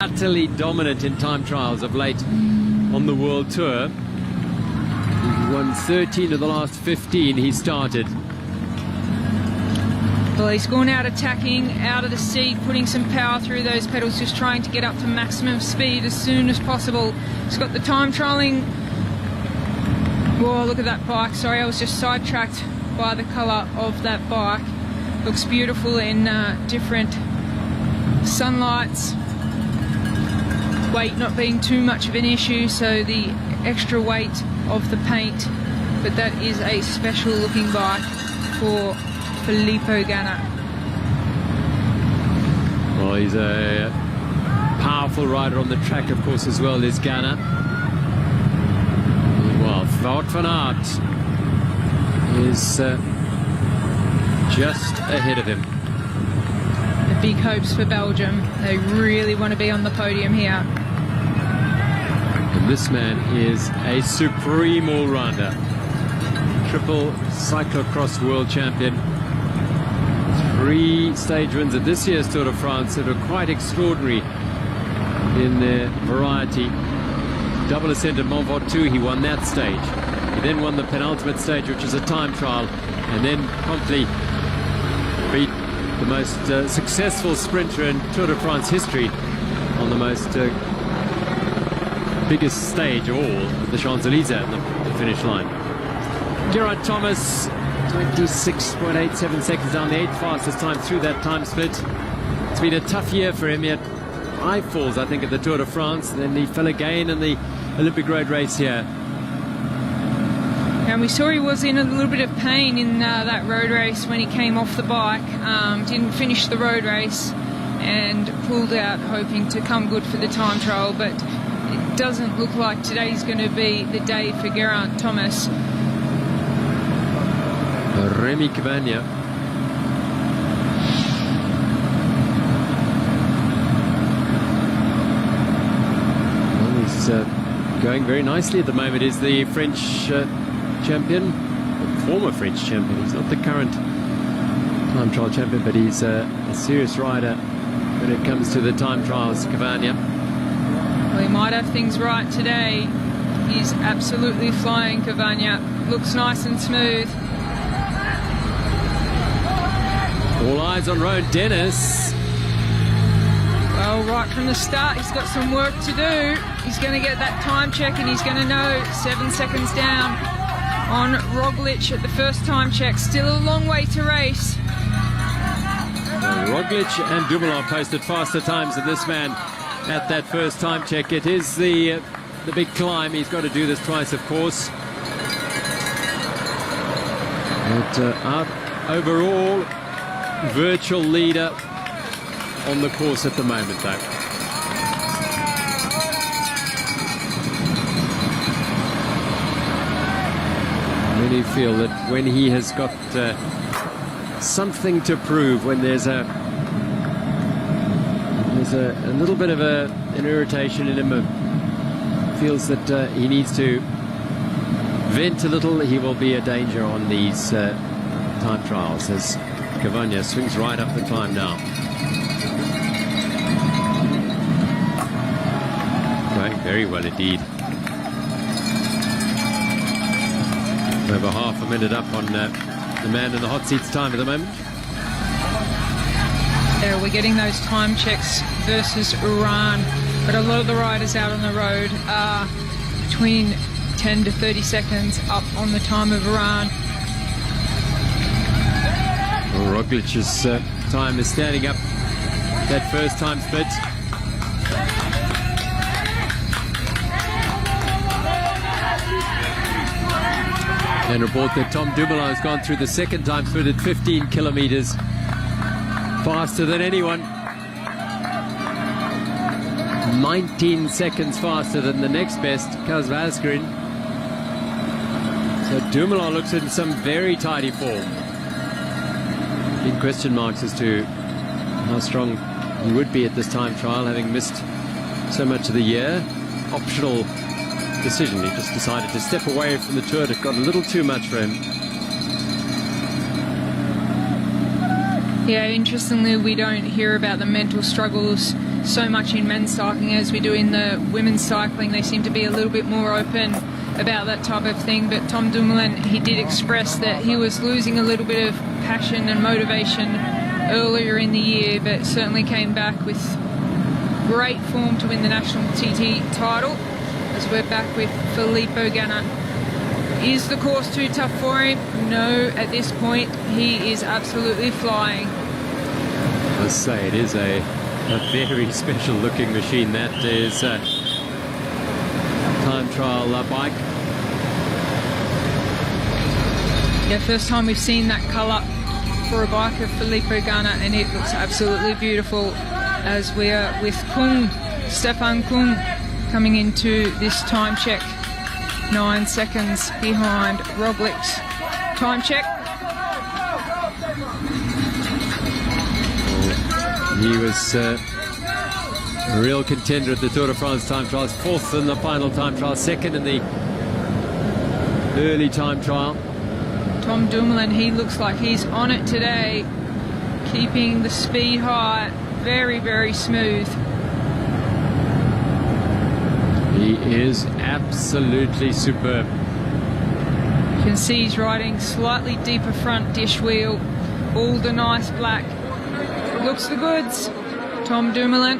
utterly dominant in time trials of late on the World Tour. He's won 13 of the last 15 he started. Well, he's gone out attacking, out of the seat, putting some power through those pedals, just trying to get up to maximum speed as soon as possible. He's got the time trialing. Whoa, look at that bike. Sorry, I was just sidetracked by the colour of that bike. Looks beautiful in different sunlights. Weight not being too much of an issue, so the extra weight of the paint. But that is a special looking bike for Philippe Ghana. Well, he's a powerful rider on the track, of course, as well as Ghana. Well, Wout van Aert is just ahead of him. The big hopes for Belgium. They really want to be on the podium here. And this man is a supreme all-rounder. Triple cyclocross world champion. 3 stage wins at this year's Tour de France that are quite extraordinary in their variety. Double ascent at Mont Ventoux, he won that stage. He then won the penultimate stage, which is a time trial, and then promptly beat the most successful sprinter in Tour de France history on the most biggest stage of all, the Champs-Élysées at the finish line. Geraint Thomas, 26.87 seconds down, the 8th fastest time through that time split. It's been a tough year for him. He had 5 falls, I think, at the Tour de France. Then he fell again in the Olympic road race here. And we saw he was in a little bit of pain in that road race when he came off the bike. Didn't finish the road race and pulled out, hoping to come good for the time trial. But it doesn't look like today's going to be the day for Geraint Thomas. Remy Cavagna. Well, he's going very nicely at the moment. Is the French champion, former French champion. He's not the current time trial champion, but he's a serious rider when it comes to the time trials, Cavagna. Well, he might have things right today. He's absolutely flying, Cavagna. Looks nice and smooth. All eyes on Rowan Dennis. Well, right from the start, he's got some work to do. He's going to get that time check, and he's going to know 7 seconds down on Roglic at the first time check. Still a long way to race. Roglic and Dumoulin posted faster times than this man at that first time check. It is the big climb. He's got to do this twice, of course. But out overall, virtual leader on the course at the moment, though. I really feel that when he has got something to prove, when there's a little bit of an irritation in him, feels that he needs to vent a little, he will be a danger on these time trials, as Cavagna swings right up the climb now. Going very well indeed. Over half a minute up on the man in the hot seat's time at the moment. There, we're getting those time checks versus Iran, but a lot of the riders out on the road are between 10 to 30 seconds up on the time of Iran. Roglic's time is standing up that first time split. And report that Tom Dumoulin has gone through the second time split at 15 kilometers faster than anyone. 19 seconds faster than the next best, Kaz Vascarin. So Dumoulin looks in some very tidy form. Big question marks as to how strong he would be at this time trial, having missed so much of the year. Optional decision. He just decided to step away from the Tour. It got a little too much for him. Yeah, interestingly, we don't hear about the mental struggles so much in men's cycling as we do in the women's cycling. They seem to be a little bit more open about that type of thing. But Tom Dumoulin, he did express that he was losing a little bit of passion and motivation earlier in the year, but certainly came back with great form to win the national TT title. As we're back with Philippe Ghana. Is the course too tough for him? No, at this point he is absolutely flying. I must say, it is a very special looking machine. That is a time trial bike. Yeah, first time we've seen that colour for a bike of Philippe Ghana, and it looks absolutely beautiful. As we are with Kung, Stefan Kung, coming into this time check, 9 seconds behind Roglic's time check. He was a real contender at the Tour de France time trials, 4th in the final time trial, 2nd in the early time trial. Tom Dumoulin, he looks like he's on it today, keeping the speed high, very, very smooth. He is absolutely superb. You can see he's riding slightly deeper front dish wheel, all the nice black. Looks the goods, Tom Dumoulin.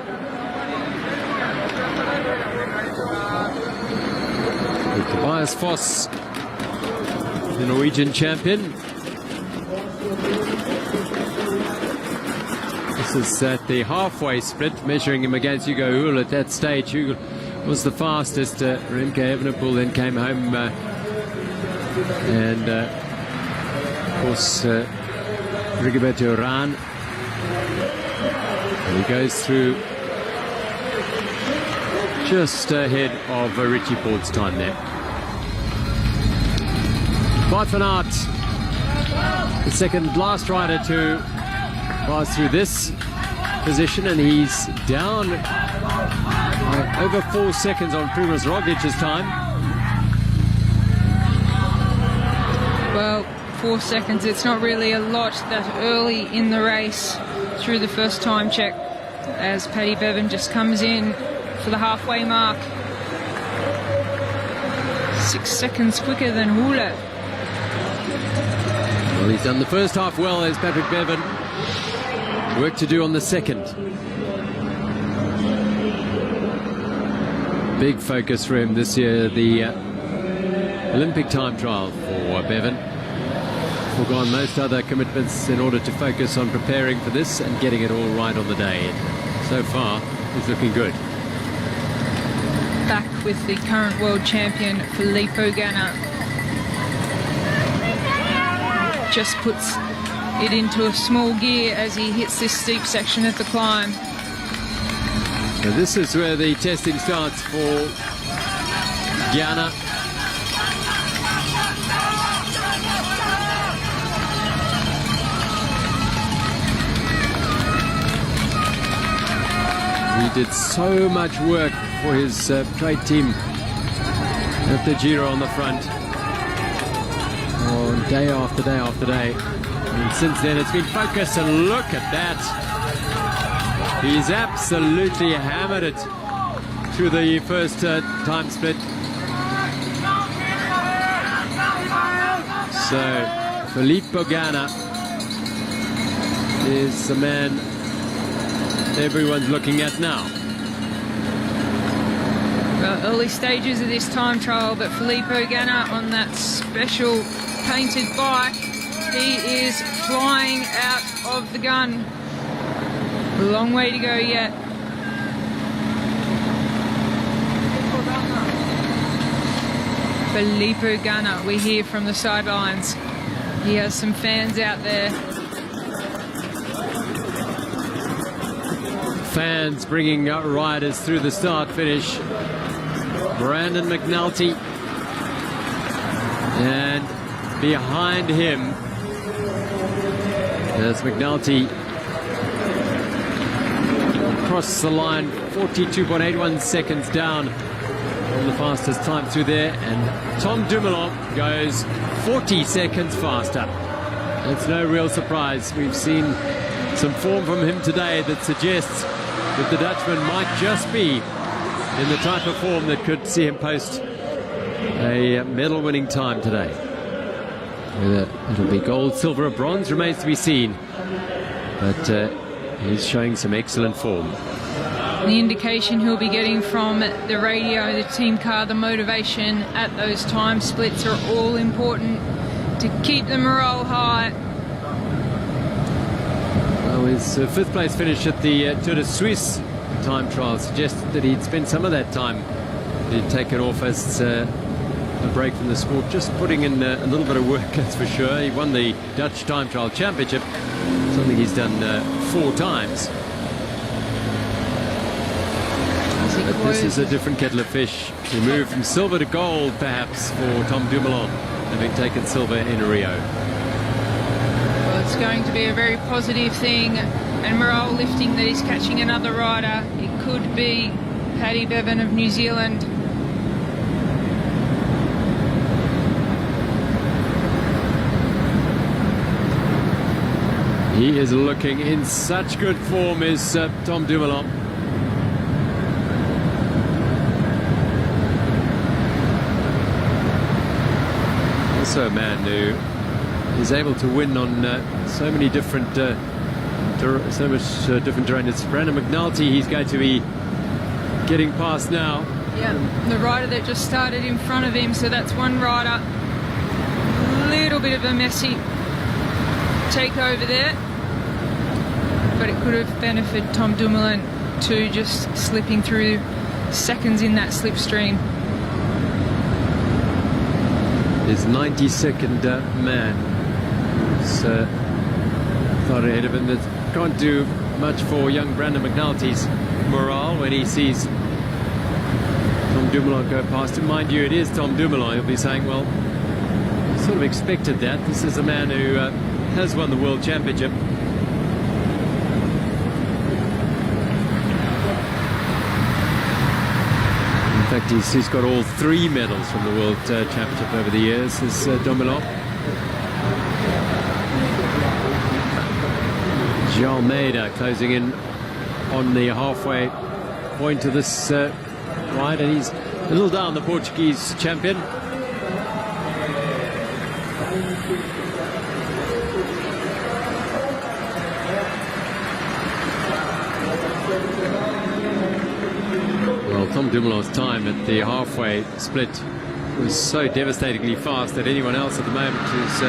Tobias Foss, the Norwegian champion. This is at the halfway split, measuring him against Hugo Hull at that stage. Hugo was the fastest. Remke Evenepoel then came home, and of course Rigoberto Urán. And he goes through just ahead of Richie Port's time there. Bart van Aert, the second last rider to pass through this position, and he's down over 4 seconds on Primož Roglic's time. Well, 4 seconds, it's not really a lot that early in the race through the first time check, as Paddy Bevin just comes in for the halfway mark. 6 seconds quicker than Hula. Well, he's done the first half well, as Patrick Bevin. Work to do on the second. Big focus for him this year, the Olympic time trial for Bevin. Forgone most other commitments in order to focus on preparing for this and getting it all right on the day. So far, he's looking good. Back with the current world champion, Philippe Ghana. Just puts it into a small gear as he hits this steep section of the climb. So this is where the testing starts for Ghana. He did so much work for his trade team at the Giro on the front. Oh, day after day after day. And since then it's been focused, and look at that. He's absolutely hammered it through the first time split. So Philippe Ghana is the man everyone's looking at now. Well, early stages of this time trial, but Philippe Ghana on that special painted bike, he is flying out of the gun. A long way to go yet. Philippe Ghana, we hear from the sidelines. He has some fans out there. Fans bringing riders through the start-finish. Brandon Mcnulty, and behind him as Mcnulty across the line, 42.81 seconds down on the fastest time through there, and Tom Dumoulin goes 40 seconds faster. It's no real surprise. We've seen some form from him today that suggests But the Dutchman might just be in the type of form that could see him post a medal-winning time today. Whether it'll be gold, silver or bronze remains to be seen. But he's showing some excellent form. The indication he'll be getting from the radio, the team car, the motivation at those time splits are all important to keep the morale high. Well, his fifth place finish at the Tour de Suisse time trial suggested that he'd spent some of that time he'd taken off as a break from the sport, just putting in a little bit of work, that's for sure. He won the Dutch time trial championship, something he's done 4 times. But this is a different kettle of fish. He moved from silver to gold, perhaps, for Tom Dumoulin, having taken silver in Rio. Well, it's going to be a very positive thing, and morale lifting that he's catching another rider. It could be Paddy Bevin of New Zealand. He is looking in such good form, is Tom Dumoulin. Also a man who is able to win on so many different different terrain. It's Brandon Mcnulty he's going to be getting past now. Yeah, the rider that just started in front of him, so that's one rider. A little bit of a messy takeover there, but it could have benefited Tom Dumoulin too, just slipping through seconds in that slipstream. His 92nd man who's thought ahead of him. That can't do much for young Brandon Mcnulty's morale when he sees Tom Dumoulin go past him. Mind you, it is Tom Dumoulin. He'll be saying, well, sort of expected that. This is a man who has won the World Championship. In fact, he's got all 3 medals from the World Championship over the years, is Dumoulin. Almeida closing in on the halfway point of this ride, and he's a little down, the Portuguese champion. Well, Tom Dumoulin's time at the halfway split was so devastatingly fast that anyone else at the moment is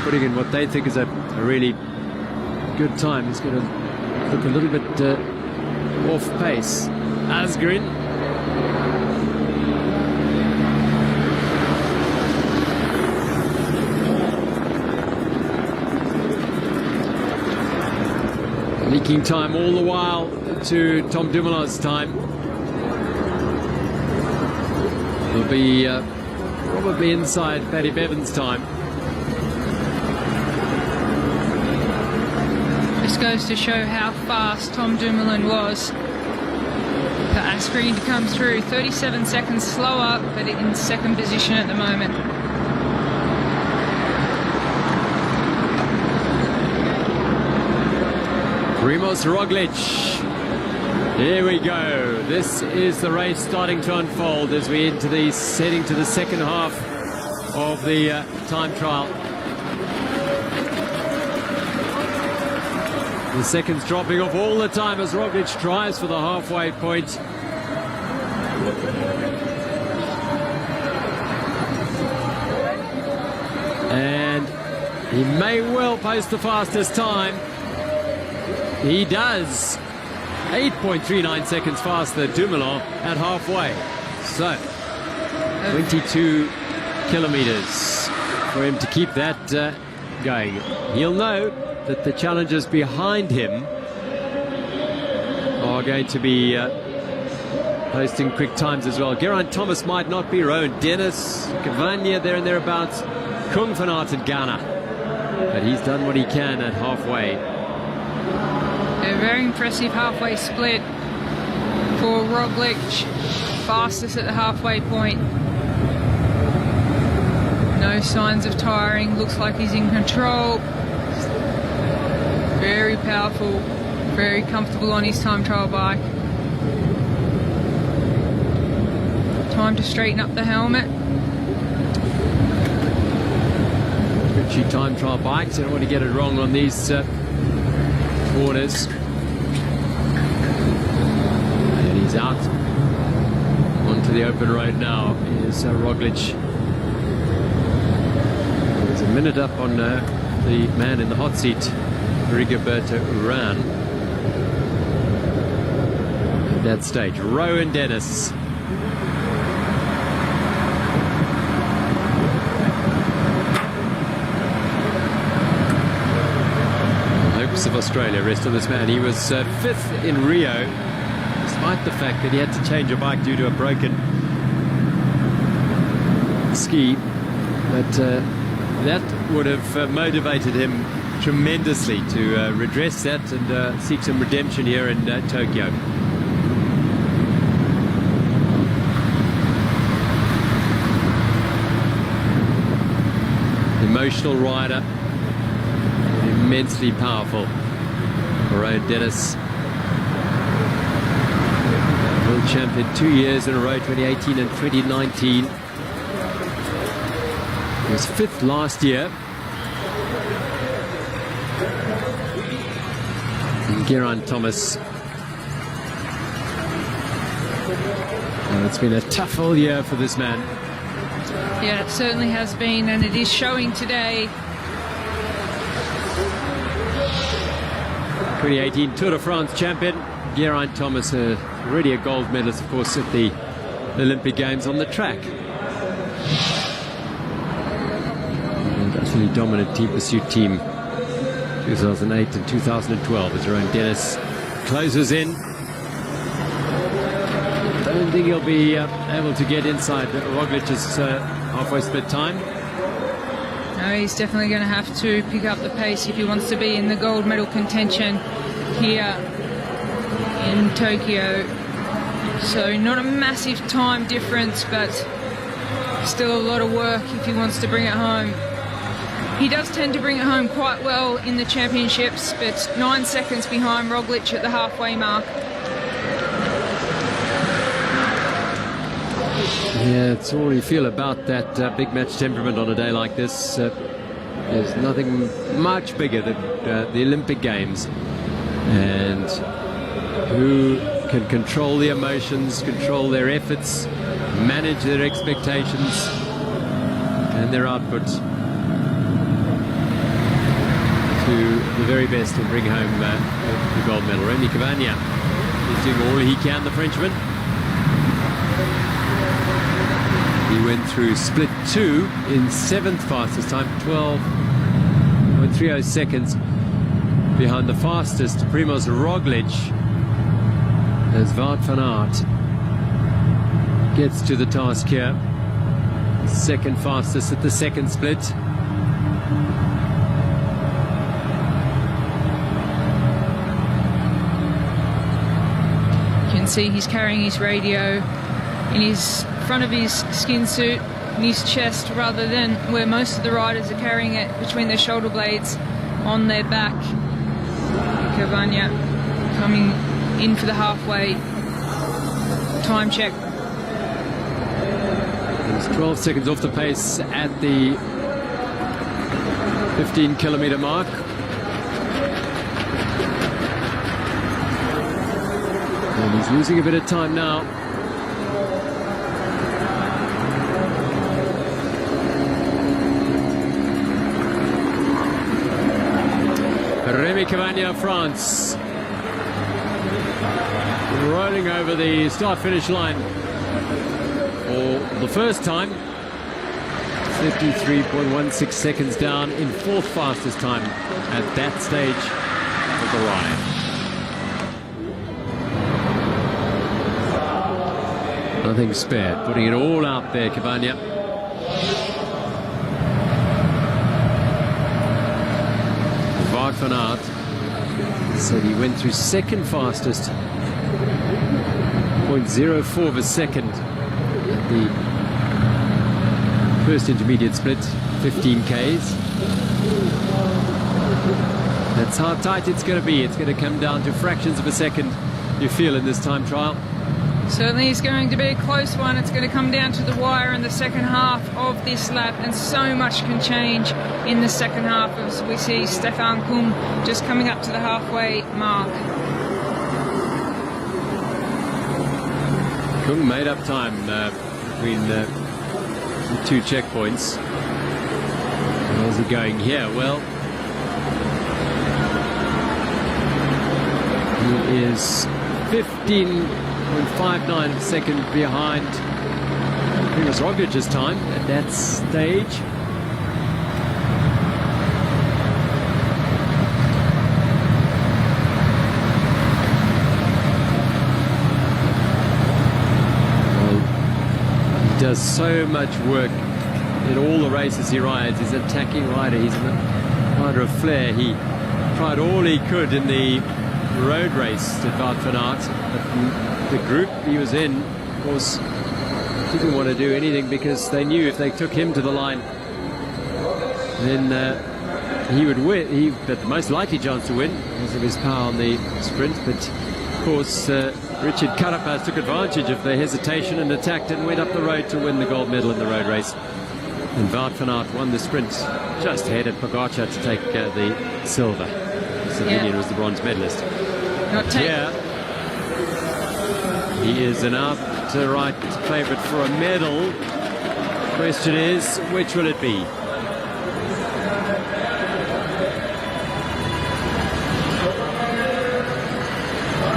putting in what they think is a really good time. He's going to look a little bit off pace. Asgreen. Leaking time all the while to Tom Dumoulin's time. It'll be probably inside Paddy Bevin's time. This goes to show how fast Tom Dumoulin was for Asgreen to come through. 37 seconds slower, but in second position at the moment. Primoz Roglic. Here we go. This is the race starting to unfold as we enter heading to the second half of the time trial. The seconds dropping off all the time as Roglic tries for the halfway point. And he may well post the fastest time. He does. 8.39 seconds faster than Dumoulin at halfway. So, 22 kilometers for him to keep that going. He'll know that the challengers behind him are going to be posting quick times as well. Geraint Thomas might not be. Rowan Dennis, Cavagna there and thereabouts. Kung van Aert and Ghana. But he's done what he can at halfway. A very impressive halfway split for Roglic. Fastest at the halfway point. No signs of tiring. Looks like he's in control. Very powerful Very comfortable on his time trial bike. Time to straighten up the helmet. Richie time trial bikes. I don't want to get it wrong on these corners. And he's out onto the open road now. Is Roglic. There's a minute up on the man in the hot seat, Rigoberto Urán. At that stage, Rowan Dennis. Hopes of Australia rest on this man. He was 5th in Rio, despite the fact that he had to change a bike due to a broken ski. But that would have motivated him tremendously to redress that and seek some redemption here in Tokyo. Emotional rider, immensely powerful. Rowan Dennis, world champion 2 years in a row, 2018 and 2019. He was 5th last year. And Geraint Thomas. Well, it's been a tough all year for this man. Yeah, it certainly has been, and it is showing today. 2018 Tour de France champion Geraint Thomas, already a gold medalist, of course, at the Olympic Games on the track. And utterly dominant team pursuit team 2008 and 2012 as Rowan Dennis closes in. Don't think he'll be able to get inside Roglic's halfway split time. No, he's definitely going to have to pick up the pace if he wants to be in the gold medal contention here in Tokyo. So not a massive time difference, but still a lot of work if he wants to bring it home. He does tend to bring it home quite well in the championships, but 9 seconds behind Roglic at the halfway mark. Yeah, it's all you feel about that big match temperament on a day like this. There's nothing much bigger than the Olympic Games. And who can control the emotions, control their efforts, manage their expectations and their output to the very best and bring home the gold medal. Remy Cavagna is doing all he can, the Frenchman. He went through split 2 in 7th fastest time, 12.30 seconds behind the fastest Primož Roglic, as Wout van Aert gets to the task here. 2nd fastest at the 2nd split. You can see he's carrying his radio in his front of his skin suit, in his chest, rather than where most of the riders are carrying it between their shoulder blades on their back. Cavagna coming in for the halfway time check. He's 12 seconds off the pace at the 15-kilometer mark. And he's losing a bit of time now. Remy Cavagna, France, rolling over the start-finish line for the first time. 53.16 seconds down in 4th fastest time at that stage of the ride. Nothing spared, putting it all out there, Cavagna. Wout van Aert said he went through 2nd fastest, 0.04 of a second at the first intermediate split, 15 Ks. That's how tight it's going to be. It's going to come down to fractions of a second, you feel, in this time trial. Certainly is going to be a close one. It's going to come down to the wire in the second half of this lap, and so much can change in the second half as we see Stefan Kung just coming up to the halfway mark. Kung made up time between the two checkpoints. How's he going here? Well, he is 15.59 seconds behind Primož Roglic's time at that stage. Well, he does so much work in all the races he rides. He's an attacking rider. He's a rider of flair. He tried all he could in the road race at Wout van Aert, but the group he was in, of course, didn't want to do anything because they knew if they took him to the line, then he would win. He had the most likely chance to win because of his power on the sprint. But of course, Richard Carapaz took advantage of the hesitation and attacked and went up the road to win the gold medal in the road race. And Wout van Aert won the sprint just ahead of Pogacar to take the silver. Slovenian was the bronze medalist. Here, he is an outright favourite for a medal. Question is, which will it be?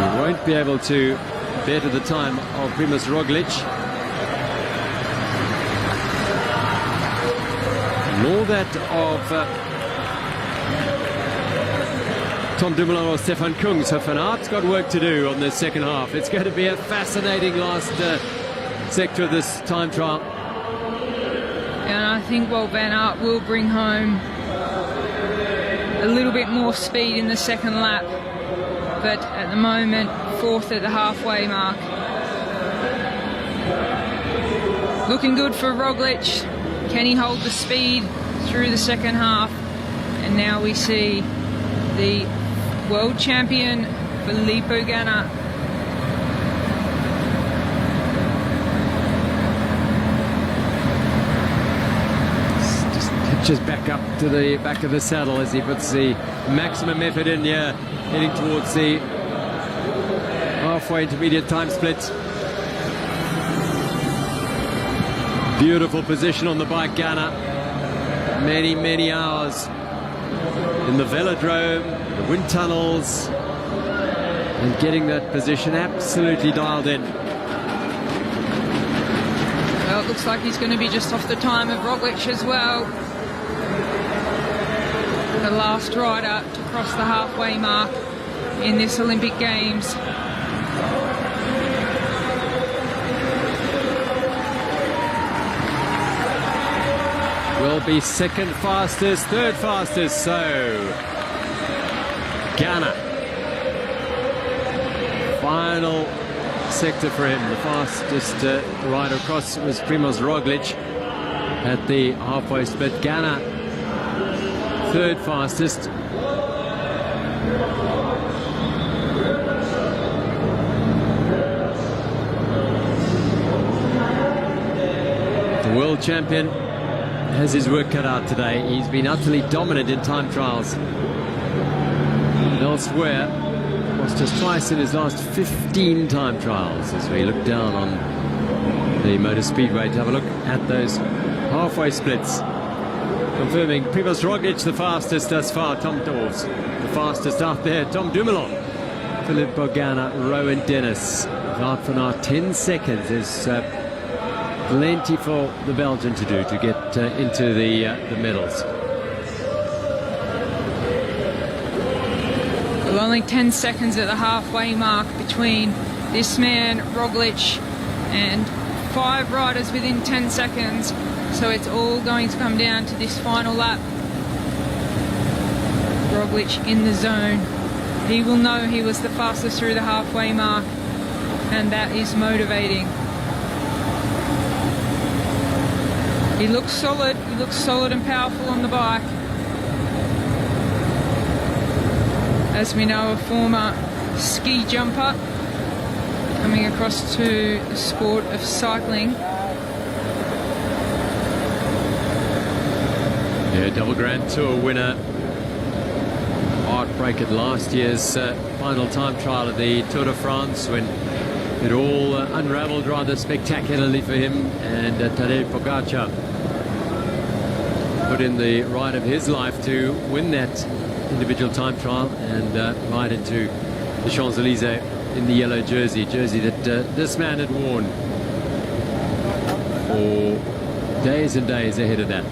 You won't be able to better the time of Primož Roglic, nor that of Tom Dumoulin or Stefan Kung. So Van Aert's got work to do on this second half. It's going to be a fascinating last sector of this time trial. And I think Van Aert will bring home a little bit more speed in the second lap, but at the moment, fourth at the halfway mark. Looking good for Roglic. Can he hold the speed through the second half? And now we see the world champion Philippe Ghana just pitches back up to the back of the saddle as he puts the maximum effort in here, heading towards the halfway intermediate time split. Beautiful position on the bike, Ghana. Many hours in the velodrome, the wind tunnels, and getting that position absolutely dialed in. Well, it looks like he's going to be just off the time of Roglic as well. The last rider to cross the halfway mark in this Olympic Games. Will be second fastest, third fastest, so Ghana. Final sector for him. The fastest rider across was Primož Roglic at the halfway split. Ghana, third fastest. The world champion has his work cut out today. He's been utterly dominant in time trials. And elsewhere, lost just twice in his last 15 time trials. As we look down on the Motor Speedway to have a look at those halfway splits. Confirming Primož Roglic the fastest thus far. Tom Dawes the fastest out there. Tom Dumoulin, Philippe Ghana, Rowan Dennis. Wout van Aert 10 seconds is plenty for the Belgian to do to get into the medals. Well, only 10 seconds at the halfway mark between this man, Roglic, and 5 riders within 10 seconds. So it's all going to come down to this final lap. Roglic in the zone. He will know he was the fastest through the halfway mark, and that is motivating. He looks solid and powerful on the bike. as we know, a former ski jumper, coming across to the sport of cycling. Yeah, double Grand Tour winner. Heartbreak at last year's final time trial of the Tour de France, when it all unraveled rather spectacularly for him, and Tadej Pogacar put in the ride of his life to win that individual time trial and ride into the Champs-Élysées in the yellow jersey that this man had worn for days and days ahead of that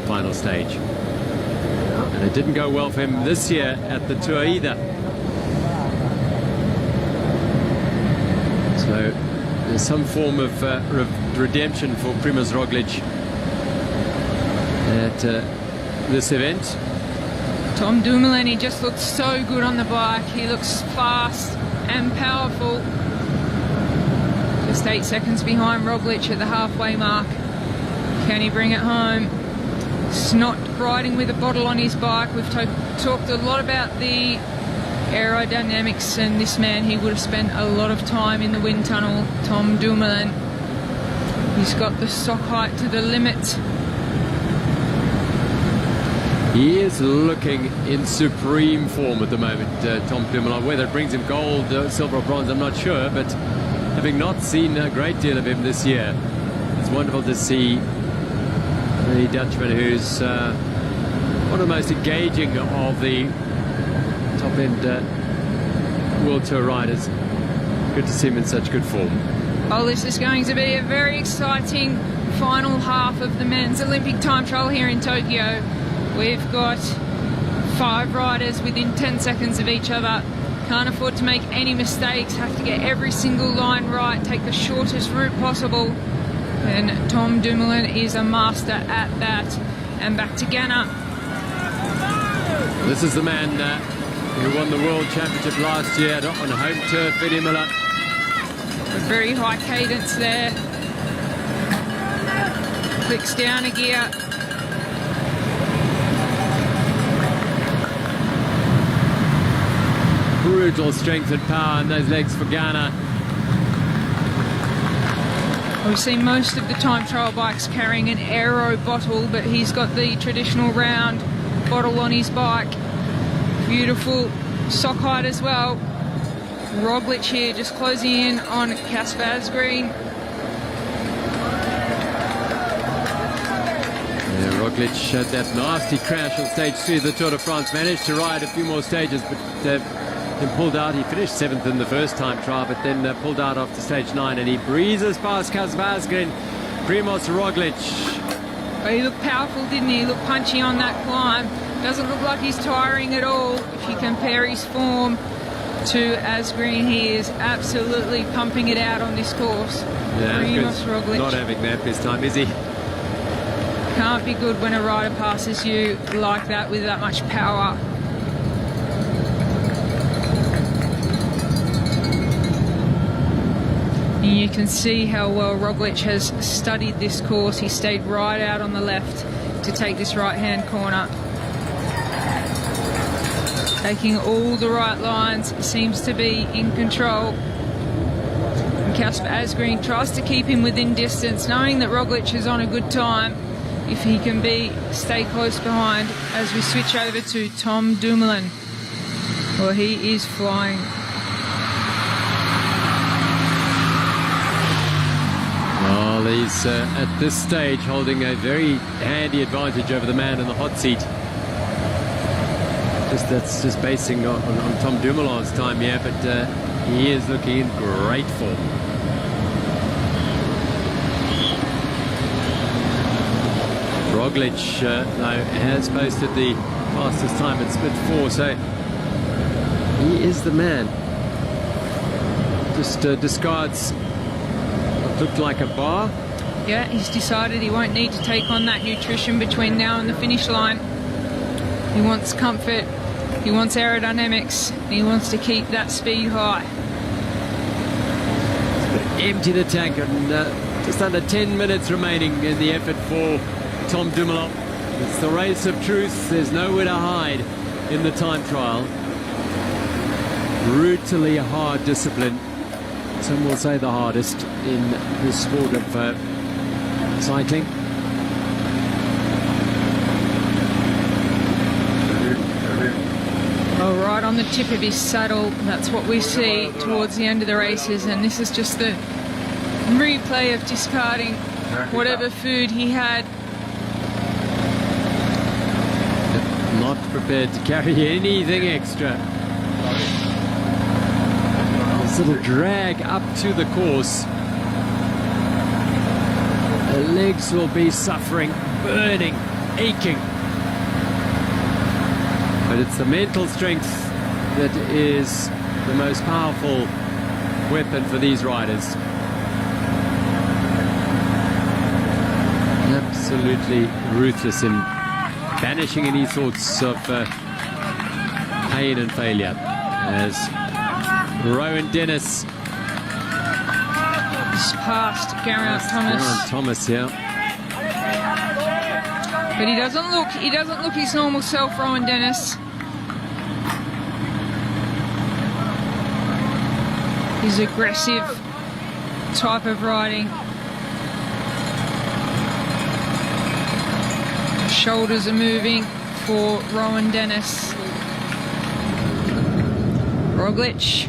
final stage. And it didn't go well for him this year at the Tour either. So there's some form of redemption for Primož Roglič at this event. Tom Dumoulin, he just looks so good on the bike. He looks fast and powerful. Just 8 seconds behind Roglič at the halfway mark. Can he bring it home? He's not riding with a bottle on his bike. We've talked a lot about the aerodynamics, and this man, he would have spent a lot of time in the wind tunnel. Tom Dumoulin, he's got the sock height to the limit. He is looking in supreme form at the moment, Tom Dumoulin. Whether it brings him gold, silver or bronze, I'm not sure, but having not seen a great deal of him this year, it's wonderful to see the Dutchman, who's one of the most engaging of the top-end World Tour riders. Good to see him in such good form. Oh, this is going to be a very exciting final half of the men's Olympic time trial here in Tokyo. We've got 5 riders within 10 seconds of each other. Can't afford to make any mistakes, have to get every single line right, take the shortest route possible. And Tom Dumoulin is a master at that. And back to Ghana. This is the man who won the World Championship last year on home turf, Eddie Miller. A very high cadence there. Clicks down a gear. Brutal strength and power in those legs for Ghana. We've seen most of the time trial bikes carrying an aero bottle, but he's got the traditional round bottle on his bike. Beautiful sock height as well. Roglič here just closing in on Kasper Asgreen. Yeah, Roglič had that nasty crash on stage 3 of the Tour de France. Managed to ride a few more stages, but then pulled out. He finished 7th in the first time trial, but then pulled out after stage 9, and he breezes past Kasper Asgreen. Primož Roglič. But he looked powerful, didn't he? He looked punchy on that climb. Doesn't look like he's tiring at all. If you compare his form to Asgreen, he is absolutely pumping it out on this course. Yeah, Primož Roglič. Not having that this time, is he? Can't be good when a rider passes you like that with that much power. And you can see how well Roglič has studied this course. He stayed right out on the left to take this right-hand corner. Taking all the right lines, seems to be in control. And Kasper Asgreen tries to keep him within distance, knowing that Roglič is on a good time. If he can stay close behind, as we switch over to Tom Dumoulin. Well, he is flying. Well, he's at this stage holding a very handy advantage over the man in the hot seat. That's just basing on Tom Dumoulin's time here, but he is looking in great form. Roglič now has posted the fastest time at split 4, so he is the man. Just discards what looked like a bar. Yeah, he's decided he won't need to take on that nutrition between now and the finish line. He wants comfort, he wants aerodynamics, and he wants to keep that speed high. Empty the tank, and just under 10 minutes remaining in the effort for Tom Dumoulin. It's the race of truth. There's nowhere to hide in the time trial. brutally hard discipline. Some will say the hardest in the sport of cycling. Oh, right on the tip of his saddle. That's what we see towards the end of the races, and this is just the replay of discarding whatever food he had. Not prepared to carry anything extra. This little drag up to the course. The legs will be suffering, burning, aching. But it's the mental strength that is the most powerful weapon for these riders. Absolutely ruthless in banishing any thoughts of pain and failure. As Rowan Dennis He's past Geraint Thomas. Geraint Thomas, yeah. But he doesn't look his normal self, Rowan Dennis. His aggressive type of riding. Shoulders are moving for Rowan Dennis. Roglic.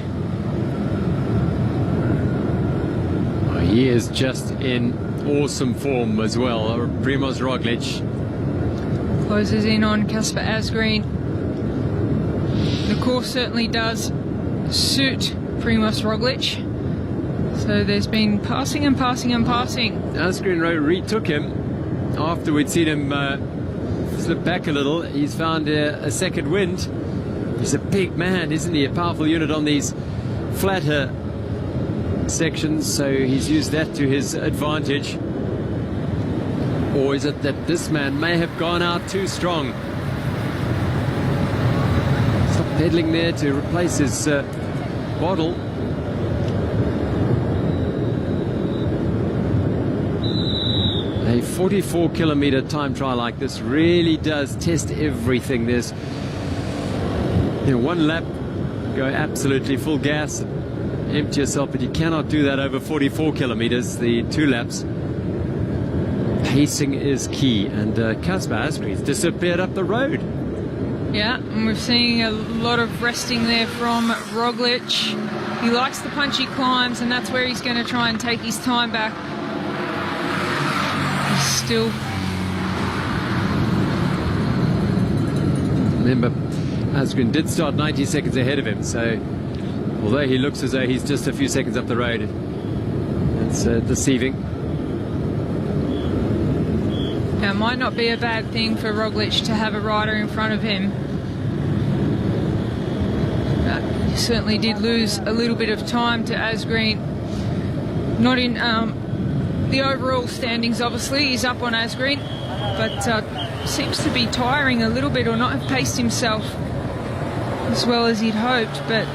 Oh, he is just in awesome form as well. Primož Roglic Closes in on Kasper Asgreen. The course certainly does suit Primož Roglic. So there's been passing and passing and passing. Asgreen retook him after we'd seen him slip back a little. He's found a second wind. He's a big man, isn't he? A powerful unit on these flatter sections, so he's used that to his advantage. Or is it that this man may have gone out too strong? Stop pedaling there to replace his bottle. A 44-kilometer time trial like this really does test everything. There's one lap, go absolutely full gas, empty yourself, but you cannot do that over 44 kilometers, the 2 laps. Pacing is key, and Kasper Asgreen's disappeared up the road. Yeah, and we're seeing a lot of resting there from Roglic. He likes the punchy climbs, and that's where he's going to try and take his time back. He's still... Remember, Asgreen did start 90 seconds ahead of him, so although he looks as though he's just a few seconds up the road, it's deceiving. Now, it might not be a bad thing for Roglic to have a rider in front of him. But he certainly did lose a little bit of time to Asgreen. Not in the overall standings, obviously. He's up on Asgreen, but seems to be tiring a little bit or not have paced himself as well as he'd hoped, but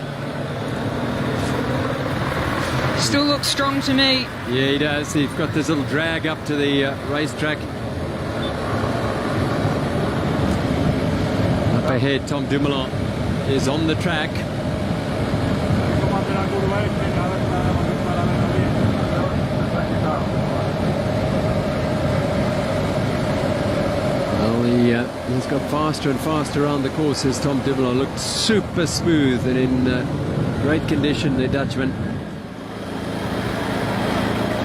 still looks strong to me. Yeah, he does. He's got this little drag up to the racetrack. Up ahead, Tom Dumoulin is on the track. Well, he's got faster and faster around the course as Tom Dumoulin looked super smooth and in great condition, the Dutchman.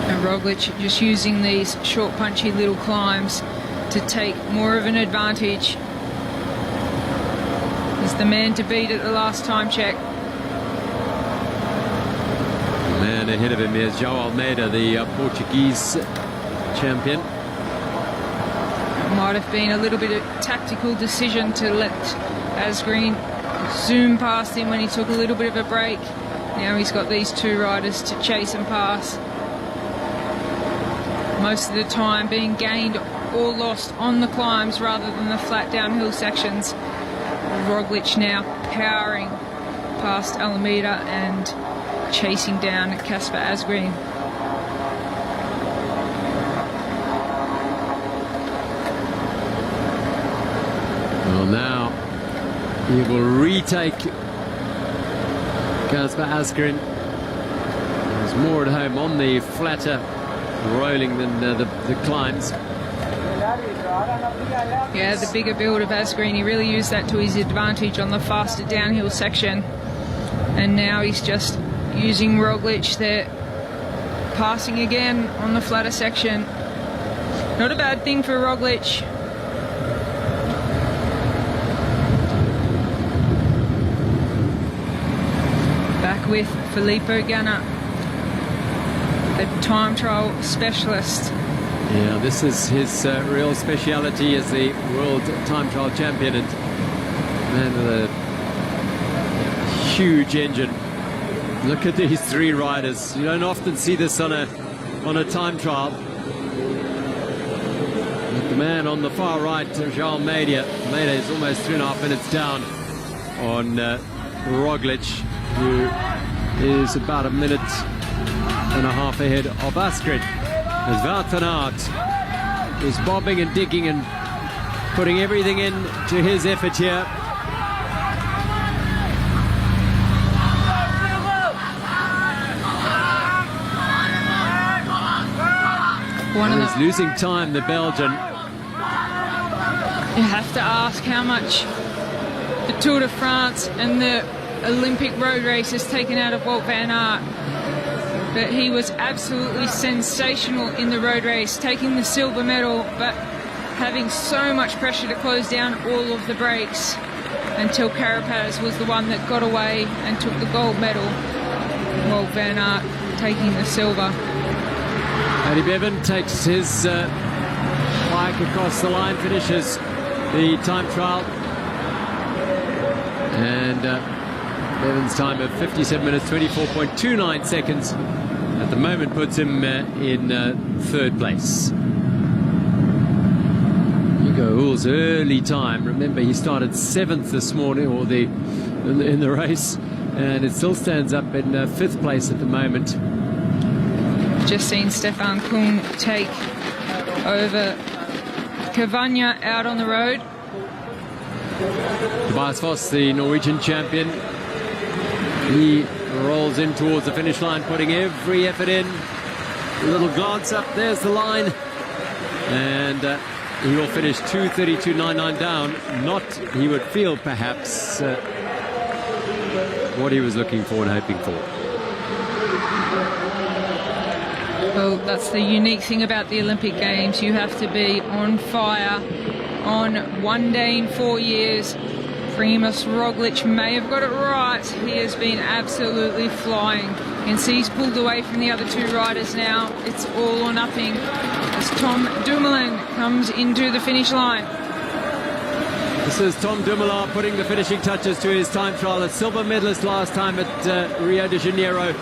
And Roglic just using these short, punchy little climbs to take more of an advantage. He's the man to beat at the last time check. The man ahead of him is João Almeida, the Portuguese champion. It might have been a little bit of tactical decision to let Asgreen zoom past him when he took a little bit of a break. Now he's got these 2 riders to chase and pass. Most of the time being gained or lost on the climbs rather than the flat downhill sections. Roglic now powering past Almeida and chasing down Kasper Asgreen. Well, now he will retake Kasper Asgreen is more at home on the flatter rolling than the climbs. Yeah, the bigger build of Asgreen, he really used that to his advantage on the faster downhill section. And now he's just using Roglic there, passing again on the flatter section. Not a bad thing for Roglic. Back with Philippe Ghana, the time trial specialist. Yeah, this is his real speciality as the world time trial champion, and man with a huge engine. Look at these three riders. You don't often see this on a time trial. But the man on the far right, João Almeida is almost 3.5 minutes down on Roglic, who is about 1.5 minutes ahead of Asgreen. As Wout van Aert is bobbing and digging and putting everything into his effort here. He's losing time, the Belgian. You have to ask how much the Tour de France and the Olympic road race has taken out of Wout van Aert. But he was absolutely sensational in the road race, taking the silver medal, but having so much pressure to close down all of the breaks until Carapaz was the one that got away and took the gold medal. Wout van Aert taking the silver. Paddy Bevin takes his bike across the line, finishes the time trial. And Bevin's time of 57 minutes, 24.29 seconds at the moment puts him in third place. Nico Roach's early time, remember he started 7th this morning, or in the race, and it still stands up in 5th place at the moment. Just seen Stefan Kung take over Cavagna out on the road. Tobias Foss, the Norwegian champion, he rolls in towards the finish line, putting every effort in. A little glance up, there's the line, and he will finish 2:32.99 down. Not, he would feel, perhaps what he was looking for and hoping for. Well, that's the unique thing about the Olympic Games. You have to be on fire on one day in 4 years. Primož Roglic may have got it right. He has been absolutely flying. You can see he's pulled away from the other two riders now. It's all or nothing as Tom Dumoulin comes into the finish line. This is Tom Dumoulin putting the finishing touches to his time trial. A silver medalist last time at Rio de Janeiro.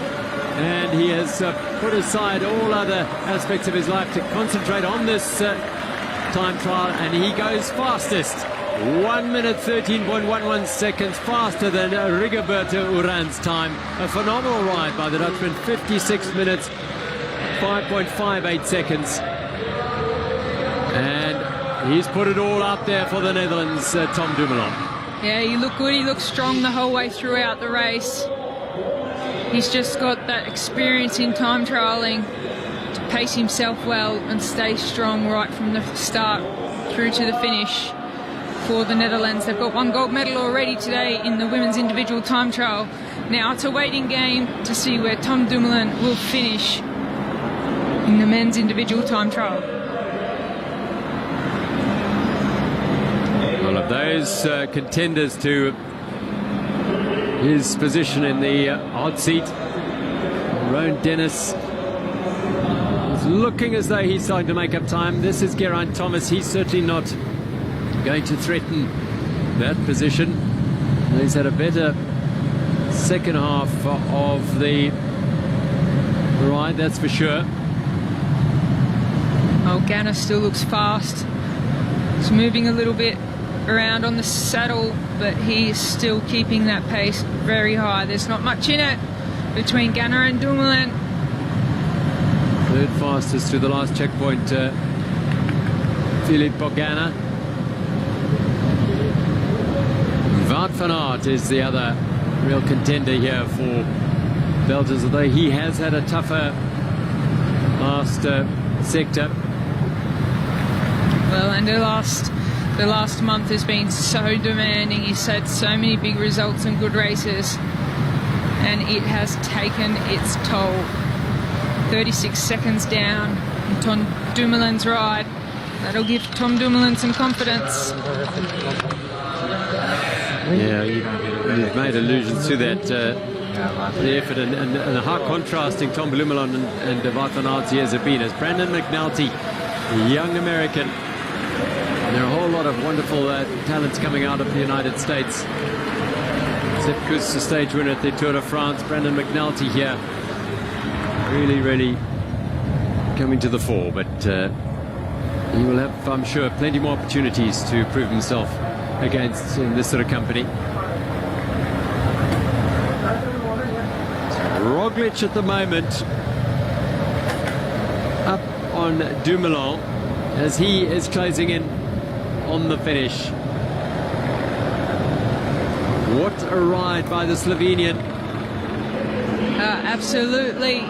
And he has put aside all other aspects of his life to concentrate on this time trial, and he goes fastest. 1 minute 13.11 seconds faster than Rigoberto Urán's time. A phenomenal ride by the Dutchman, 56 minutes 5.58 seconds. And he's put it all out there for the Netherlands, Tom Dumoulin. Yeah, he looked good, he looked strong the whole way throughout the race. He's just got that experience in time trialling to pace himself well and stay strong right from the start through to the finish for the Netherlands. They've got one gold medal already today in the women's individual time trial. Now it's a waiting game to see where Tom Dumoulin will finish in the men's individual time trial. Well, of those contenders to his position in the hot seat, Rowan Dennis is looking as though he's starting to make up time. This is Geraint Thomas. He's certainly not going to threaten that position. He's had a better second half of the ride, that's for sure. Oh, Ghana still looks fast. He's moving a little bit around on the saddle, but he's still keeping that pace very high. There's not much in it between Ghana and Dumoulin. Third fastest to the last checkpoint, Philippe Ghana. Wout van Aert is the other real contender here for Belgians, although he has had a tougher last sector. Well, and the last month has been so demanding. He's had so many big results and good races, and it has taken its toll. 36 seconds down in Tom Dumoulin's ride. That'll give Tom Dumoulin some confidence. Yeah, you've made allusions to that, the effort and how contrasting Tom Dumoulin and Wout van Aert's years have been. As Brandon McNulty, a young American, and there are a whole lot of wonderful talents coming out of the United States. Sepp Kuss, the stage winner at the Tour de France. Brandon McNulty here, really coming to the fore, but he will have, I'm sure, plenty more opportunities to prove himself against in this sort of company. Roglic at the moment up on Dumoulin as he is closing in on the finish. What a ride by the Slovenian. Absolutely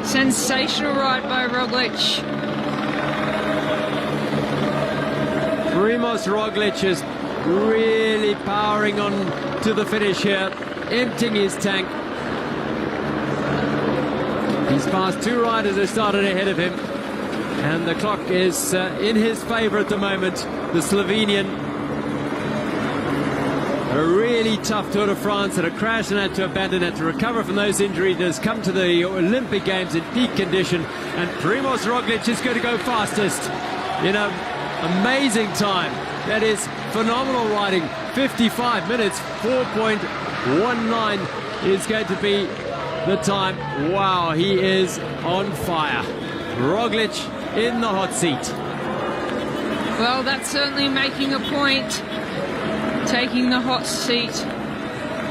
sensational ride by Roglic. Primož Roglic is really powering on to the finish here, emptying his tank. He's passed two riders who started ahead of him, and the clock is in his favor at the moment. The Slovenian, a really tough Tour de France, had a crash and had to abandon, had to recover from those injuries, has come to the Olympic Games in peak condition, and Primož Roglic is going to go fastest. You know, amazing time. That is phenomenal riding. 55 minutes, 4.19 is going to be the time. Wow, he is on fire. Roglic in the hot seat. Well, that's certainly making a point, taking the hot seat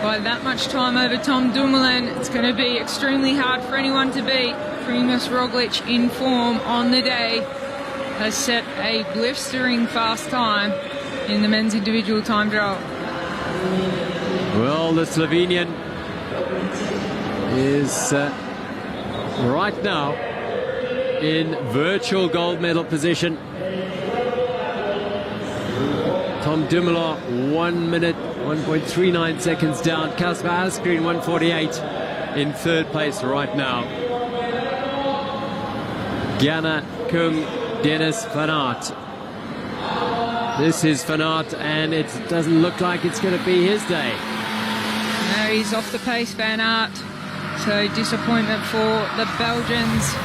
by that much time over Tom Dumoulin. It's going to be extremely hard for anyone to beat. Primož Roglic, in form on the day, has set a blistering fast time in the men's individual time trial. Well, the Slovenian is right now in virtual gold medal position. Tom Dumoulin 1 minute 1.39 seconds down. Kasper Asgreen 1:48 in third place right now. Ghana, Kung, Dennis, Van Aert. This is Van Aert, and it doesn't look like it's going to be his day. No, he's off the pace, Van Aert. So disappointment for the Belgians.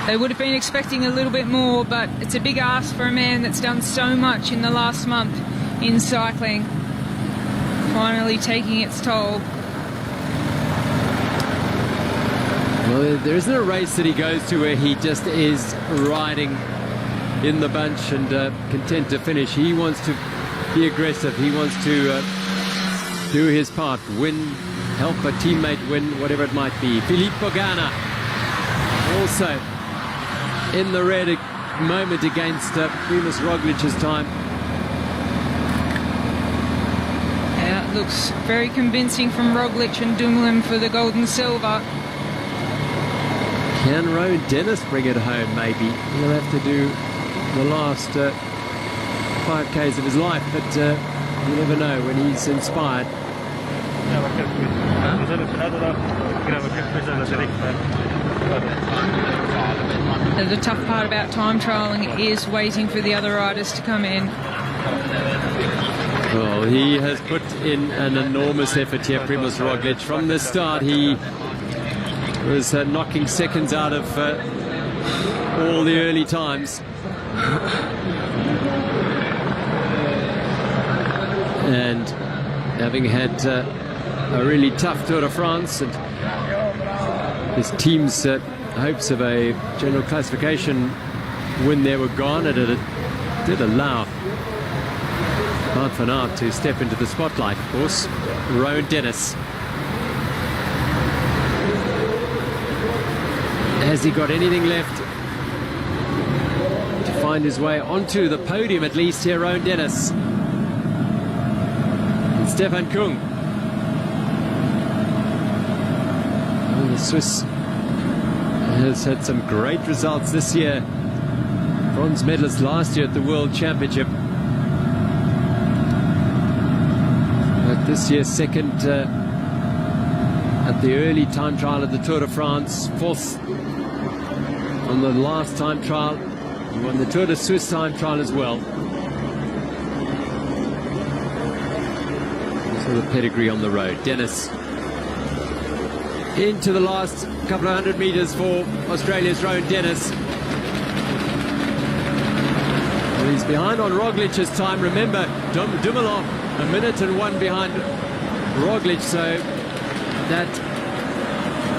They would have been expecting a little bit more, but it's a big ask for a man that's done so much in the last month in cycling. Finally taking its toll. Well, there isn't a race that he goes to where he just is riding in the bunch and content to finish. He wants to be aggressive. He wants to do his part, win, help a teammate win, whatever it might be. Philippe Ghana also in the red moment against Primož Roglic's time. Yeah, it looks very convincing from Roglic and Dumoulin for the gold and silver. Can Rowan Dennis bring it home? Maybe he'll have to do the last 5Ks of his life, but you never know when he's inspired. The tough part about time trialling is waiting for the other riders to come in. Well, he has put in an enormous effort here, Primož Roglic. From the start, he was knocking seconds out of all the early times. And having had a really tough Tour de France, and his team's hopes of a general classification win there were gone, and it did allow Wout van Aert to step into the spotlight, of course. Rowan Dennis. Has he got anything left to find his way onto the podium, at least here, Rowan Dennis? And Stefan Kung The Swiss has had some great results this year. Bronze medalist last year at the World Championship. But this year, second at the early time trial at the Tour de France. Fourth on the last time trial. He won the Tour de Suisse time trial as well. Sort of pedigree on the road. Dennis into the last couple of 100 meters for Australia's Rowan Dennis. Well, he's behind on Roglic's time. Remember, Dumoulin a minute and 1 behind Roglic, so that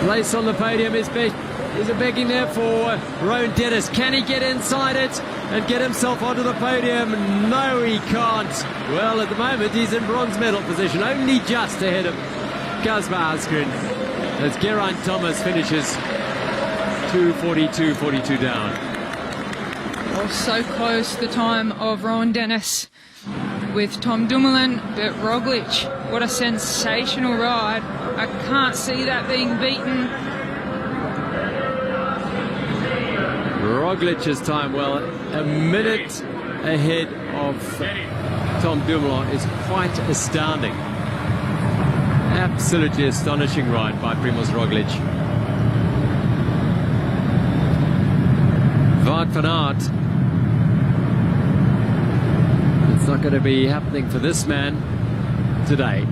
place on the podium is begging there for Rowan Dennis. Can he get inside it and get himself onto the podium? No, he can't. Well, at the moment, he's in bronze medal position, only just ahead of Kasper Asgreen, as Geraint Thomas finishes 2:42.42 down. Oh, so close the time of Rowan Dennis with Tom Dumoulin, but Roglic, what a sensational ride. I can't see that being beaten. Roglic's time, well, a minute ahead of Tom Dumoulin is quite astounding. Absolutely astonishing ride by Primož Roglic. Wout van Aert. It's not going to be happening for this man today.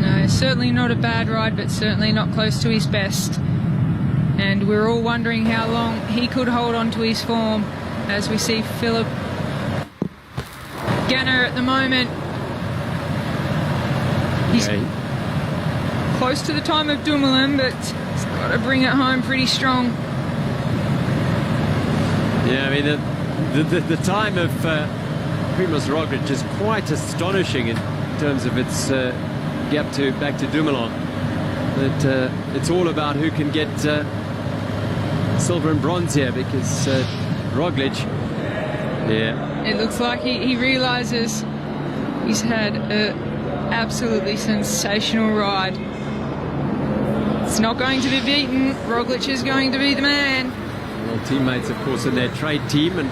No, certainly not a bad ride, but certainly not close to his best. And we're all wondering how long he could hold on to his form, as we see Philippe Ghana at the moment. He's close to the time of Dumoulin, but he's got to bring it home pretty strong. Yeah, I mean, the time of Primož Roglic is quite astonishing in terms of its gap back to Dumoulin. But it's all about who can get silver and bronze here, because Roglic, yeah. It looks like he realises he's had an absolutely sensational ride. It's not going to be beaten. Roglic is going to be the man. Well, teammates, of course, in their trade team, and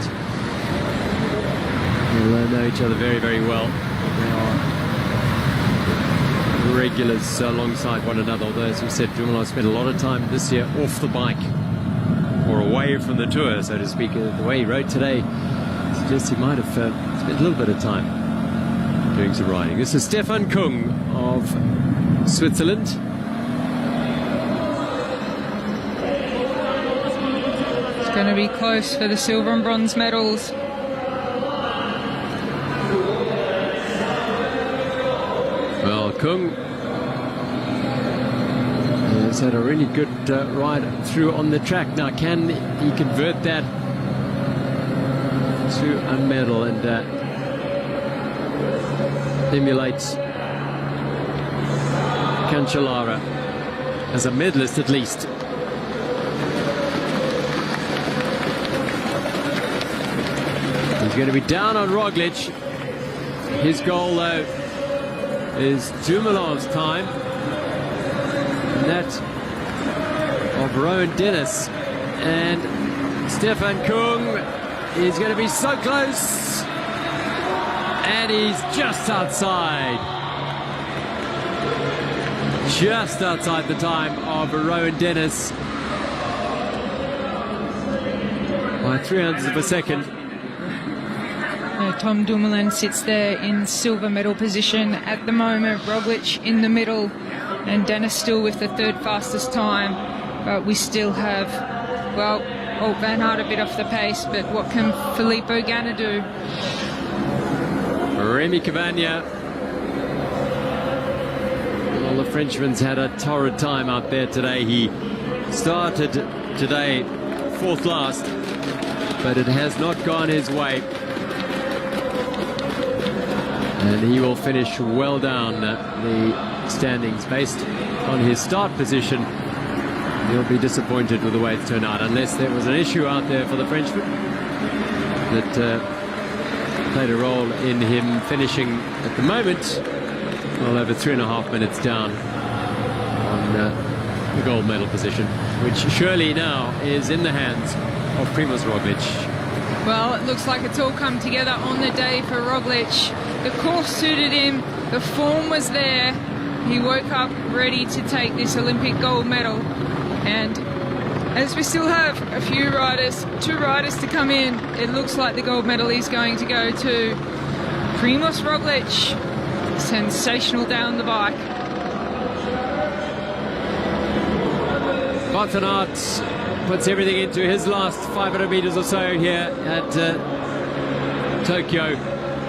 they'll know each other very, very well. They are regulars alongside one another, although, as we said, Dumoulin spent a lot of time this year off the bike, or away from the tour, so to speak. The way he rode today suggests he might have spent a little bit of time doing some riding. This is Stefan Kung of Switzerland. It's going to be close for the silver and bronze medals. Well, Kung has had a really good ride through on the track. Now, can he convert that to a medal and emulate Cancellara as a medalist at least? He's going to be down on Roglic. His goal, though, is Dumoulin's time, and that of Rowan Dennis. And Stefan Kung is going to be so close, and he's just outside the time of Rowan Dennis by 300ths of a second. Tom Dumoulin sits there in silver medal position at the moment. Roglic in the middle, and Dennis still with the third fastest time. But we still have, well, Van Aert a bit off the pace, but what can Philippe Ghana do? Remy Cavagna. Well, the Frenchman's had a torrid time out there today. He started today fourth last, but it has not gone his way. And he will finish well down the standings based on his start position. He'll be disappointed with the way it's turned out, unless there was an issue out there for the Frenchman that played a role in him finishing at the moment well over 3.5 minutes down on the gold medal position, which surely now is in the hands of Primož Roglic. Well, it looks like it's all come together on the day for Roglic. The course suited him, the form was there. He woke up ready to take this Olympic gold medal. And as we still have a few riders, 2 riders to come in, it looks like the gold medal is going to go to Primož Roglic. Sensational down the bike. Wout van Aert puts everything into his last 500 meters or so here at Tokyo,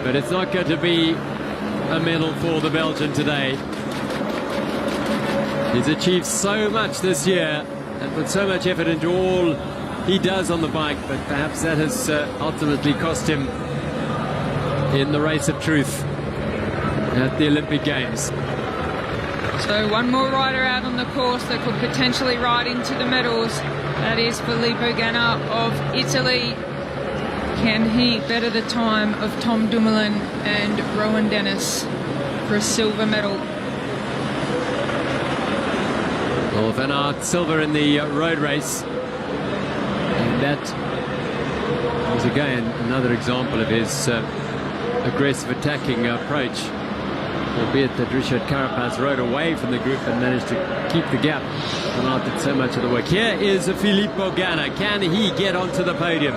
but it's not going to be a medal for the Belgian today. He's achieved so much this year and put so much effort into all he does on the bike, but perhaps that has ultimately cost him in the race of truth at the Olympic Games. So one more rider out on the course that could potentially ride into the medals. That is Philippe Ghana of Italy. Can he better the time of Tom Dumoulin and Rowan Dennis for a silver medal? Well, Van Aert silver in the road race. And that was again another example of his aggressive attacking approach. Albeit that Richard Carapaz rode away from the group and managed to keep the gap. Van Aert did so much of the work. Here is Philippe Ghana. Can he get onto the podium?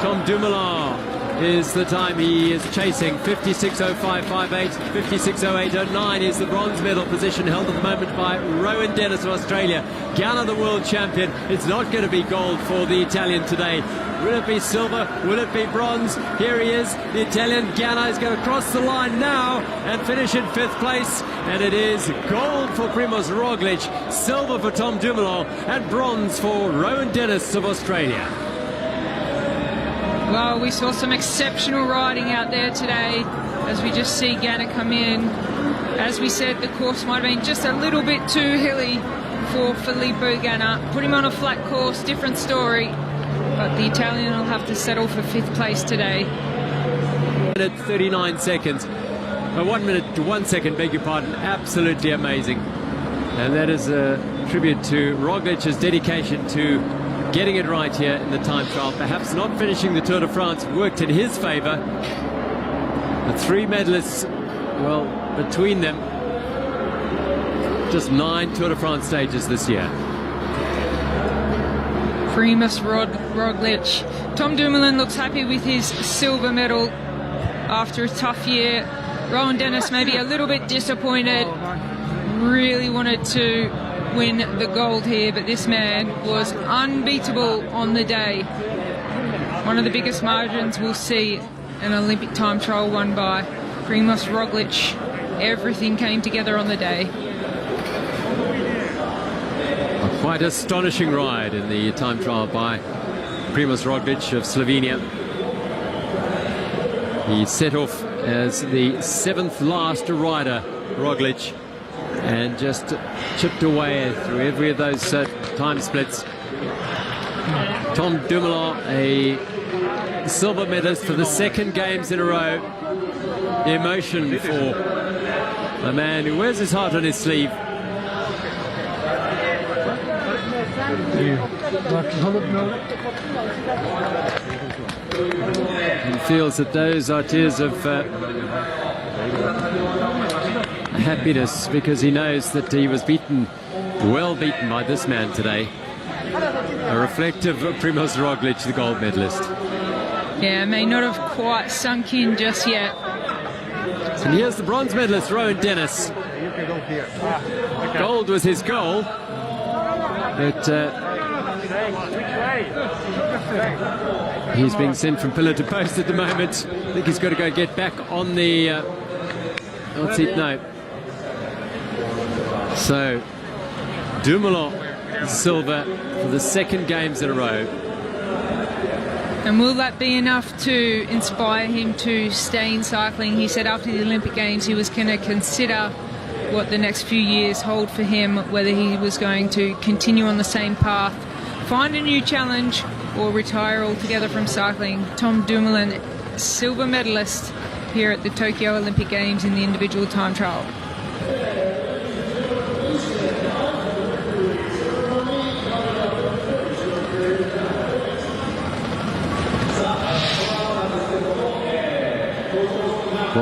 Tom Dumoulin is the time he is chasing. 56.05.58, 56.08.09 is the bronze medal position held at the moment by Rowan Dennis of Australia. Ghana, the world champion. It's not going to be gold for the Italian today. Will it be silver? Will it be bronze? Here he is, the Italian. Ghana is going to cross the line now and finish in 5th place. And it is gold for Primož Roglic, silver for Tom Dumoulin, and bronze for Rowan Dennis of Australia. Well, we saw some exceptional riding out there today as we just see Ghana come in. As we said, the course might have been just a little bit too hilly for Philippe Ghana. Put him on a flat course, different story. But the Italian will have to settle for 5th place today. 1 minute 39 seconds. 1 minute to 1 second, beg your pardon. Absolutely amazing. And that is a tribute to Roglic's dedication to getting it right here in the time trial. Perhaps not finishing the Tour de France worked in his favour. The 3 medalists, well, between them, just 9 Tour de France stages this year. Primož Roglic. Tom Dumoulin looks happy with his silver medal after a tough year. Rowan Dennis maybe a little bit disappointed. Really wanted to win the gold here, but this man was unbeatable on the day. One of the biggest margins we'll see an Olympic time trial won by Primož Roglic. Everything came together on the day. Quite astonishing ride in the time trial by Primož Roglic of Slovenia. He set off as the 7th last rider, Roglic, and just chipped away through every of those time splits. Tom Dumoulin, a silver medalist for the 2nd Games in a row. Emotion for a man who wears his heart on his sleeve. And feels that those are tears of happiness, because he knows that he was beaten, well beaten by this man today. A reflective of Primož Roglic, the gold medalist. Yeah, may not have quite sunk in just yet. And here's the bronze medalist, Rowan Dennis. Gold was his goal, but he's being sent from pillar to post at the moment. I think he's got to go get back on the let's see, no. So Dumoulin silver for the 2nd Games in a row. And will that be enough to inspire him to stay in cycling? He said after the Olympic Games he was going to consider what the next few years hold for him, whether he was going to continue on the same path, find a new challenge, or retire altogether from cycling. Tom Dumoulin, silver medalist here at the Tokyo Olympic Games in the individual time trial.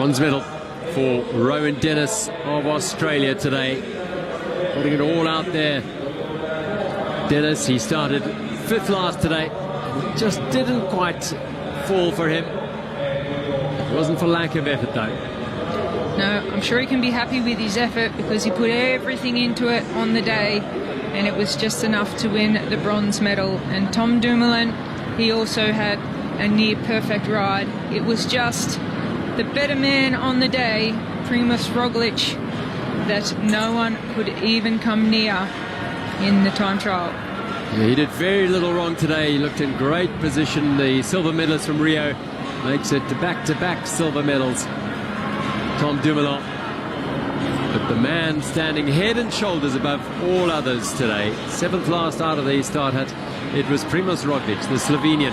Bronze medal for Rowan Dennis of Australia today. Putting it all out there. Dennis, he started 5th last today. It just didn't quite fall for him. It wasn't for lack of effort though. No, I'm sure he can be happy with his effort because he put everything into it on the day, and it was just enough to win the bronze medal. And Tom Dumoulin, he also had a near perfect ride. It was just the better man on the day, Primož Roglic, that no one could even come near in the time trial. Yeah, he did very little wrong today. He looked in great position. The silver medalist from Rio makes it to back-to-back silver medals. Tom Dumoulin, but the man standing head and shoulders above all others today. 7th last out of the start hut, it was Primož Roglic, the Slovenian,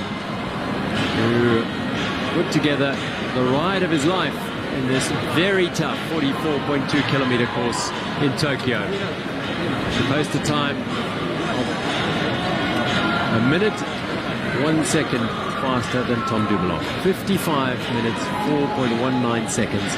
who put together the ride of his life in this very tough 44.2 kilometer course in Tokyo. He posted time of 1 minute 1 second faster than Tom Dumoulin. 55 minutes 4.19 seconds.